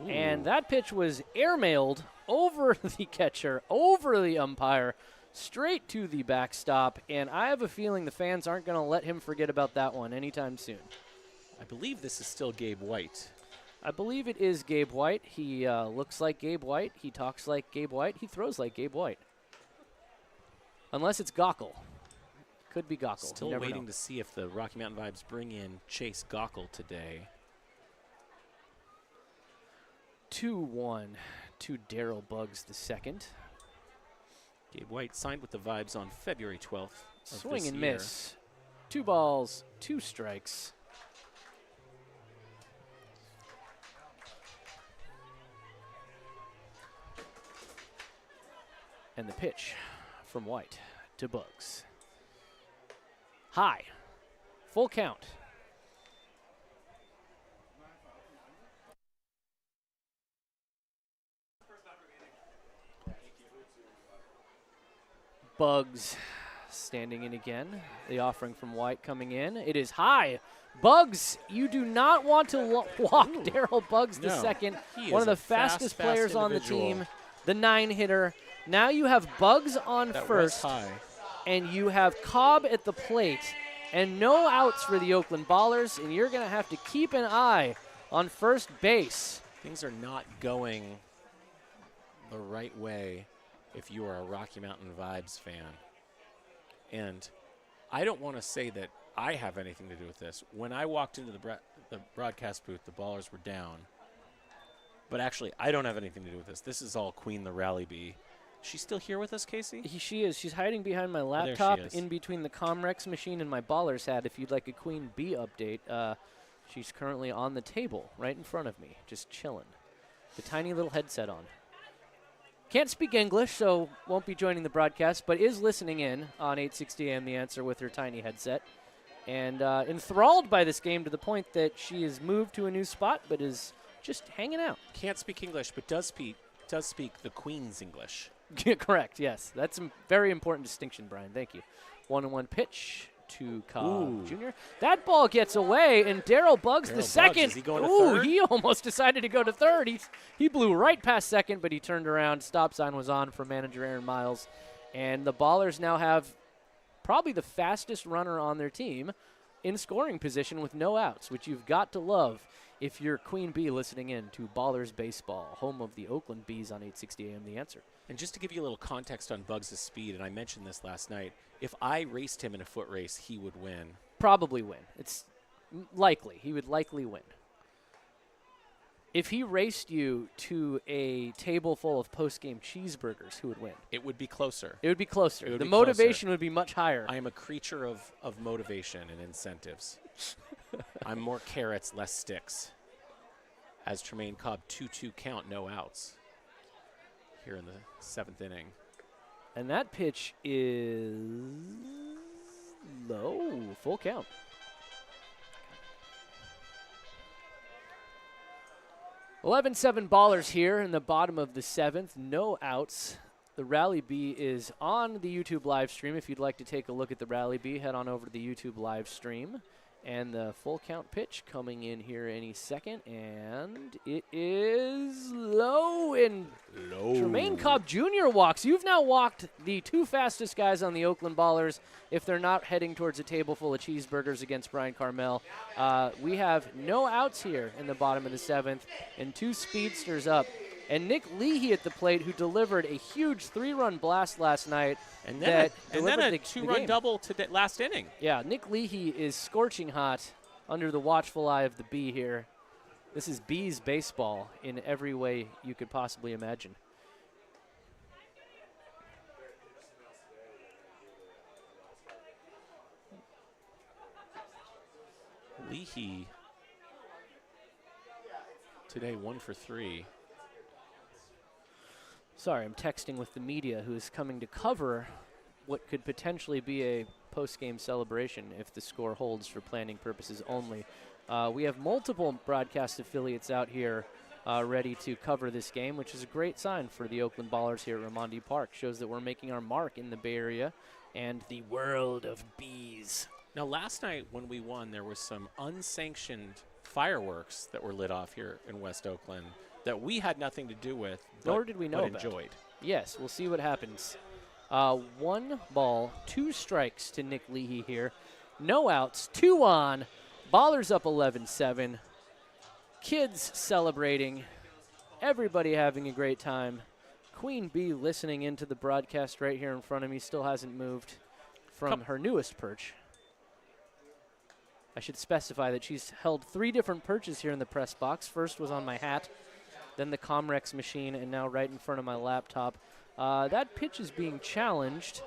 Ooh. And that pitch was airmailed over the catcher, over the umpire, straight to the backstop, and I have a feeling the fans aren't going to let him forget about that one anytime soon. I believe this is still Gabe White. I believe it is Gabe White. He looks like Gabe White. He talks like Gabe White. He throws like Gabe White. Unless it's Gockel. Could be Gockel. Still waiting to see if the Rocky Mountain Vibes bring in Chase Gockel today. 2-1 to Daryl Buggs the second. Gabe White signed with the Vibes on February 12th. Swing and miss. 2 balls, 2 strikes. And the pitch from White to Buggs. High. Full count. Buggs standing in again. The offering from White coming in. It is high. Buggs, you do not want to walk Daryl Buggs the second. One of the fastest players on the team. The 9-hitter. Now you have Buggs on first. And you have Cobb at the plate. And no outs for the Oakland Ballers. And you're going to have to keep an eye on first base. Things are not going the right way if you are a Rocky Mountain Vibes fan. And I don't want to say that I have anything to do with this. When I walked into the broadcast booth, the Ballers were down. But actually, I don't have anything to do with this. This is all Queen the Rally Bee. She's still here with us, Casey? She is. She's hiding behind my laptop in between the Comrex machine and my Ballers hat. If you'd like a Queen Bee update, she's currently on the table right in front of me, just chilling. The tiny little headset on. Can't speak English, so won't be joining the broadcast, but is listening in on 860 AM The Answer with her tiny headset. And enthralled by this game to the point that she has moved to a new spot, but is just hanging out. Can't speak English, but does speak the Queen's English. Correct, yes. That's a very important distinction, Brian. Thank you. 1-1 pitch to Cobb Jr. That ball gets away, and Daryl Buggs the second. Is he going to third? He almost decided to go to third. He blew right past second, but he turned around. Stop sign was on for manager Aaron Miles. And the Ballers now have probably the fastest runner on their team in scoring position with no outs, which you've got to love if you're Queen Bee listening in to Ballers Baseball, home of the Oakland Bees on 860 AM The Answer. And just to give you a little context on Buggs' speed, and I mentioned this last night, if I raced him in a foot race, he would win. Probably win. It's likely. He would likely win. If he raced you to a table full of post-game cheeseburgers, who would win? It would be closer. It would be closer. The motivation would be much higher. I am a creature of motivation and incentives. I'm more carrots, less sticks. As Tremaine Cobb 2-2 count, no outs here in the 7th inning. And that pitch is low, full count. (11-7) Ballers here in the bottom of the 7th, no outs. The Rally Bee is on the YouTube live stream. If you'd like to take a look at the Rally Bee, head on over to the YouTube live stream. And the full count pitch coming in here any second, and it is low, and Tremaine Cobb Jr. walks. You've now walked the 2 fastest guys on the Oakland Ballers if they're not heading towards a table full of cheeseburgers against Brian Carmel. We have no outs here in the bottom of the 7th, and 2 speedsters up. And Nick Leahy at the plate, who delivered a huge 3-run blast last night. And then a 2-run game. double to the last inning. Yeah, Nick Leahy is scorching hot under the watchful eye of the Bee here. This is Bees baseball in every way you could possibly imagine. Leahy today 1 for 3. Sorry, I'm texting with the media who is coming to cover what could potentially be a post-game celebration if the score holds for planning purposes only. We have multiple broadcast affiliates out here ready to cover this game, which is a great sign for the Oakland Ballers here at Raimondi Park. Shows that we're making our mark in the Bay Area and the world of bees. Now, last night when we won, there was some unsanctioned fireworks that were lit off here in West Oakland that we had nothing to do with, nor did we know about. Enjoyed. Yes, we'll see what happens. 1 ball, 2 strikes to Nick Leahy here. No outs, 2 on. Ballers up 11-7. Kids celebrating. Everybody having a great time. Queen Bee listening into the broadcast right here in front of me. Still hasn't moved from her newest perch. I should specify that she's held 3 different perches here in the press box. First was on my hat, then the Comrex machine, and now right in front of my laptop. That pitch is being challenged.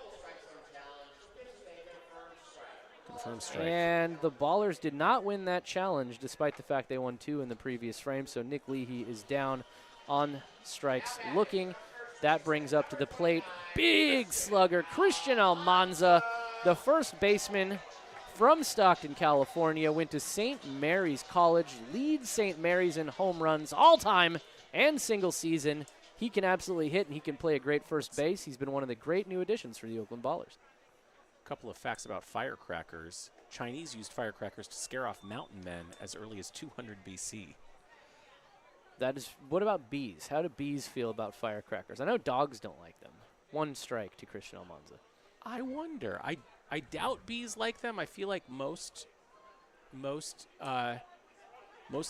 Confirmed strike. And the Ballers did not win that challenge, despite the fact they won 2 in the previous frame. So Nick Leahy is down on strikes looking. That brings up to the plate big slugger, Christian Almanza, the first baseman from Stockton, California, went to St. Mary's College, leads St. Mary's in home runs all time and single season. He can absolutely hit, and he can play a great first base. He's been one of the great new additions for the Oakland Ballers. A couple of facts about firecrackers. Chinese used firecrackers to scare off mountain men as early as 200 BC. That is. What about bees? How do bees feel about firecrackers? I know dogs don't like them. 1 strike to Christian Almanza. I wonder. I doubt bees like them. I feel like most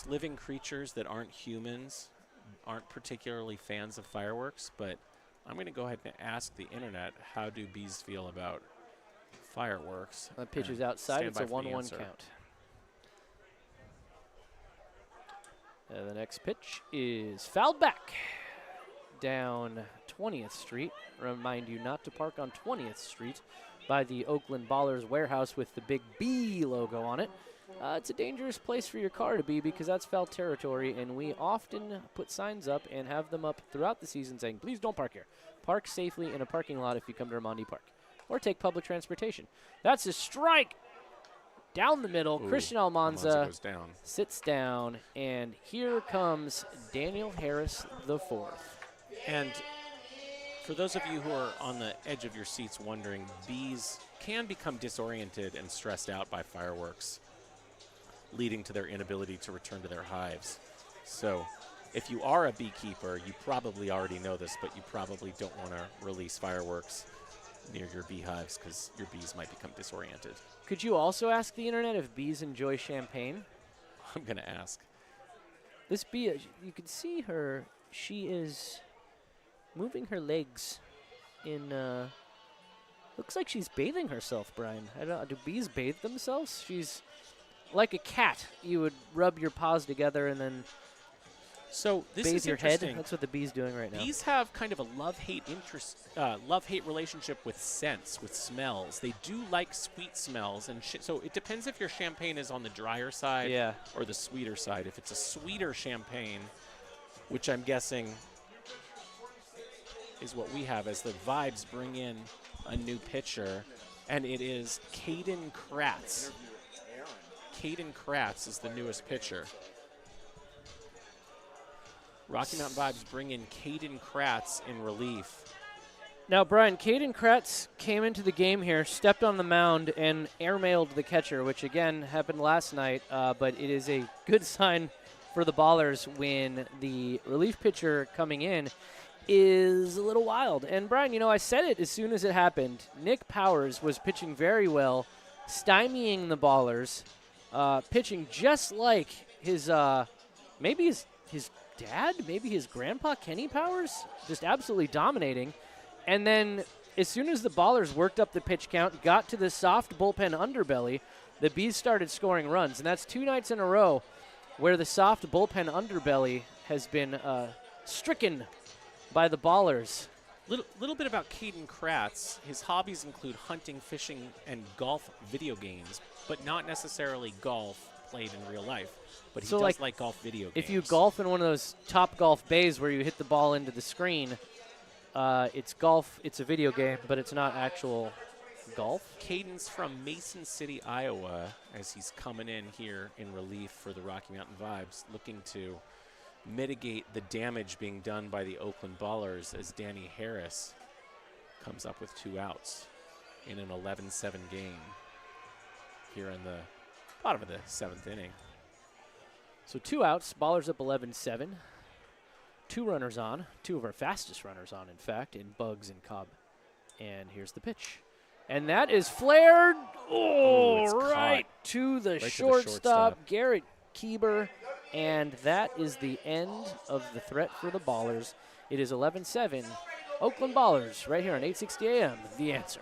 living creatures that aren't humans aren't particularly fans of fireworks, but I'm going to go ahead and ask the internet, how do bees feel about fireworks? The pitch is outside. It's a 1-1 count. The next pitch is fouled back down 20th Street. Remind you not to park on 20th Street by the Oakland Ballers warehouse with the big B logo on it. It's a dangerous place for your car to be because that's foul territory, and we often put signs up and have them up throughout the season saying, please don't park here. Park safely in a parking lot if you come to Raimondi Park, or take public transportation. That's a strike down the middle. Ooh, Christian Almanza goes down. Sits down, and here comes Daniel Harris the 4th. And for those of you who are on the edge of your seats wondering, bees can become disoriented and stressed out by fireworks, leading to their inability to return to their hives. So if you are a beekeeper, you probably already know this, but you probably don't want to release fireworks near your beehives because your bees might become disoriented. Could you also ask the internet if bees enjoy champagne? I'm going to ask. This bee, you can see her, she is moving her legs in, looks like she's bathing herself, Brian. I don't know, do bees bathe themselves? She's like a cat. You would rub your paws together and then this bathe is your head. interesting. That's what the bee's doing right now. Bees have kind of a love-hate relationship with scents, with smells. They do like sweet smells, and so it depends if your champagne is on the drier side or the sweeter side. If it's a sweeter champagne, which I'm guessing is what we have as the Vibes bring in a new pitcher, and it is Caden Kratz. Caden Kratz is the newest pitcher. Rocky Mountain Vibes bring in Caden Kratz in relief. Now, Brian, Caden Kretz came into the game here, stepped on the mound, and airmailed the catcher, which again happened last night, but it is a good sign for the Ballers when the relief pitcher coming in is a little wild. And, Brian, you know, I said it as soon as it happened. Nick Powers was pitching very well, stymieing the Ballers, pitching just like his maybe his dad, maybe his grandpa, Kenny Powers, just absolutely dominating. And then as soon as the Ballers worked up the pitch count, got to the soft bullpen underbelly, the Bees started scoring runs. And that's 2 nights in a row where the soft bullpen underbelly has been stricken by the Ballers. Little bit about Caden Kratz. His hobbies include hunting, fishing, and golf video games, but not necessarily golf played in real life. But he So, does like golf video games. If you golf in one of those Top Golf bays where you hit the ball into the screen, it's golf. It's a video game, but it's not actual golf. Caden's from Mason City, Iowa, as he's coming in here in relief for the Rocky Mountain Vibes, looking to mitigate the damage being done by the Oakland Ballers as Danny Harris comes up with 2 outs in an 11-7 game here in the bottom of the 7th inning. So 2 outs, Ballers up 11-7. 2 runners on, 2 of our fastest runners on, in fact, in Bugs and Cobb. And here's the pitch. And that is flared, It's right caught. to the Right to the shortstop, shortstop. Garrett Kieber. And that is the end of the threat for the Ballers. It is 11-7. Oakland Ballers right here on 860 AM, The Answer.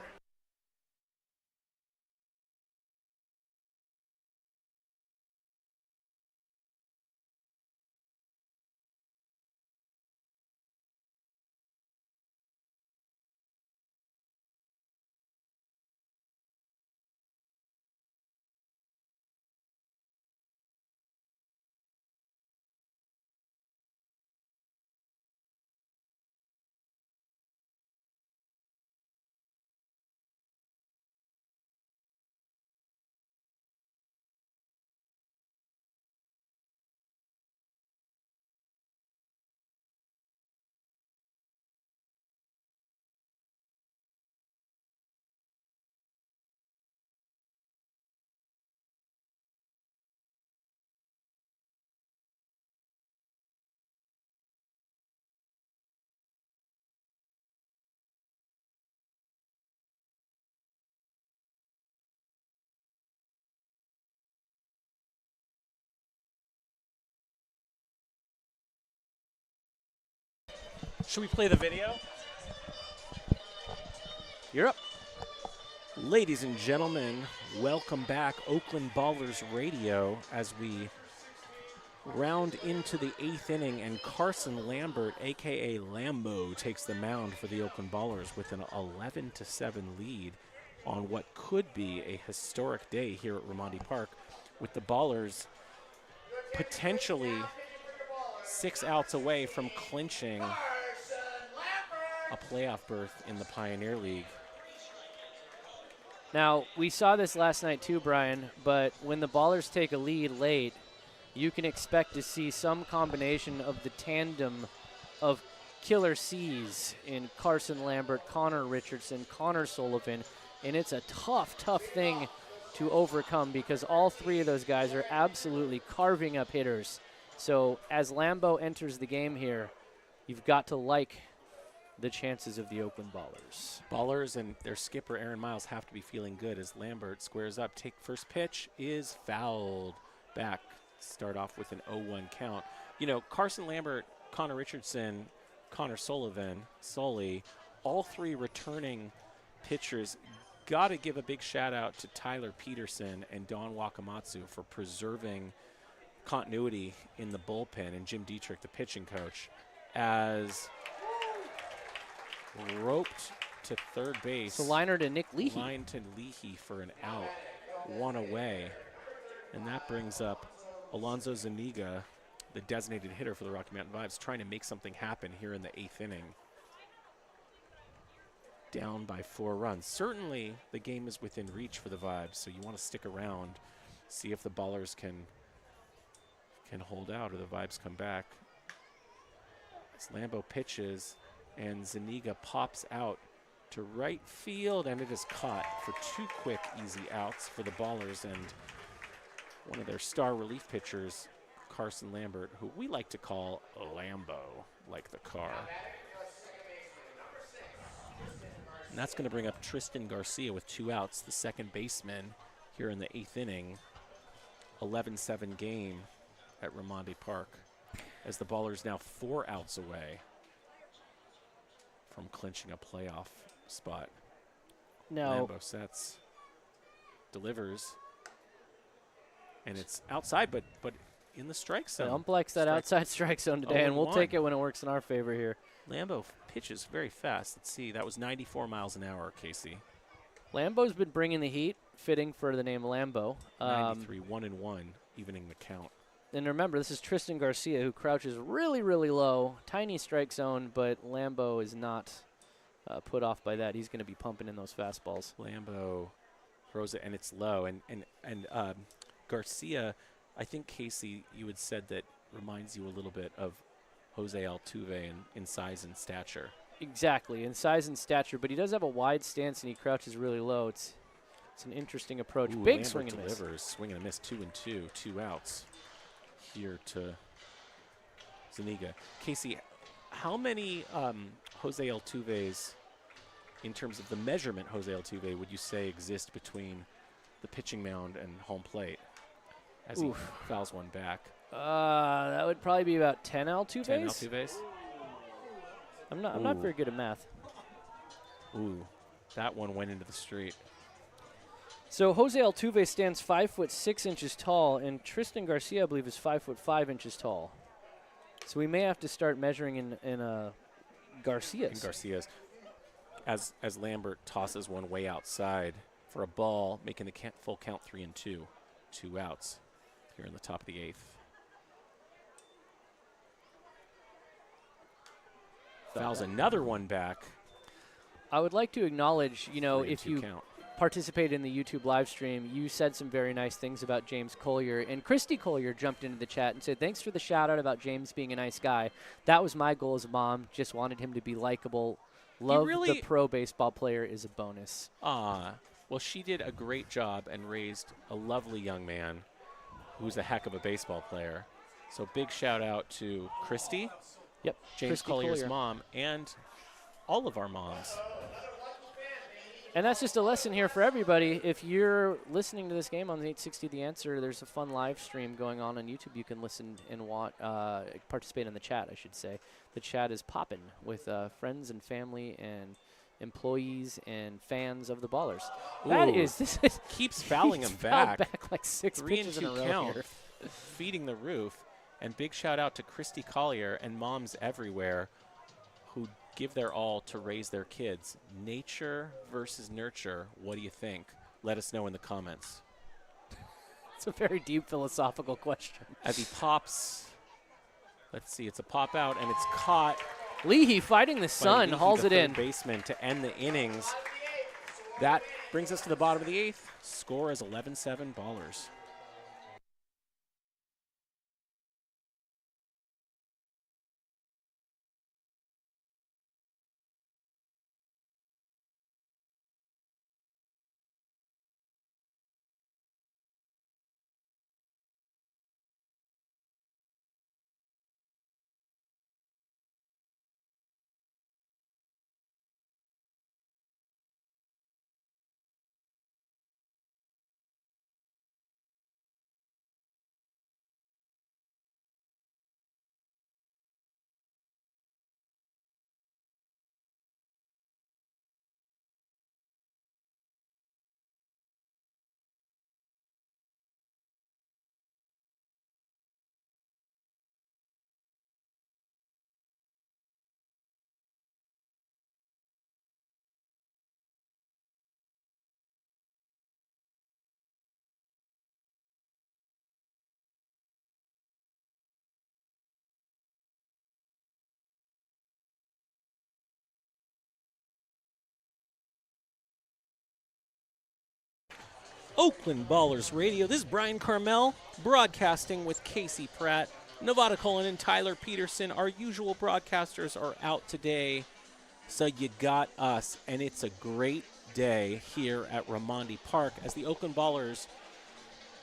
Should we play the video? You're up. Ladies and gentlemen, welcome back, Oakland Ballers Radio, as we round into the 8th inning, and Carson Lambert, a.k.a. Lambo, takes the mound for the Oakland Ballers with an 11-7 lead on what could be a historic day here at Raimondi Park, with the Ballers potentially 6 outs away from clinching a playoff berth in the Pioneer League. Now, we saw this last night too, Brian, but when the Ballers take a lead late, you can expect to see some combination of the tandem of killer C's in Carson Lambert, Connor Richardson, Connor Sullivan, and it's a tough, tough thing to overcome because all 3 of those guys are absolutely carving up hitters. So as Lambo enters the game here, you've got to like the chances of the Oakland Ballers. Ballers and their skipper, Aaron Miles, have to be feeling good as Lambert squares up. First pitch is fouled back. Start off with an 0-1 count. You know, Carson Lambert, Connor Richardson, Connor Sullivan, Sully, all 3 returning pitchers. Got to give a big shout out to Tyler Peterson and Don Wakamatsu for preserving continuity in the bullpen, and Jim Dietrich, the pitching coach, as roped to third base. So liner to Nick Leahy. Line to Leahy for an out, 1 away. And that brings up Alonzo Zuniga, the designated hitter for the Rocky Mountain Vibes, trying to make something happen here in the 8th inning. Down by 4 runs. Certainly the game is within reach for the Vibes, so you want to stick around, see if the Ballers can hold out or the Vibes come back. As Lambo pitches and Zuniga pops out to right field, and it is caught for 2 quick, easy outs for the Ballers, and one of their star relief pitchers, Carson Lambert, who we like to call Lambo, like the car. And that's going to bring up Tristan Garcia with 2 outs, the second baseman here in the 8th inning. 11-7 game at Raimondi Park, as the Ballers now 4 outs away from clinching a playoff spot. No. Lambo sets, delivers, and it's outside, but in the strike zone. Ump likes that outside strike zone today, and we'll take it when it works in our favor here. Lambo pitches very fast. Let's see, that was 94 miles an hour, Casey. Lambo's been bringing the heat, fitting for the name Lambo. 93, 1-1, evening the count. And remember, this is Tristan Garcia, who crouches really, really low, tiny strike zone, but Lambo is not put off by that. He's going to be pumping in those fastballs. Lambo throws it, and it's low. And Garcia, I think, Casey, you had said that reminds you a little bit of Jose Altuve in size and stature. Exactly, in size and stature, but he does have a wide stance and he crouches really low. It's an interesting approach. Ooh, Big Lambert swing and miss. delivers, swing and a miss, 2-2, 2 outs here to Zuniga. Casey, how many Jose Altuve's, in terms of the measurement Jose Altuve, would you say exist between the pitching mound and home plate as he fouls one back? That would probably be about 10 Altuves. 10 Altuves? I'm not very good at math. Ooh, that one went into the street. So Jose Altuve stands 5'6" tall, and Tristan Garcia, I believe, is 5'5" tall. So we may have to start measuring in Garcia's. In Garcia's, as Lambert tosses one way outside for a ball, making the full count 3-2, 2 outs here in the top of the 8th. Fouls another one back. I would like to acknowledge, if you count. participated in the YouTube live stream, you said some very nice things about James Collier. And Christy Collier jumped into the chat and said, thanks for the shout out about James being a nice guy. That was my goal as a mom. Just wanted him to be likable. Love the pro baseball player is a bonus. Well, she did a great job and raised a lovely young man who's a heck of a baseball player. So big shout out to Christy. Yep, James Christy Collier's Collier. mom, and all of our moms. And that's just a lesson here for everybody. If you're listening to this game on the 860 The Answer, there's a fun live stream going on YouTube. You can listen and participate in the chat, I should say. The chat is popping with friends and family and employees and fans of the Ballers. This is keeps fouling him back. back like 6 pitches in a row count, here. feeding the roof. And big shout out to Christy Collier and moms everywhere who give their all to raise their kids. Nature versus nurture. What do you think? Let us know in the comments. It's a very deep philosophical question. As he pops, let's see, it's a pop out and it's caught. Leahy fighting the sun, Leahy, hauls the it in. third baseman, to end the innings. That brings us to the bottom of the 8th. Score is 11-7 Ballers. Oakland Ballers Radio. This is Brian Carmel broadcasting with Casey Pratt, Nevada Cullen, and Tyler Peterson. Our usual broadcasters are out today So you got us, and it's a great day here at Raimondi Park as the Oakland Ballers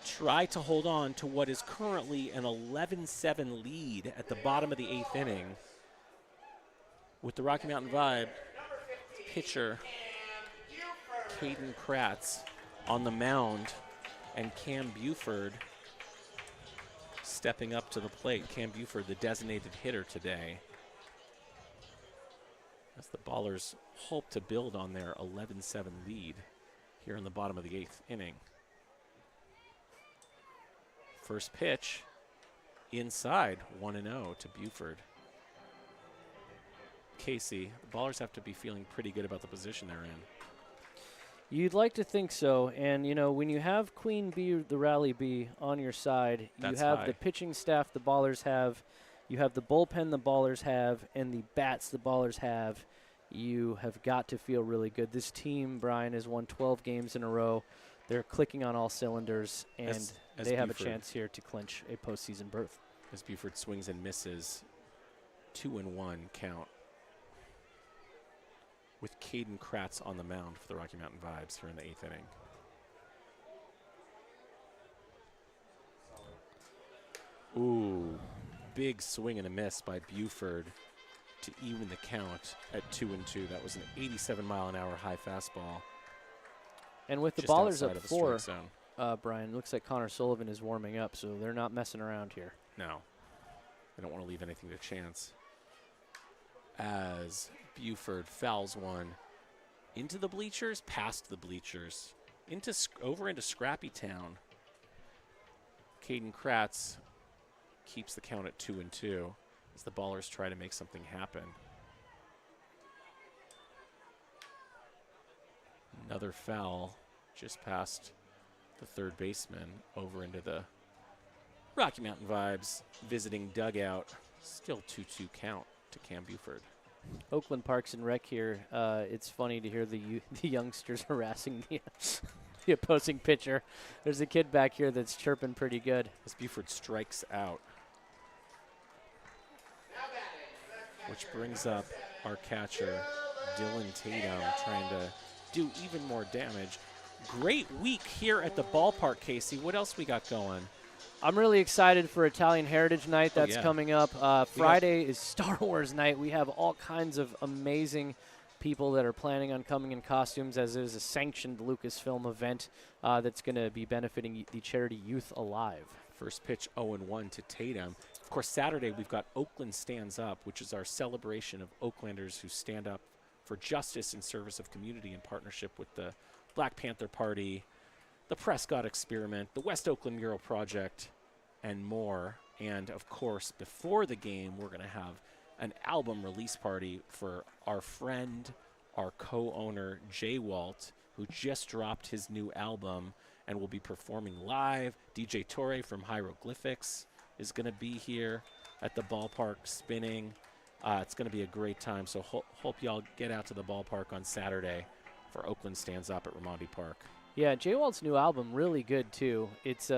try to hold on to what is currently an 11-7 lead at the bottom of the 8th inning. With the Rocky Mountain Vibe pitcher Caden Kratz on the mound and Cam Buford stepping up to the plate. Cam Buford, the designated hitter today. As the Ballers hope to build on their 11-7 lead here in the bottom of the 8th inning. First pitch inside, 1-0 to Buford. Casey, the Ballers have to be feeling pretty good about the position they're in. You'd like to think so, and you know when you have Queen Bee, the Rally Bee, on your side, That's you have high. the pitching staff the Ballers have, you have the bullpen the Ballers have, and the bats the Ballers have. You have got to feel really good. This team, Brian, has won 12 games in a row. They're clicking on all cylinders, and As they have a Buford- chance here to clinch a postseason berth. As Buford swings and misses, 2-1 count. With Caden Kratz on the mound for the Rocky Mountain Vibes here in the 8th inning. Ooh, big swing and a miss by Buford to even the count at 2-2. That was an 87-mile-an-hour high fastball. And with the just Ballers outside up of the 4, strike zone. Brian, looks like Connor Sullivan is warming up, so they're not messing around here. No, they don't want to leave anything to chance. As Buford fouls one into the bleachers, past the bleachers, over into Scrappy Town. Caden Kratz keeps the count at 2-2 as the Ballers try to make something happen. Another foul just past the third baseman over into the Rocky Mountain Vibes visiting dugout. Still 2-2 count to Cam Buford. Oakland Parks and Rec here. It's funny to hear the youngsters harassing the opposing pitcher. There's a kid back here that's chirping pretty good. As Buford strikes out. Which brings up our catcher, Dylan Tatum, trying to do even more damage. Great week here at the ballpark, Casey. What else we got going? I'm really excited for Italian Heritage Night that's yeah. coming up. Friday is Star Wars Night. We have all kinds of amazing people that are planning on coming in costumes, as is a sanctioned Lucasfilm event that's going to be benefiting the charity Youth Alive. First pitch 0-1 to Tatum. Of course, Saturday we've got Oakland Stands Up, which is our celebration of Oaklanders who stand up for justice in service of community in partnership with the Black Panther Party, the Prescott Experiment, the West Oakland Mural Project, and more. And, of course, before the game, we're going to have an album release party for our friend, our co-owner, Jay Walt, who just dropped his new album and will be performing live. DJ Torre from Hieroglyphics is going to be here at the ballpark spinning. It's going to be a great time, so hope y'all get out to the ballpark on Saturday for Oakland Stands Up at Raimondi Park. Yeah, Jay Walt's new album, really good, too. It's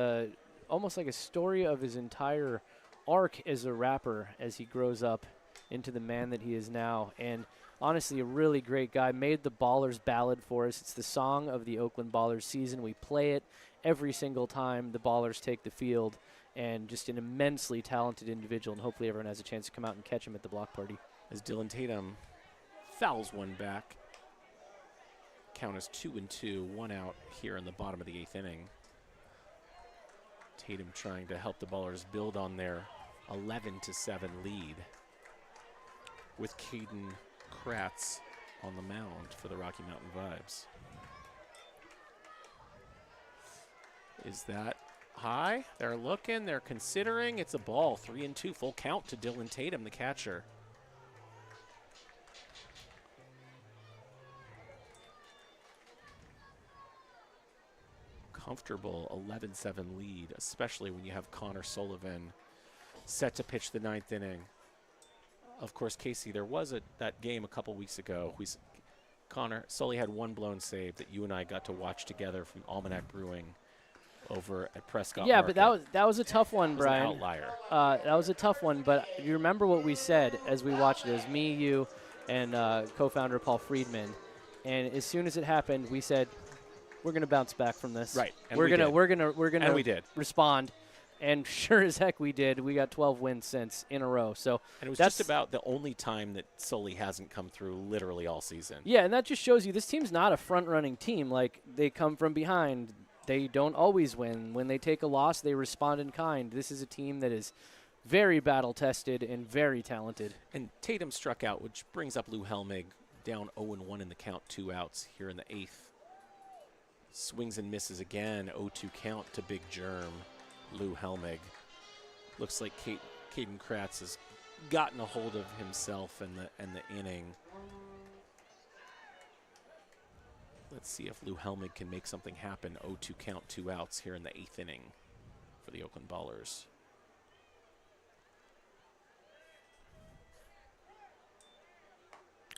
almost like a story of his entire arc as a rapper as he grows up into the man that he is now. And honestly, a really great guy. Made the Ballers Ballad for us. It's the song of the Oakland Ballers season. We play it every single time the Ballers take the field. And just an immensely talented individual, and hopefully everyone has a chance to come out and catch him at the block party. As Dylan Tatum fouls one back. Count is 2-2, one out here in the bottom of the 8th inning. Tatum trying to help the Ballers build on their 11-7 lead with Caden Kratz on the mound for the Rocky Mountain Vibes. Is that high? They're looking, they're considering. It's a ball, 3-2, full count to Dylan Tatum, the catcher. Comfortable 11-7 lead, especially when you have Connor Sullivan set to pitch the 9th inning. Of course, Casey, there was that game a couple weeks ago. Sully had one blown save that you and I got to watch together from Almanac Brewing over at Prescott Yeah, Market. but that was a tough one, It was an Brian. outlier. That was a tough one, but you remember what we said as we watched it. It was me, you, and co-founder Paul Friedman. And as soon as it happened, we said, we're going to bounce back from this. Right. And we're going And we to did. respond. And sure as heck we did. We got 12 wins since in a row. So And it was that's just about the only time that Sully hasn't come through literally all season. Yeah, and that just shows you this team's not a front-running team. Like, they come from behind. They don't always win. When they take a loss, they respond in kind. This is a team that is very battle-tested and very talented. And Tatum struck out, which brings up Lou Helmig down 0-1 in the count, 2 outs here in the 8th. Swings and misses again, 0-2 count to Big Germ, Lou Helmig. Looks like Caden Kratz has gotten a hold of himself and the inning. Let's see if Lou Helmig can make something happen. 0-2 count, 2 outs here in the 8th inning for the Oakland Ballers.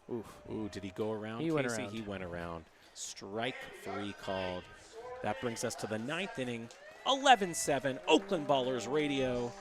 Oof. Ooh, did he go around? He went Casey? around. He went around. Strike 3 called. That brings us to the 9th inning. 11-7, Oakland Ballers Radio.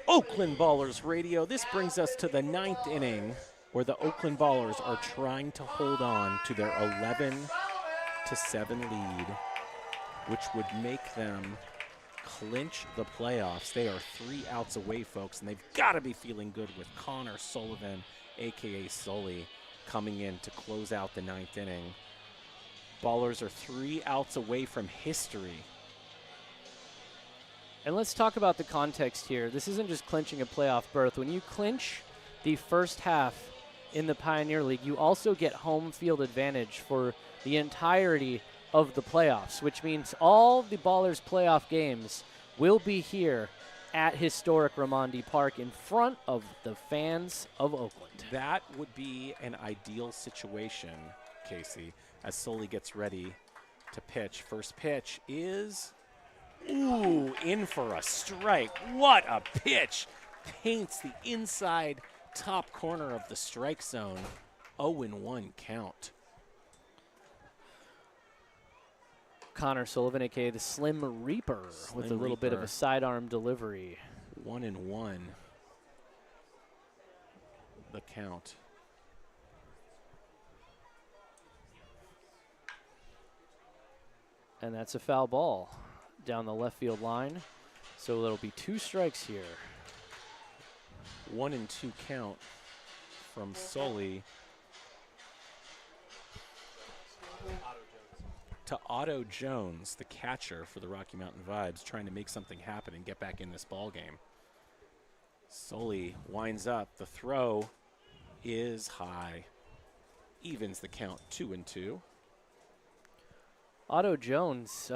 Oakland Ballers Radio. This brings us to the 9th inning, where the Oakland Ballers are trying to hold on to their 11-7 lead, which would make them clinch the playoffs. They are 3 outs away, folks, and they've got to be feeling good with Connor Sullivan, a.k.a. Sully, coming in to close out the 9th inning. Ballers are 3 outs away from history. And let's talk about the context here. This isn't just clinching a playoff berth. When you clinch the first half in the Pioneer League, you also get home field advantage for the entirety of the playoffs, which means all the Ballers playoff games will be here at historic Raimondi Park in front of the fans of Oakland. That would be an ideal situation, Casey, as Sully gets ready to pitch. First pitch is, ooh, in for a strike. What a pitch. Paints the inside top corner of the strike zone. 0-1 count. Connor Sullivan, a.k.a. the Slim Reaper, with a little bit of a sidearm delivery. 1-1. The count. And that's a foul ball down the left field line. So there'll be 2 strikes here. 1-2 count from Sully to Otto Jones, the catcher for the Rocky Mountain Vibes, trying to make something happen and get back in this ball game. Sully winds up. The throw is high. Evens the count, 2-2. Otto Jones,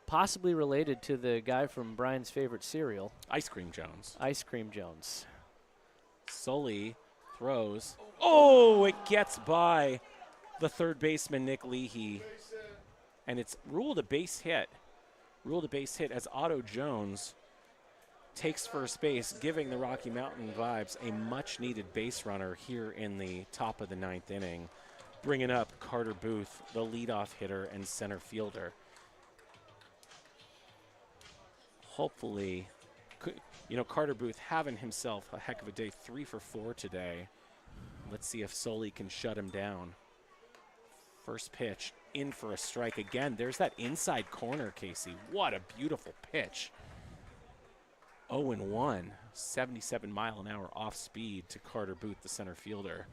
possibly related to the guy from Brian's favorite cereal, Ice Cream Jones. Ice Cream Jones. Sully throws. Oh, it gets by the third baseman, Nick Leahy. And it's ruled a base hit. Ruled a base hit as Otto Jones takes first base, giving the Rocky Mountain Vibes a much-needed base runner here in the top of the 9th inning, bringing up Carter Booth, the leadoff hitter and center fielder. Hopefully, Carter Booth having himself a heck of a day, 3 for 4 today. Let's see if Sully can shut him down. First pitch in for a strike again. There's that inside corner, Casey. What a beautiful pitch. 0-1, 77-mile-an-hour off speed to Carter Booth, the center fielder.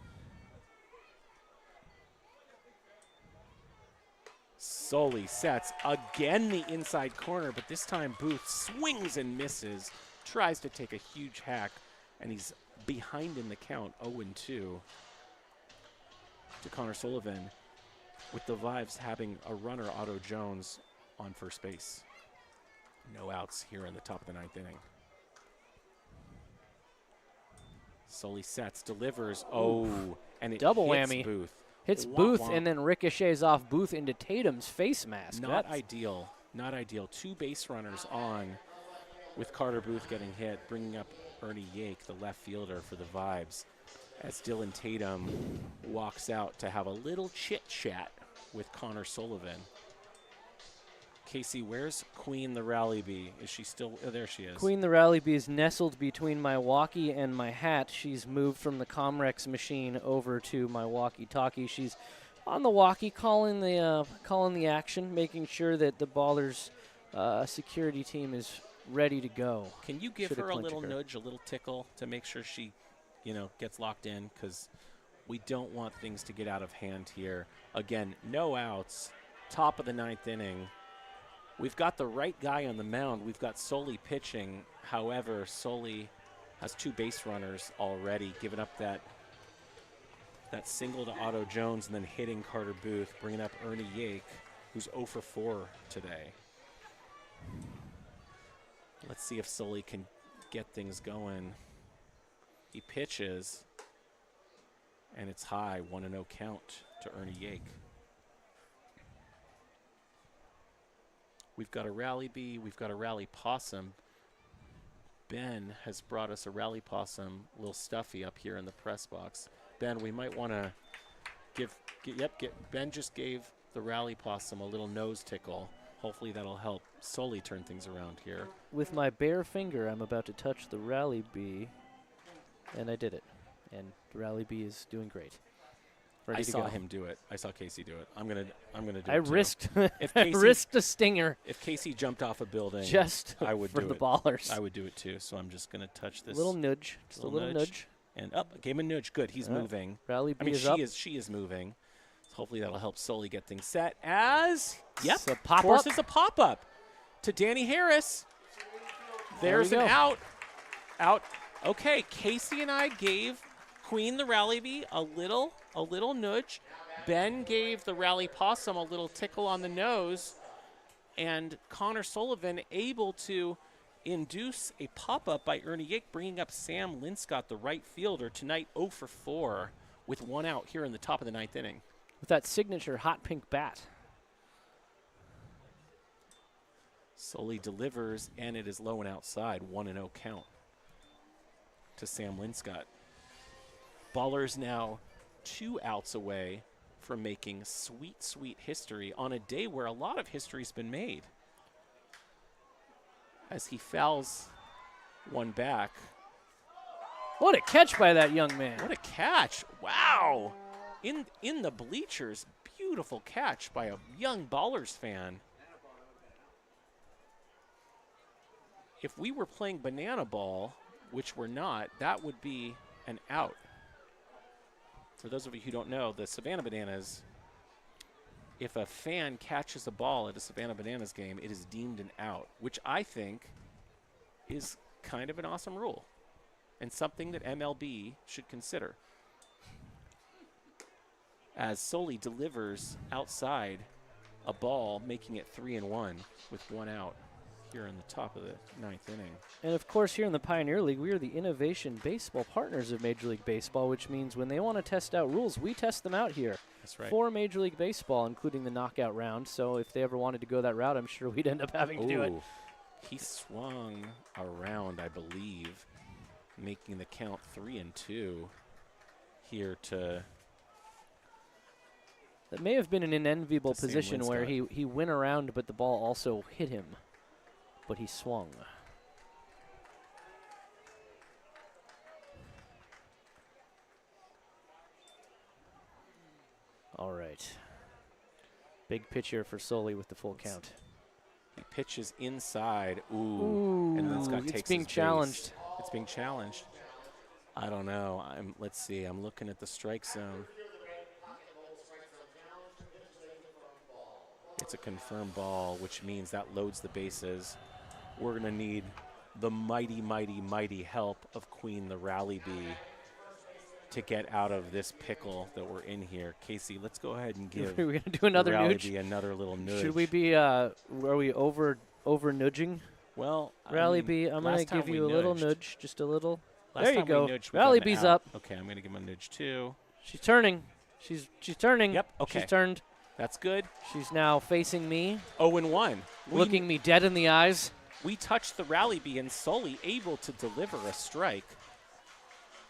Sully sets again the inside corner, but this time Booth swings and misses, tries to take a huge hack, and he's behind in the count, 0-2 to Connor Sullivan, with the Vibes having a runner, Otto Jones, on first base. No outs here in the top of the 9th inning. Sully sets, delivers, and it Double hits whammy. Booth. Hits Womp Booth womp. and then ricochets off Booth into Tatum's face mask. Not ideal. Not ideal. 2 base runners on with Carter Booth getting hit, bringing up Ernie Yake, the left fielder for the Vibes, as Dylan Tatum walks out to have a little chit-chat with Connor Sullivan. Casey, where's Queen the Rally Bee? Is she still? Oh, there she is. Queen the Rally Bee is nestled between my walkie and my hat. She's moved from the Comrex machine over to my walkie-talkie. She's on the walkie, calling the action, making sure that the Ballers security team is ready to go. Can you give Shoulda her a clinched little her. nudge, a little tickle to make sure she, gets locked in? Because we don't want things to get out of hand here. Again, no outs. Top of the 9th inning. We've got the right guy on the mound. We've got Sully pitching. However, Sully has 2 base runners already, giving up that single to Otto Jones and then hitting Carter Booth, bringing up Ernie Yake, who's 0 for 4 today. Let's see if Sully can get things going. He pitches, and it's high, 1-0 count to Ernie Yake. We've got a Rally Bee, we've got a Rally Possum. Ben has brought us a Rally Possum, little stuffy up here in the press box. Ben, we might want to Ben just gave the Rally Possum a little nose tickle. Hopefully that'll help Sully turn things around here. With my bare finger, I'm about to touch the Rally Bee, and I did it. And the Rally Bee is doing great. Ready I to saw go. him do it. I saw Casey do it. I'm gonna do it. I risked If I Casey- risked a stinger If Casey jumped off a building, just I would for do the it. Ballers. I would do it too. So I'm just gonna touch this. Little nudge, just a little nudge. And up, gave him a nudge. Good, he's Alright. moving. Rally I Bee mean, is up. she is moving. So hopefully that'll help Sully get things set. As It's a pop-up. forces a pop up to Danny Harris. There's There an we go. out. Out. Okay, Casey and I gave Queen the Rally Bee a little nudge. Ben gave the Rally Possum a little tickle on the nose, and Connor Sullivan able to induce a pop-up by Ernie Yake, bringing up Sam Linscott, the right fielder, tonight 0 for 4 with 1 out here in the top of the 9th inning. With that signature hot pink bat. Sully delivers, and it is low and outside, 1-0 count to Sam Linscott. Ballers now 2 outs away from making sweet, sweet history on a day where a lot of history's been made. As he fouls one back. What a catch by that young man. What a catch. Wow. In the bleachers, beautiful catch by a young Ballers fan. If we were playing banana ball, which we're not, that would be an out. For those of you who don't know, the Savannah Bananas, if a fan catches a ball at a Savannah Bananas game, it is deemed an out, which I think is kind of an awesome rule and something that MLB should consider. As Sully delivers outside a ball, making it 3-1 with 1 out here in the top of the 9th inning. And of course, here in the Pioneer League, we are the innovation baseball partners of Major League Baseball, which means when they want to test out rules, we test them out here. That's right. For Major League Baseball, including the knockout round. So if they ever wanted to go that route, I'm sure we'd end up having to do it. Ooh, he swung around, I believe, making the count 3-2 here to That may have been in an enviable To Sam position where Linscott. he went around, but the ball also hit him. But he swung. All right. Big pitch here for Sully with the full count. He pitches inside. Ooh. And then Scott takes it's being his base. challenged. It's being challenged. I don't know. Let's see. I'm looking at the strike zone. It's a confirmed ball, which means that loads the bases. We're going to need the mighty, mighty, mighty help of Queen the Rally Bee to get out of this pickle that we're in here. Casey, let's go ahead and give We're going to do another Rally nudge. Bee another little nudge. Should we be, are we over nudging? Well, Rally Bee, I'm going to give you a little nudge, just a little. There you go. Rally Bee's up. Okay, I'm going to give him a nudge too. She's turning. She's turning. Yep, okay. She's turned. That's good. She's now facing me. 0-1. Looking me dead in the eyes. We touched the Rally Bee and Sully able to deliver a strike.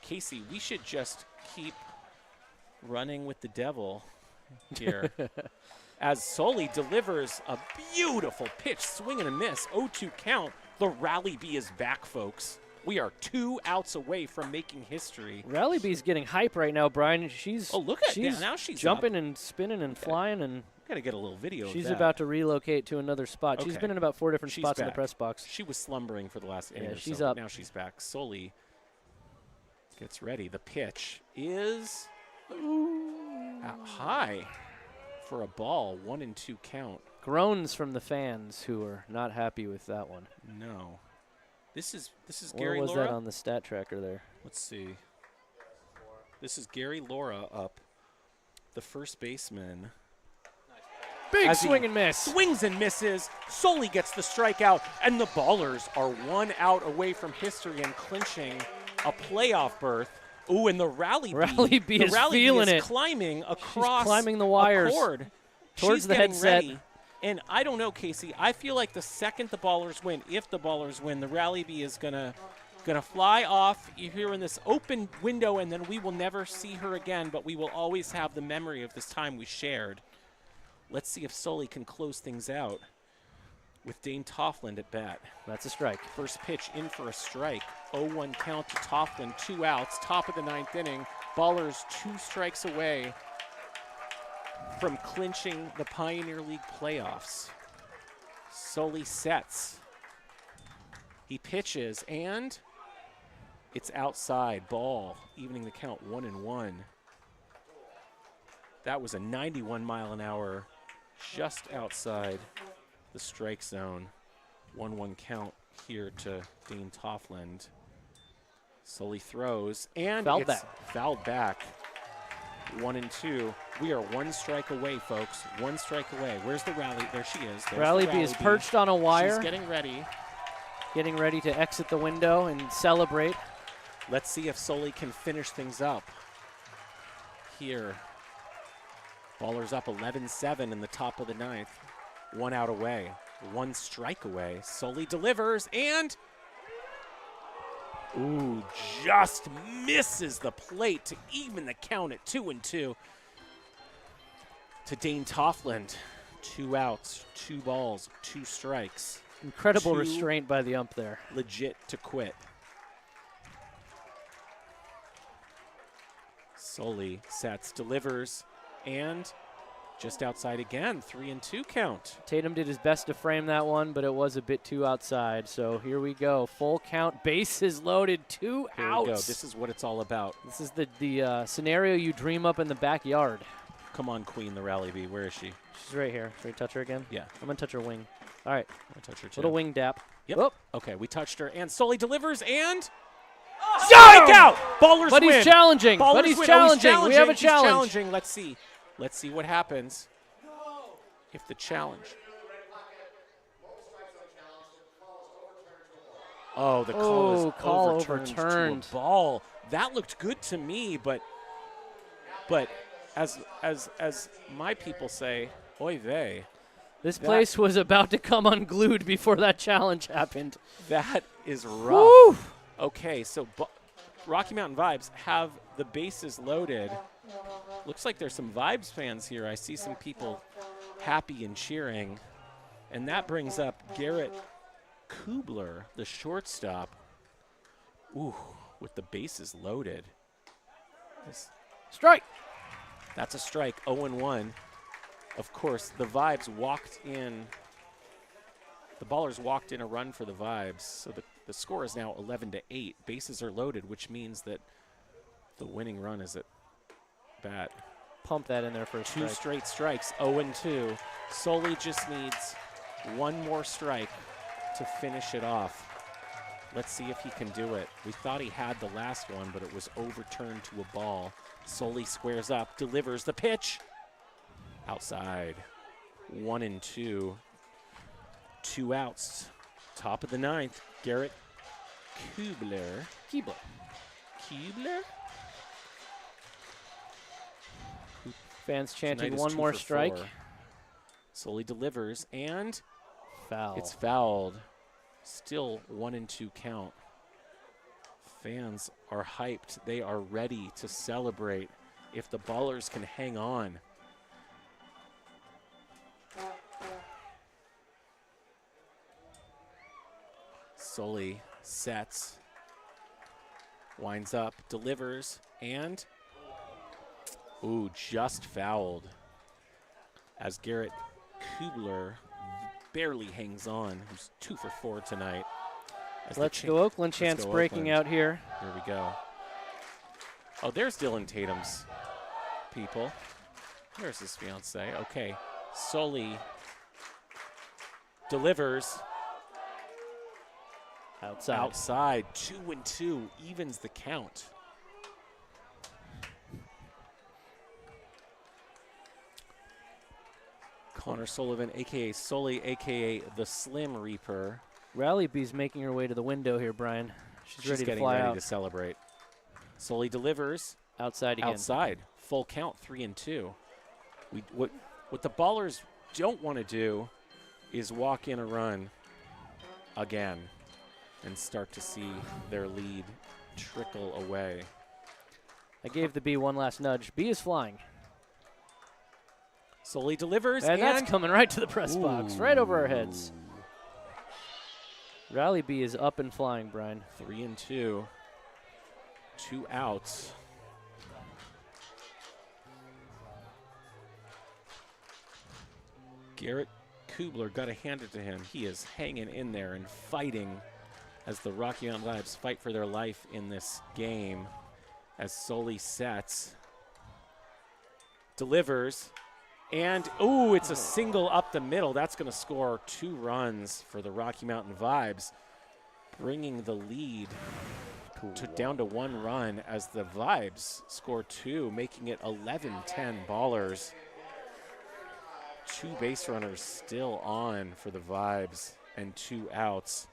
Casey, we should just keep running with the devil here. As Sully delivers a beautiful pitch, swing and a miss, 0-2 count. The Rally Bee is back, folks. We are 2 outs away from making history. Rally Bee's getting hype right now, Brian. She's now she's jumping up. and spinning and flying, and Gotta get a little video. she's of that. about to relocate to another spot. She's Okay. been in about 4 different She's spots in the back. press box. She was slumbering for the last inning. Yeah, or she's so, but up. Now she's back. Sully gets ready. The pitch is high for a ball. 1-2 count. Groans from the fans who are not happy with that one. No. This is Where Gary was Laura. that on the stat tracker there? Let's see. This is Gary Laura up. The first baseman. Big As he swing and miss. Swings and misses. Sully gets the strikeout, and the Ballers are 1 out away from history and clinching a playoff berth. Ooh, and the Rally Bee is feeling it. Climbing across climbing the wires a cord. towards She's the getting headset. ready. And I don't know, Casey. I feel like the second the Ballers win, if the Ballers win, the Rally Bee is gonna fly off here in this open window, and then we will never see her again, but we will always have the memory of this time we shared. Let's see if Sully can close things out with Dane Toffland at bat. That's a strike. First pitch in for a strike. 0-1 count to Toffland, 2 outs, top of the 9th inning. Ballers 2 strikes away from clinching the Pioneer League playoffs. Sully sets. He pitches, and it's outside. Ball, evening the count, 1-1. That was a 91-mile-an-hour just outside the strike zone. 1-1 count here to Dane Toffland. Sully throws, and it's fouled back. 1-2. We are 1 strike away, folks. 1 strike away. Where's the Rally? There she is. There's Rally the Bee is perched on a wire. She's getting ready. Getting ready to exit the window and celebrate. Let's see if Sully can finish things up here. Ballers up 11-7 in the top of the 9th. 1 out away. 1 strike away. Sully delivers, and ooh, just misses the plate to even the count at 2-2. To Dane Toffland. 2 outs, 2 balls, 2 strikes. Incredible 2 restraint by the ump there. Legit to quit. Sully sets, delivers, and just outside again. 3-2 count. Tatum did his best to frame that one, but it was a bit too outside. So here we go. Full count, bases loaded, 2 Here outs. we go. This is what it's all about. This is the scenario you dream up in the backyard. Come on, Queen, the Rally Bee. Where is she? She's right here. Should we touch her again? Yeah. I'm going to touch her wing. All right. I'm going to touch her too. Little wing dap. Yep. Oh. Okay, we touched her, and Sully delivers, and strikeout! Ballers But win. he's challenging. Ballers But he's win. challenging. Oh, We have a He's challenge. challenging. Let's see. Let's see what happens if the challenge. Oh, the call is call overturned to a ball. That looked good to me, but as my people say, oy vey. This place was about to come unglued before that challenge happened. That is rough. Woo! Okay, so Rocky Mountain Vibes have the bases loaded. Looks like there's some Vibes fans here. I see some people happy and cheering. And that brings up Garrett Kubler, the shortstop. Ooh, with the bases loaded. Strike. That's a strike, 0-1. of course, the Vibes walked in. The Ballers walked in a run for the Vibes, so the score is now 11-8. Bases are loaded, which means that the winning run is at bat. Pump that in there for a Two strike. straight strikes, 0-2. Sully just needs one more strike to finish it off. Let's see if he can do it. We thought he had the last one, but it was overturned to a ball. Sully squares up, delivers the pitch. Outside. 1-2. 2 outs. Top of the 9th. Garrett Kubler. Fans chanting Tonight is one 2 more for strike. 4. Sully delivers, and Foul. it's fouled. Still 1-2 count. Fans are hyped. They are ready to celebrate if the Ballers can hang on. Sully sets, winds up, delivers, and ooh, just fouled as Garrett Kubler barely hangs on, who's 2 for 4 tonight. Let's go Oakland chants breaking out here. Here we go. Oh, there's Dylan Tatum's people. There's his fiance. Okay, Sully delivers. Outside, 2-2, evens the count. Connor Sullivan, a.k.a. Sully, a.k.a. the Slim Reaper. Rally Bee's making her way to the window here, Brian. She's ready to getting fly ready out. to celebrate. Sully delivers. Outside again. Outside, full count, 3-2. What the Ballers don't want to do is walk in a run again and start to see their lead trickle away. I gave the Bee one last nudge. Bee is flying. Sully delivers, And that's coming right to the press box, right over our heads. Rally Bee is up and flying, Brian. 3-2. 2 outs. Garrett Kubler, got to hand it to him. He is hanging in there and fighting as the Rocky Mountain Vibes fight for their life in this game. As Sully sets, delivers, and ooh, it's a single up the middle. That's going to score 2 runs for the Rocky Mountain Vibes, bringing the lead down to 1 run as the Vibes score 2, making it 11-10 Ballers. 2 base runners still on for the Vibes and 2 outs.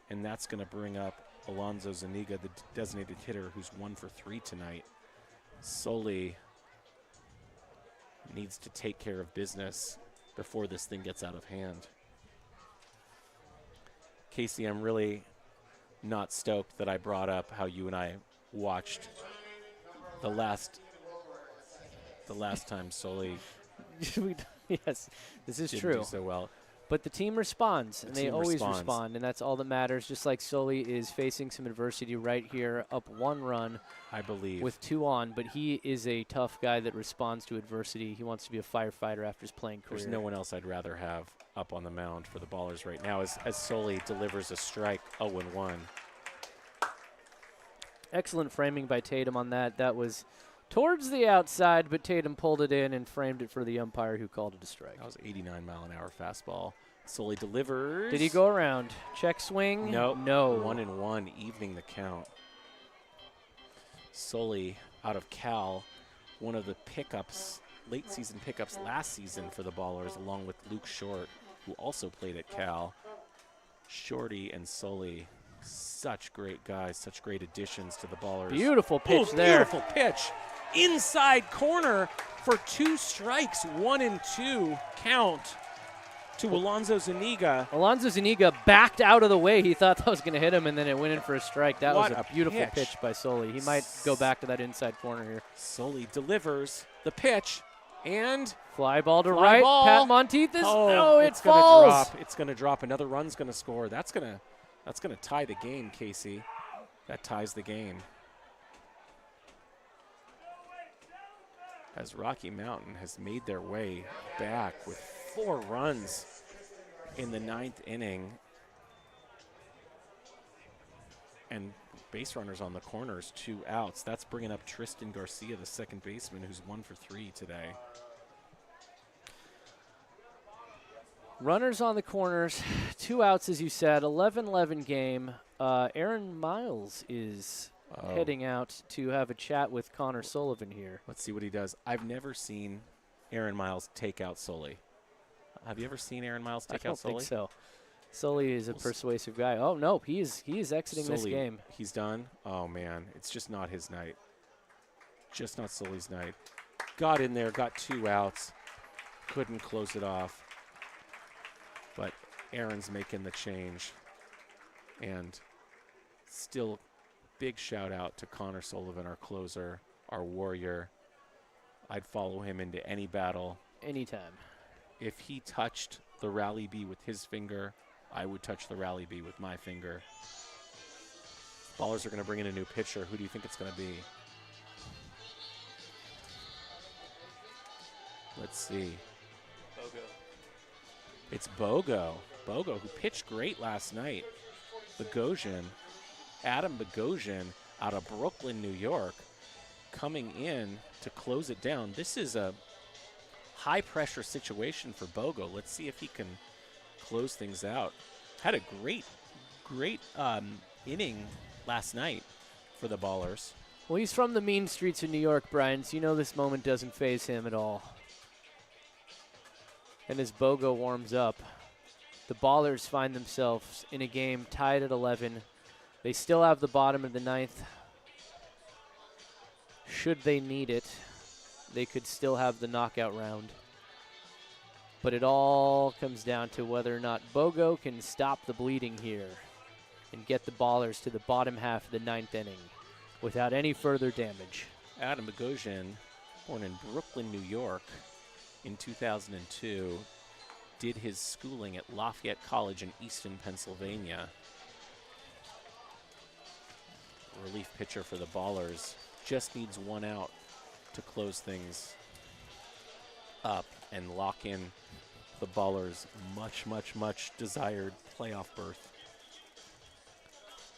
And that's going to bring up Alonzo Zuniga, the designated hitter, who's 1 for 3 tonight. Sully needs to take care of business before this thing gets out of hand. Casey, I'm really not stoked that I brought up how you and I watched the last time Sully Yes, this is didn't true. do so well. But the team responds, and they team always responds. respond, and that's all that matters. Just like Sully is facing some adversity right here, up 1 run I believe. with 2 on, but he is a tough guy that responds to adversity. He wants to be a firefighter after his playing career. There's no one else I'd rather have up on the mound for the Ballers right now as Sully delivers a strike, 0-1. Excellent framing by Tatum on that. That was towards the outside, but Tatum pulled it in and framed it for the umpire who called it a strike. That was 89-mile-an-hour fastball. Sully delivers. Did he go around? Check swing? No. No. 1-1, evening the count. Sully out of Cal, one of the pickups, late season pickups last season for the Ballers, along with Luke Short, who also played at Cal. Shorty and Sully, such great guys, such great additions to the Ballers. Beautiful pitch there. Beautiful pitch. Inside corner for 2 strikes, 1-2 count to Alonzo Zuniga. Alonzo Zuniga backed out of the way. He thought that was going to hit him, and then it went in for a strike. That What was a a beautiful pitch. pitch by Sully. He might go back to that inside corner here. Sully delivers the pitch, and Fly ball to Fly right. ball. Pat Monteith is it it's gonna falls. drop. It's gonna drop. Another run's gonna score. That's gonna tie the game, Casey. That ties the game. as Rocky Mountain has made their way back with 4 runs in the 9th inning. And base runners on the corners, 2 outs. That's bringing up Tristan Garcia, the second baseman, who's 1 for 3 today. Runners on the corners, 2 outs, as you said, 11-11 game. Aaron Miles is heading out to have a chat with Connor Sullivan here. Let's see what he does. I've never seen Aaron Miles take out Sully. Have you ever seen Aaron Miles take out Sully? I don't think so. Sully is a persuasive guy. Oh, no, he is exiting Sully, this game. He's done? Oh, man. It's just not his night. Just not Sully's night. Got in there, got 2 outs. Couldn't close it off. But Aaron's making the change. And still big shout out to Connor Sullivan, our closer, our warrior. I'd follow him into any battle. Anytime. If he touched the rally bee with his finger, I would touch the rally bee with my finger. Ballers are going to bring in a new pitcher. Who do you think it's going to be? Let's see. Bogo. It's Bogo. Bogo, who pitched great last night. Bogosian, Adam Bogosian out of Brooklyn, New York, coming in to close it down. This is a high-pressure situation for Bogo. Let's see if he can close things out. Had a great inning last night for the Ballers. Well, he's from the mean streets of New York, Brian, so you know this moment doesn't faze him at all. And as Bogo warms up, the Ballers find themselves in a game tied at 11. They still have the bottom of the 9th. Should they need it, they could still have the knockout round. But it all comes down to whether or not Bogo can stop the bleeding here and get the Ballers to the bottom half of the 9th inning without any further damage. Adam Bogosian, born in Brooklyn, New York in 2002, did his schooling at Lafayette College in Easton, Pennsylvania. Relief pitcher for the Ballers. Just needs 1 out to close things up and lock in the Ballers' much, much, much desired playoff berth.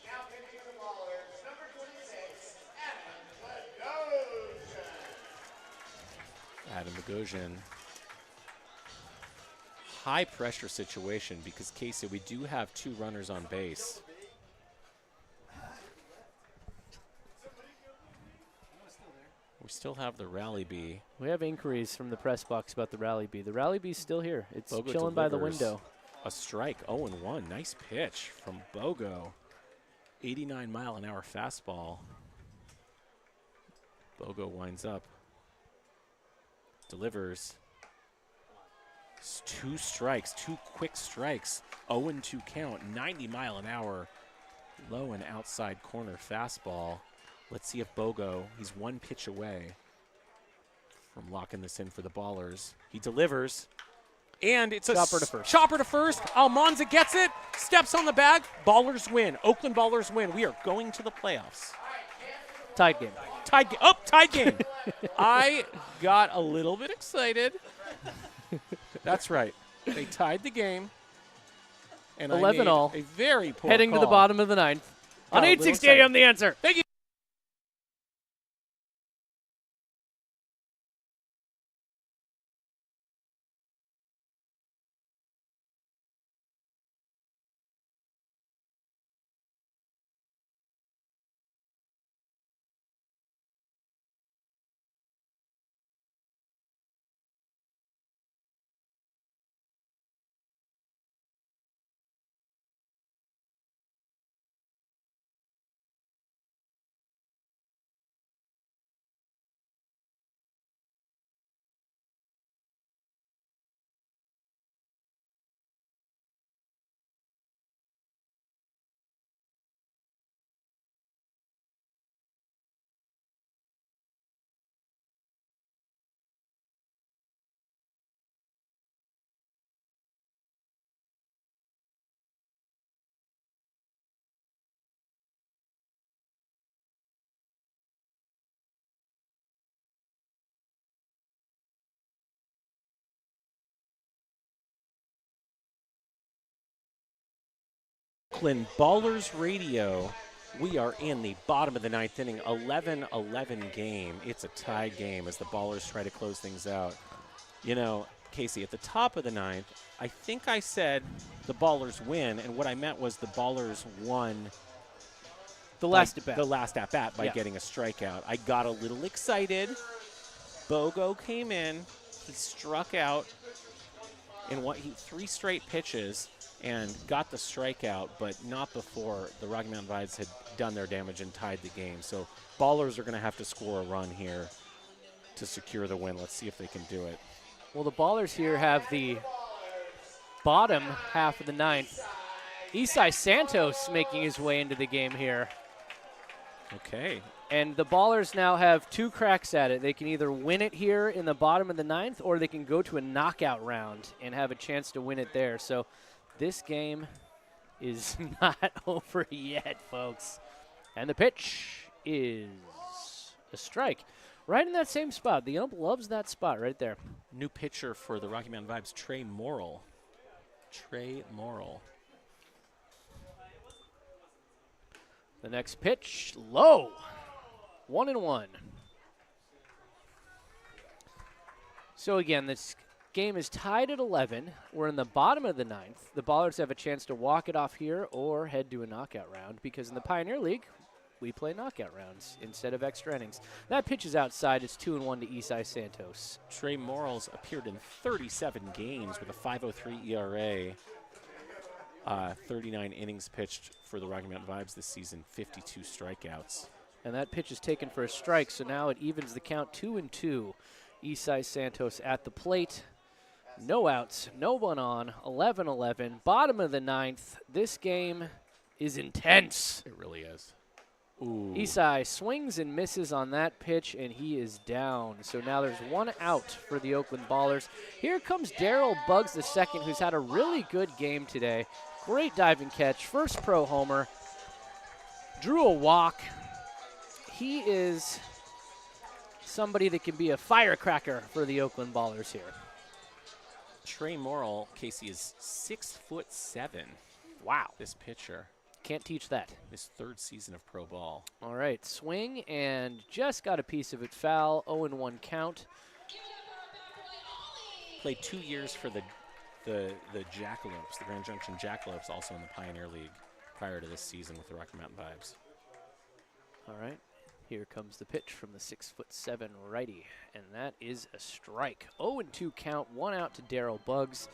Now pitching for the Ballers, number 26, Adam Bogosian. High pressure situation because, Casey, we do have 2 runners on base. We still have the rally bee. We have inquiries from the press box about the rally bee. The rally bee's still here. It's Bogo chilling by the delivers window. A strike, 0-1. Nice pitch from Bogo. 89-mile-an-hour fastball. Bogo winds up. Delivers. 2 strikes, 2 quick strikes. 0-2 count, 90-mile-an-hour. Low and outside corner fastball. Let's see if Bogo, he's 1 pitch away from locking this in for the Ballers. He delivers. And it's a chopper to first. Chopper to first. Almanza gets it. Steps on the bag. Ballers win. Oakland Ballers win. We are going to the playoffs. Tied game. Tied game. Oh, tied game. I got a little bit excited. That's right. They tied the game. And 11 all. A very poor Heading call. to the bottom of the 9th. On Got a little 860 excited. AM, The Answer. Thank you. Oakland Ballers Radio. We are in the bottom of the ninth inning, 11-11 game. It's a tied game as the Ballers try to close things out. You know, Casey, at the top of the ninth, I think I said the Ballers win, and what I meant was the Ballers won The last at bat. The last at bat by Yeah. getting a strikeout. I got a little excited. Bogo came in. He struck out in 3 straight pitches and got the strikeout, but not before the Rocky Mountain Vibes had done their damage and tied the game. So Ballers are going to have to score a run here to secure the win. Let's see if they can do it. Well, the Ballers here have the bottom half of the ninth. Isai Santos making his way into the game here. Okay. And the Ballers now have 2 cracks at it. They can either win it here in the bottom of the ninth, or they can go to a knockout round and have a chance to win it there. So this game is not over yet, folks. And the pitch is a strike. Right in that same spot. The ump loves that spot right there. New pitcher for the Rocky Mountain Vibes, Trey Morrill. Trey Morrill. The next pitch, low. 1-1. So again, this game is tied at 11. We're in the bottom of the ninth. The Ballers have a chance to walk it off here or head to a knockout round, because in the Pioneer League, we play knockout rounds instead of extra innings. That pitch is outside. It's 2-1 to Isai Santos. Trey Morrill's appeared in 37 games with a 5.03 ERA. 39 innings pitched for the Rocky Mountain Vibes this season, 52 strikeouts. And that pitch is taken for a strike, so now it evens the count 2-2. Isai Santos at the plate. No outs, no one on, 11-11. Bottom of the ninth. This game is intense. It really is. Ooh. Isai swings and misses on that pitch, and he is down. So now there's 1 out for the Oakland Ballers. Here comes Daryl Buggs II, who's had a really good game today. Great diving catch, first pro homer. Drew a walk. He is somebody that can be a firecracker for the Oakland Ballers here. Trey Morrill, Casey, is 6'7". Wow. This pitcher, Can't teach that. his 3rd season of pro ball. All right, swing and just got a piece of it foul. 0-1 count. Played 2 years for the Jackalopes, the Grand Junction Jackalopes, also in the Pioneer League prior to this season with the Rocky Mountain Vibes. All right, here comes the pitch from the 6'7" righty, and that is a strike. 0-2 count, 1 out to Daryl Buggs.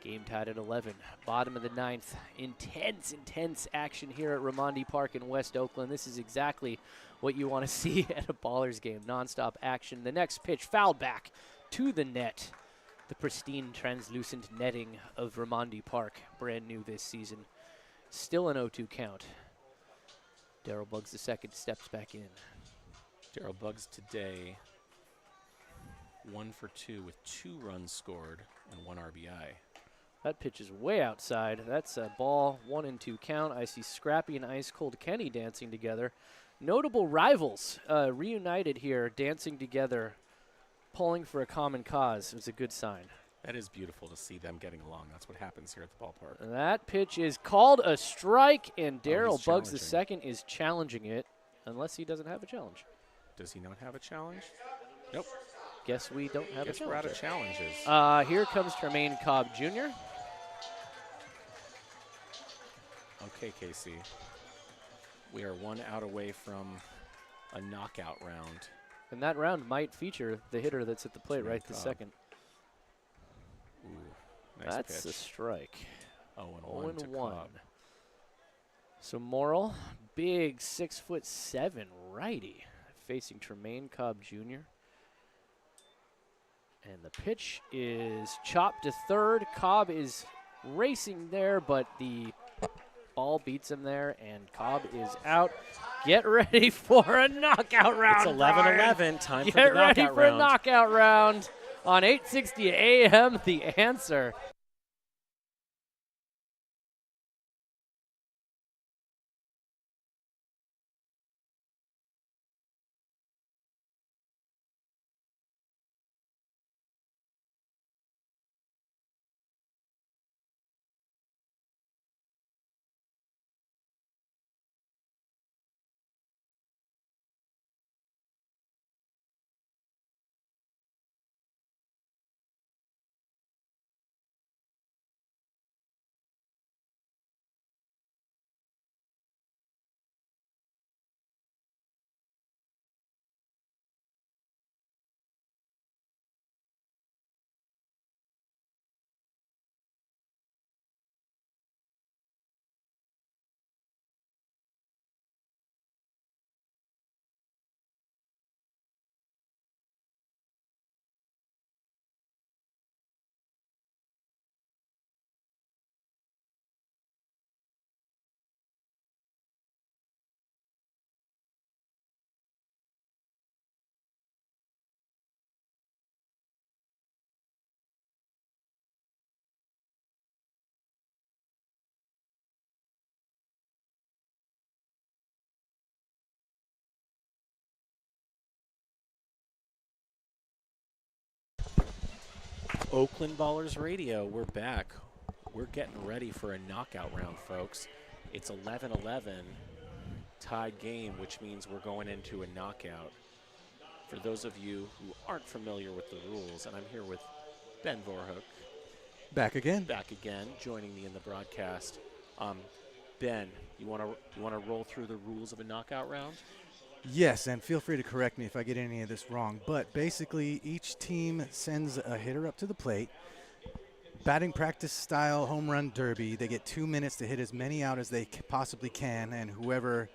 Game tied at 11. Bottom of the ninth. Intense action here at Raimondi Park in West Oakland. This is exactly what you want to see at a Ballers game. Nonstop action. The next pitch fouled back to the net. The pristine translucent netting of Raimondi Park, brand new this season. Still an 0-2 count. Daryl Buggs II steps back in. Daryl Buggs today 1 for 2 with 2 runs scored and 1 RBI. That pitch is way outside. That's a ball, 1-2 count. I see Scrappy and Ice Cold Kenny dancing together. Notable rivals reunited here, dancing together, pulling for a common cause. It was a good sign. That is beautiful to see them getting along. That's what happens here at the ballpark. That pitch is called a strike, and Daryl he's Buggs challenging. II is challenging it, unless he doesn't have a challenge. Does he not have a challenge? Nope. Guess we don't have Guess a we're out of challenge. challenges. Here comes Tremaine Cobb Jr. Okay, Casey. We are 1 out away from a knockout round. And that round might feature the hitter that's at the plate Tremaine right this Cobb. second. Ooh, nice That's a pitch. strike. 0-1 to 0-1. Cobb. So Morrill, big 6'7" righty, facing Tremaine Cobb Jr. And the pitch is chopped to third. Cobb is racing there, but the ball beats him there, and Cobb is out. Get ready for a knockout round. It's Brian. 11-11. Time for the Get ready knockout for a round. knockout round on 860 AM. The Answer. Oakland Ballers Radio, we're back. We're getting ready for a knockout round, folks. It's 11-11, tied game, which means we're going into a knockout. For those of you who aren't familiar with the rules, and I'm here with Ben Vorhook. Back again. Back again, joining me in the broadcast. Ben, you want to roll through the rules of a knockout round? Yes, and feel free to correct me if I get any of this wrong. But basically, each team sends a hitter up to the plate. Batting practice style home run derby. They get 2 minutes to hit as many out as they possibly can, and whoever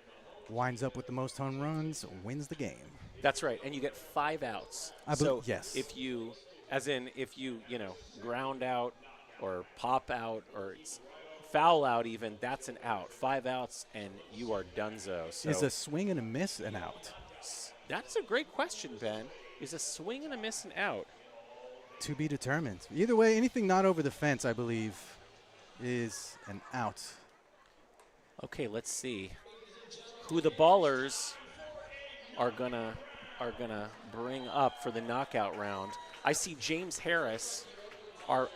winds up with the most home runs wins the game. That's right, and you get 5 outs. Yes. If you ground out or pop out or it's foul out even, that's an out. 5 outs and you are donezo. So is a swing and a miss an out? That's a great question, Ben. Is a swing and a miss an out? To be determined. Either way, anything not over the fence, I believe, is an out. Okay, let's see who the Ballers are gonna bring up for the knockout round. I see James Harris, our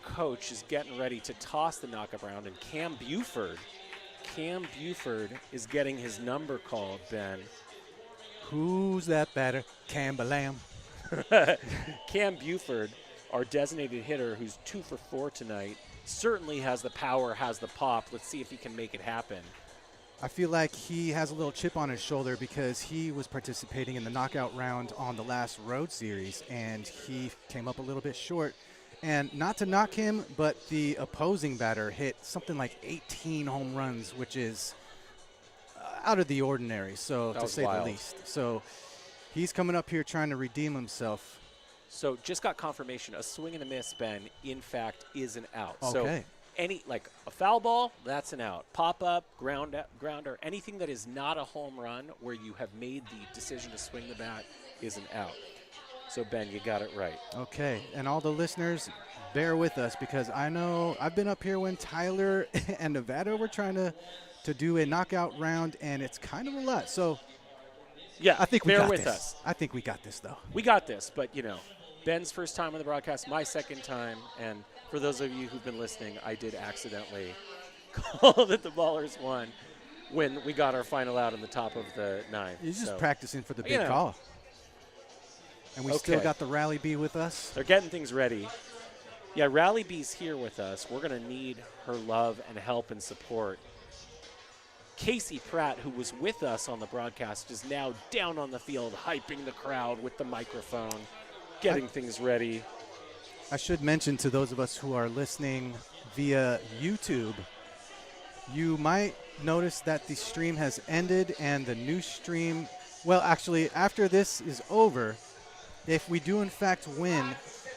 coach, is getting ready to toss the knockout round, and Cam Buford is getting his number called, Ben. Who's that batter? Cambalam. Cam Buford, our designated hitter, who's 2 for 4 tonight, certainly has the power, has the pop. Let's see if he can make it happen. I feel like he has a little chip on his shoulder because he was participating in the knockout round on the last road series, and he came up a little bit short. And not to knock him, but the opposing batter hit something like 18 home runs, which is out of the ordinary, so to say the least. So he's coming up here trying to redeem himself. So just got confirmation, a swing and a miss, Ben, in fact, is an out. Okay. So like a foul ball, that's an out. Pop-up, grounder, anything that is not a home run where you have made the decision to swing the bat is an out. So, Ben, you got it right. Okay, and all the listeners, bear with us because I know I've been up here when Tyler and Nevada were trying to do a knockout round, and it's kind of a lot. So, yeah, I think we bear got with this. us. I think we got this, though. We got this, but, Ben's first time on the broadcast, my second time, and for those of you who've been listening, I did accidentally call that the Ballers won when we got our final out in the top of the 9th. You're just practicing for the big know. call. And we still got the Rally Bee with us. They're getting things ready. Yeah, Rally Bee's here with us. We're going to need her love and help and support. Casey Pratt, who was with us on the broadcast, is now down on the field hyping the crowd with the microphone, getting things ready. I should mention to those of us who are listening via YouTube, you might notice that the stream has ended and the new stream, well, actually, after this is over, if we do in fact win,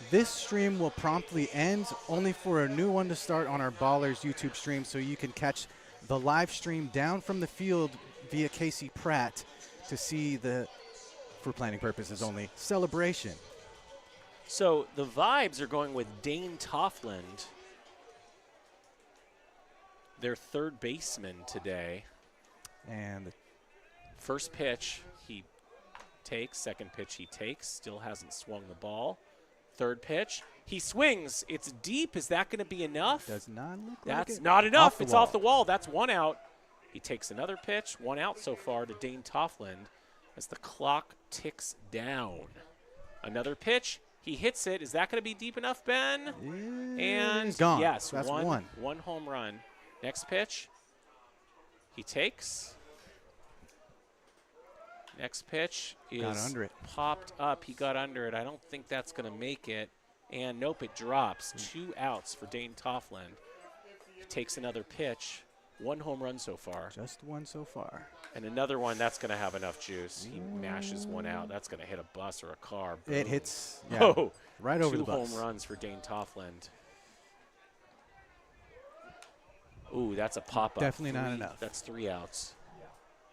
this stream will promptly end, only for a new one to start on our Ballers YouTube stream, so you can catch the live stream down from the field via Casey Pratt to see the, for planning purposes only, celebration. So the vibes are going with Dane Toffland, their third baseman today. And the first pitch he takes, second pitch he takes, still hasn't swung the ball. Third pitch, he swings. It's deep. Is that going to be enough? Does not look like That's it. not enough. Off It's off the wall. That's 1 out. He takes another pitch, 1 out so far to Dane Toffland as the clock ticks down. Another pitch. He hits it. Is that going to be deep enough, Ben? And gone. yes, That's one home run. Next pitch. He takes. Next pitch is got under it. Popped up. He got under it. I don't think that's going to make it. And nope, it drops. 2 outs for Dane Toffland. He takes another pitch. 1 home run so far. Just 1 so far. And another one, that's going to have enough juice. He mashes 1 out. That's going to hit a bus or a car. Boom. It hits right over the bus. 2 home runs for Dane Toffland. Ooh, that's a pop-up. Definitely not enough. That's 3 outs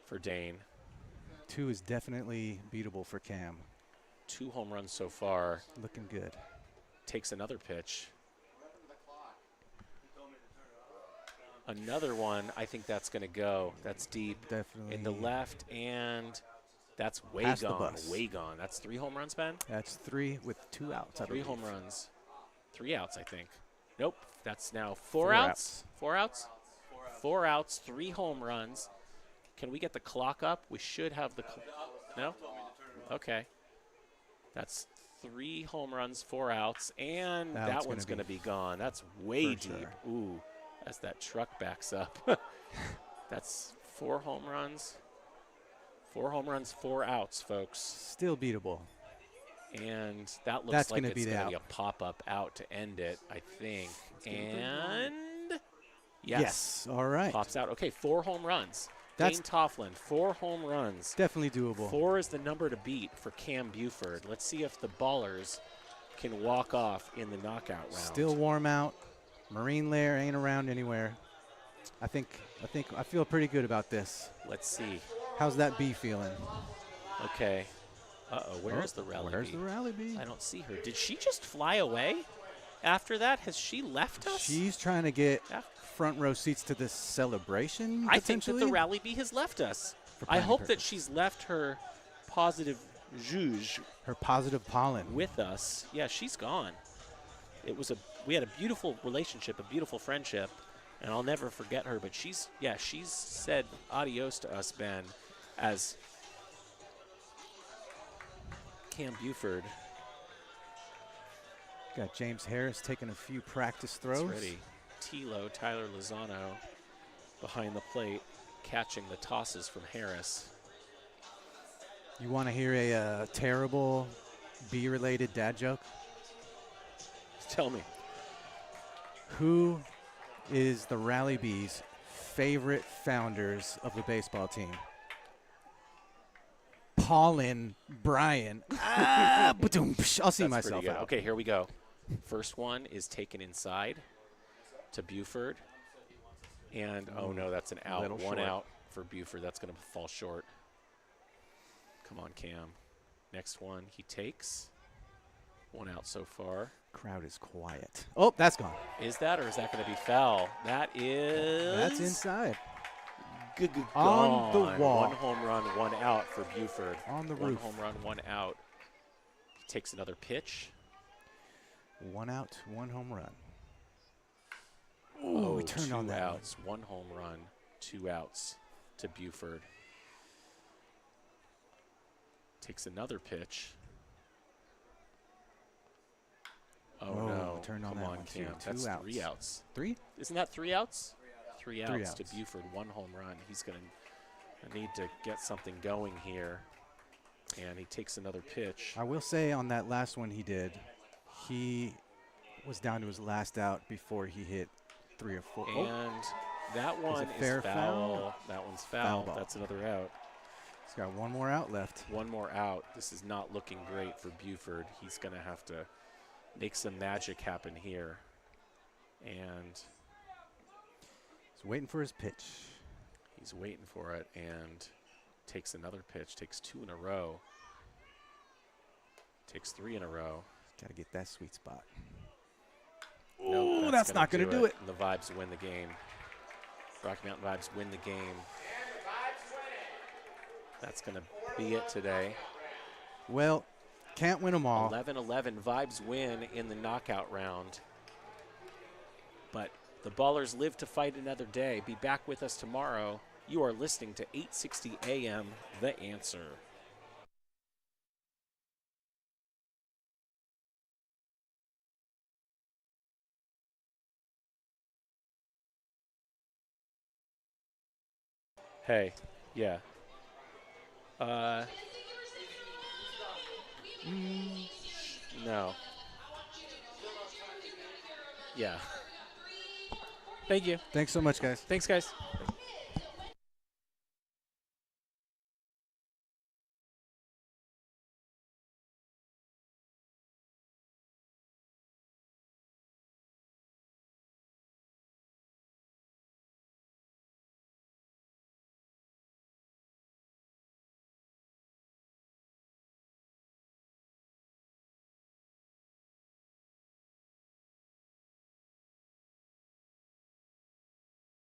for Dane. 2 is definitely beatable for Cam. 2 home runs so far. Looking good. Takes another pitch. Another one, I think that's going to go. That's deep. Definitely. In the left, and that's way Past the gone. bus. Way gone. That's 3 home runs, Ben? That's 3 with 2 outs. 3 home runs. 3 outs, I think. Nope, that's now 4 outs. 4 outs? 4 outs, 3 home runs. Can we get the clock up? We should have the no? Okay. That's 3 home runs, 4 outs, and that one's going to be gone. That's way deep. Sure. Ooh, as that truck backs up. That's 4 home runs. 4 home runs, 4 outs, folks. Still beatable. And that looks That's like gonna it's be going to the be a pop-up out to end it, I think. And yes. All right. Pops out. Okay, 4 home runs. That's Dane Toughlin, 4 home runs. definitely doable. 4 is the number to beat for Cam Buford. Let's see if the Ballers can walk off in the knockout round. Still warm out. Marine Lair ain't around anywhere. I feel pretty good about this. Let's see. How's that bee feeling? Okay. Uh-oh, where's the rally Where's bee? the rally bee? I don't see her. Did she just fly away after that? Has she left us? She's trying to get Af- front row seats to this celebration, I think that the potentially? rally bee has left us. For I planning hope that purposes. she's left her positive juge Her positive pollen. with us. Yeah, she's gone. We had a beautiful relationship, a beautiful friendship, and I'll never forget her. But she's said adios to us, Ben, as Cam Buford Got James Harris taking a few practice throws. is ready. Tilo, Tyler Lozano, behind the plate, catching the tosses from Harris. You want to hear a terrible bee-related dad joke? Tell me. Who is the Rally Bees' favorite founders of the baseball team? Paulin Bryan. Ba-doom, psh. I'll see That's myself pretty good. out. Okay, here we go. First one is taken inside to Buford. And, oh no, that's an out. Little One short. out for Buford. That's going to fall short. Come on, Cam. Next one he takes. 1 out so far. Crowd is quiet. Oh, that's gone. Is that, or is that going to be foul? That is. That's inside. Gone. On the wall. 1 home run, 1 out for Buford. On the 1 roof. home run, 1 out. He takes another pitch. 1 out, 1 home run. Oh, we turned 2 on that one. outs, 1 home run, 2 outs to Buford. Takes another pitch. Oh, no. turned on Come that on, one too. Cam. 2 That's outs. 3 outs. 3? Isn't that 3 outs? 3 outs, 3 to outs. Buford, 1 home run. He's going to need to get something going here. And he takes another pitch. I will say on that last one he was down to his last out before he hit 3 or 4. And that one is fair foul. foul? That one's Foul foul. ball. That's another out. He's got 1 more out left. 1 more out. This is not looking great for Buford. He's going to have to make some magic happen here. And He's waiting for his pitch. he's waiting for it and takes another pitch. Takes 2 in a row. Takes 3 in a row. Got to get that sweet spot. Nope, Ooh, that's not gonna going to do it. And the Vibes win the game. Rocky Mountain Vibes win the game. That's going to be it today. Well, can't win them all. 11-11 Vibes win in the knockout round. But the Ballers live to fight another day. Be back with us tomorrow. You are listening to 860 AM, The Answer. Hey, yeah. No. Yeah. Thank you. Thanks so much, guys. Thanks, guys.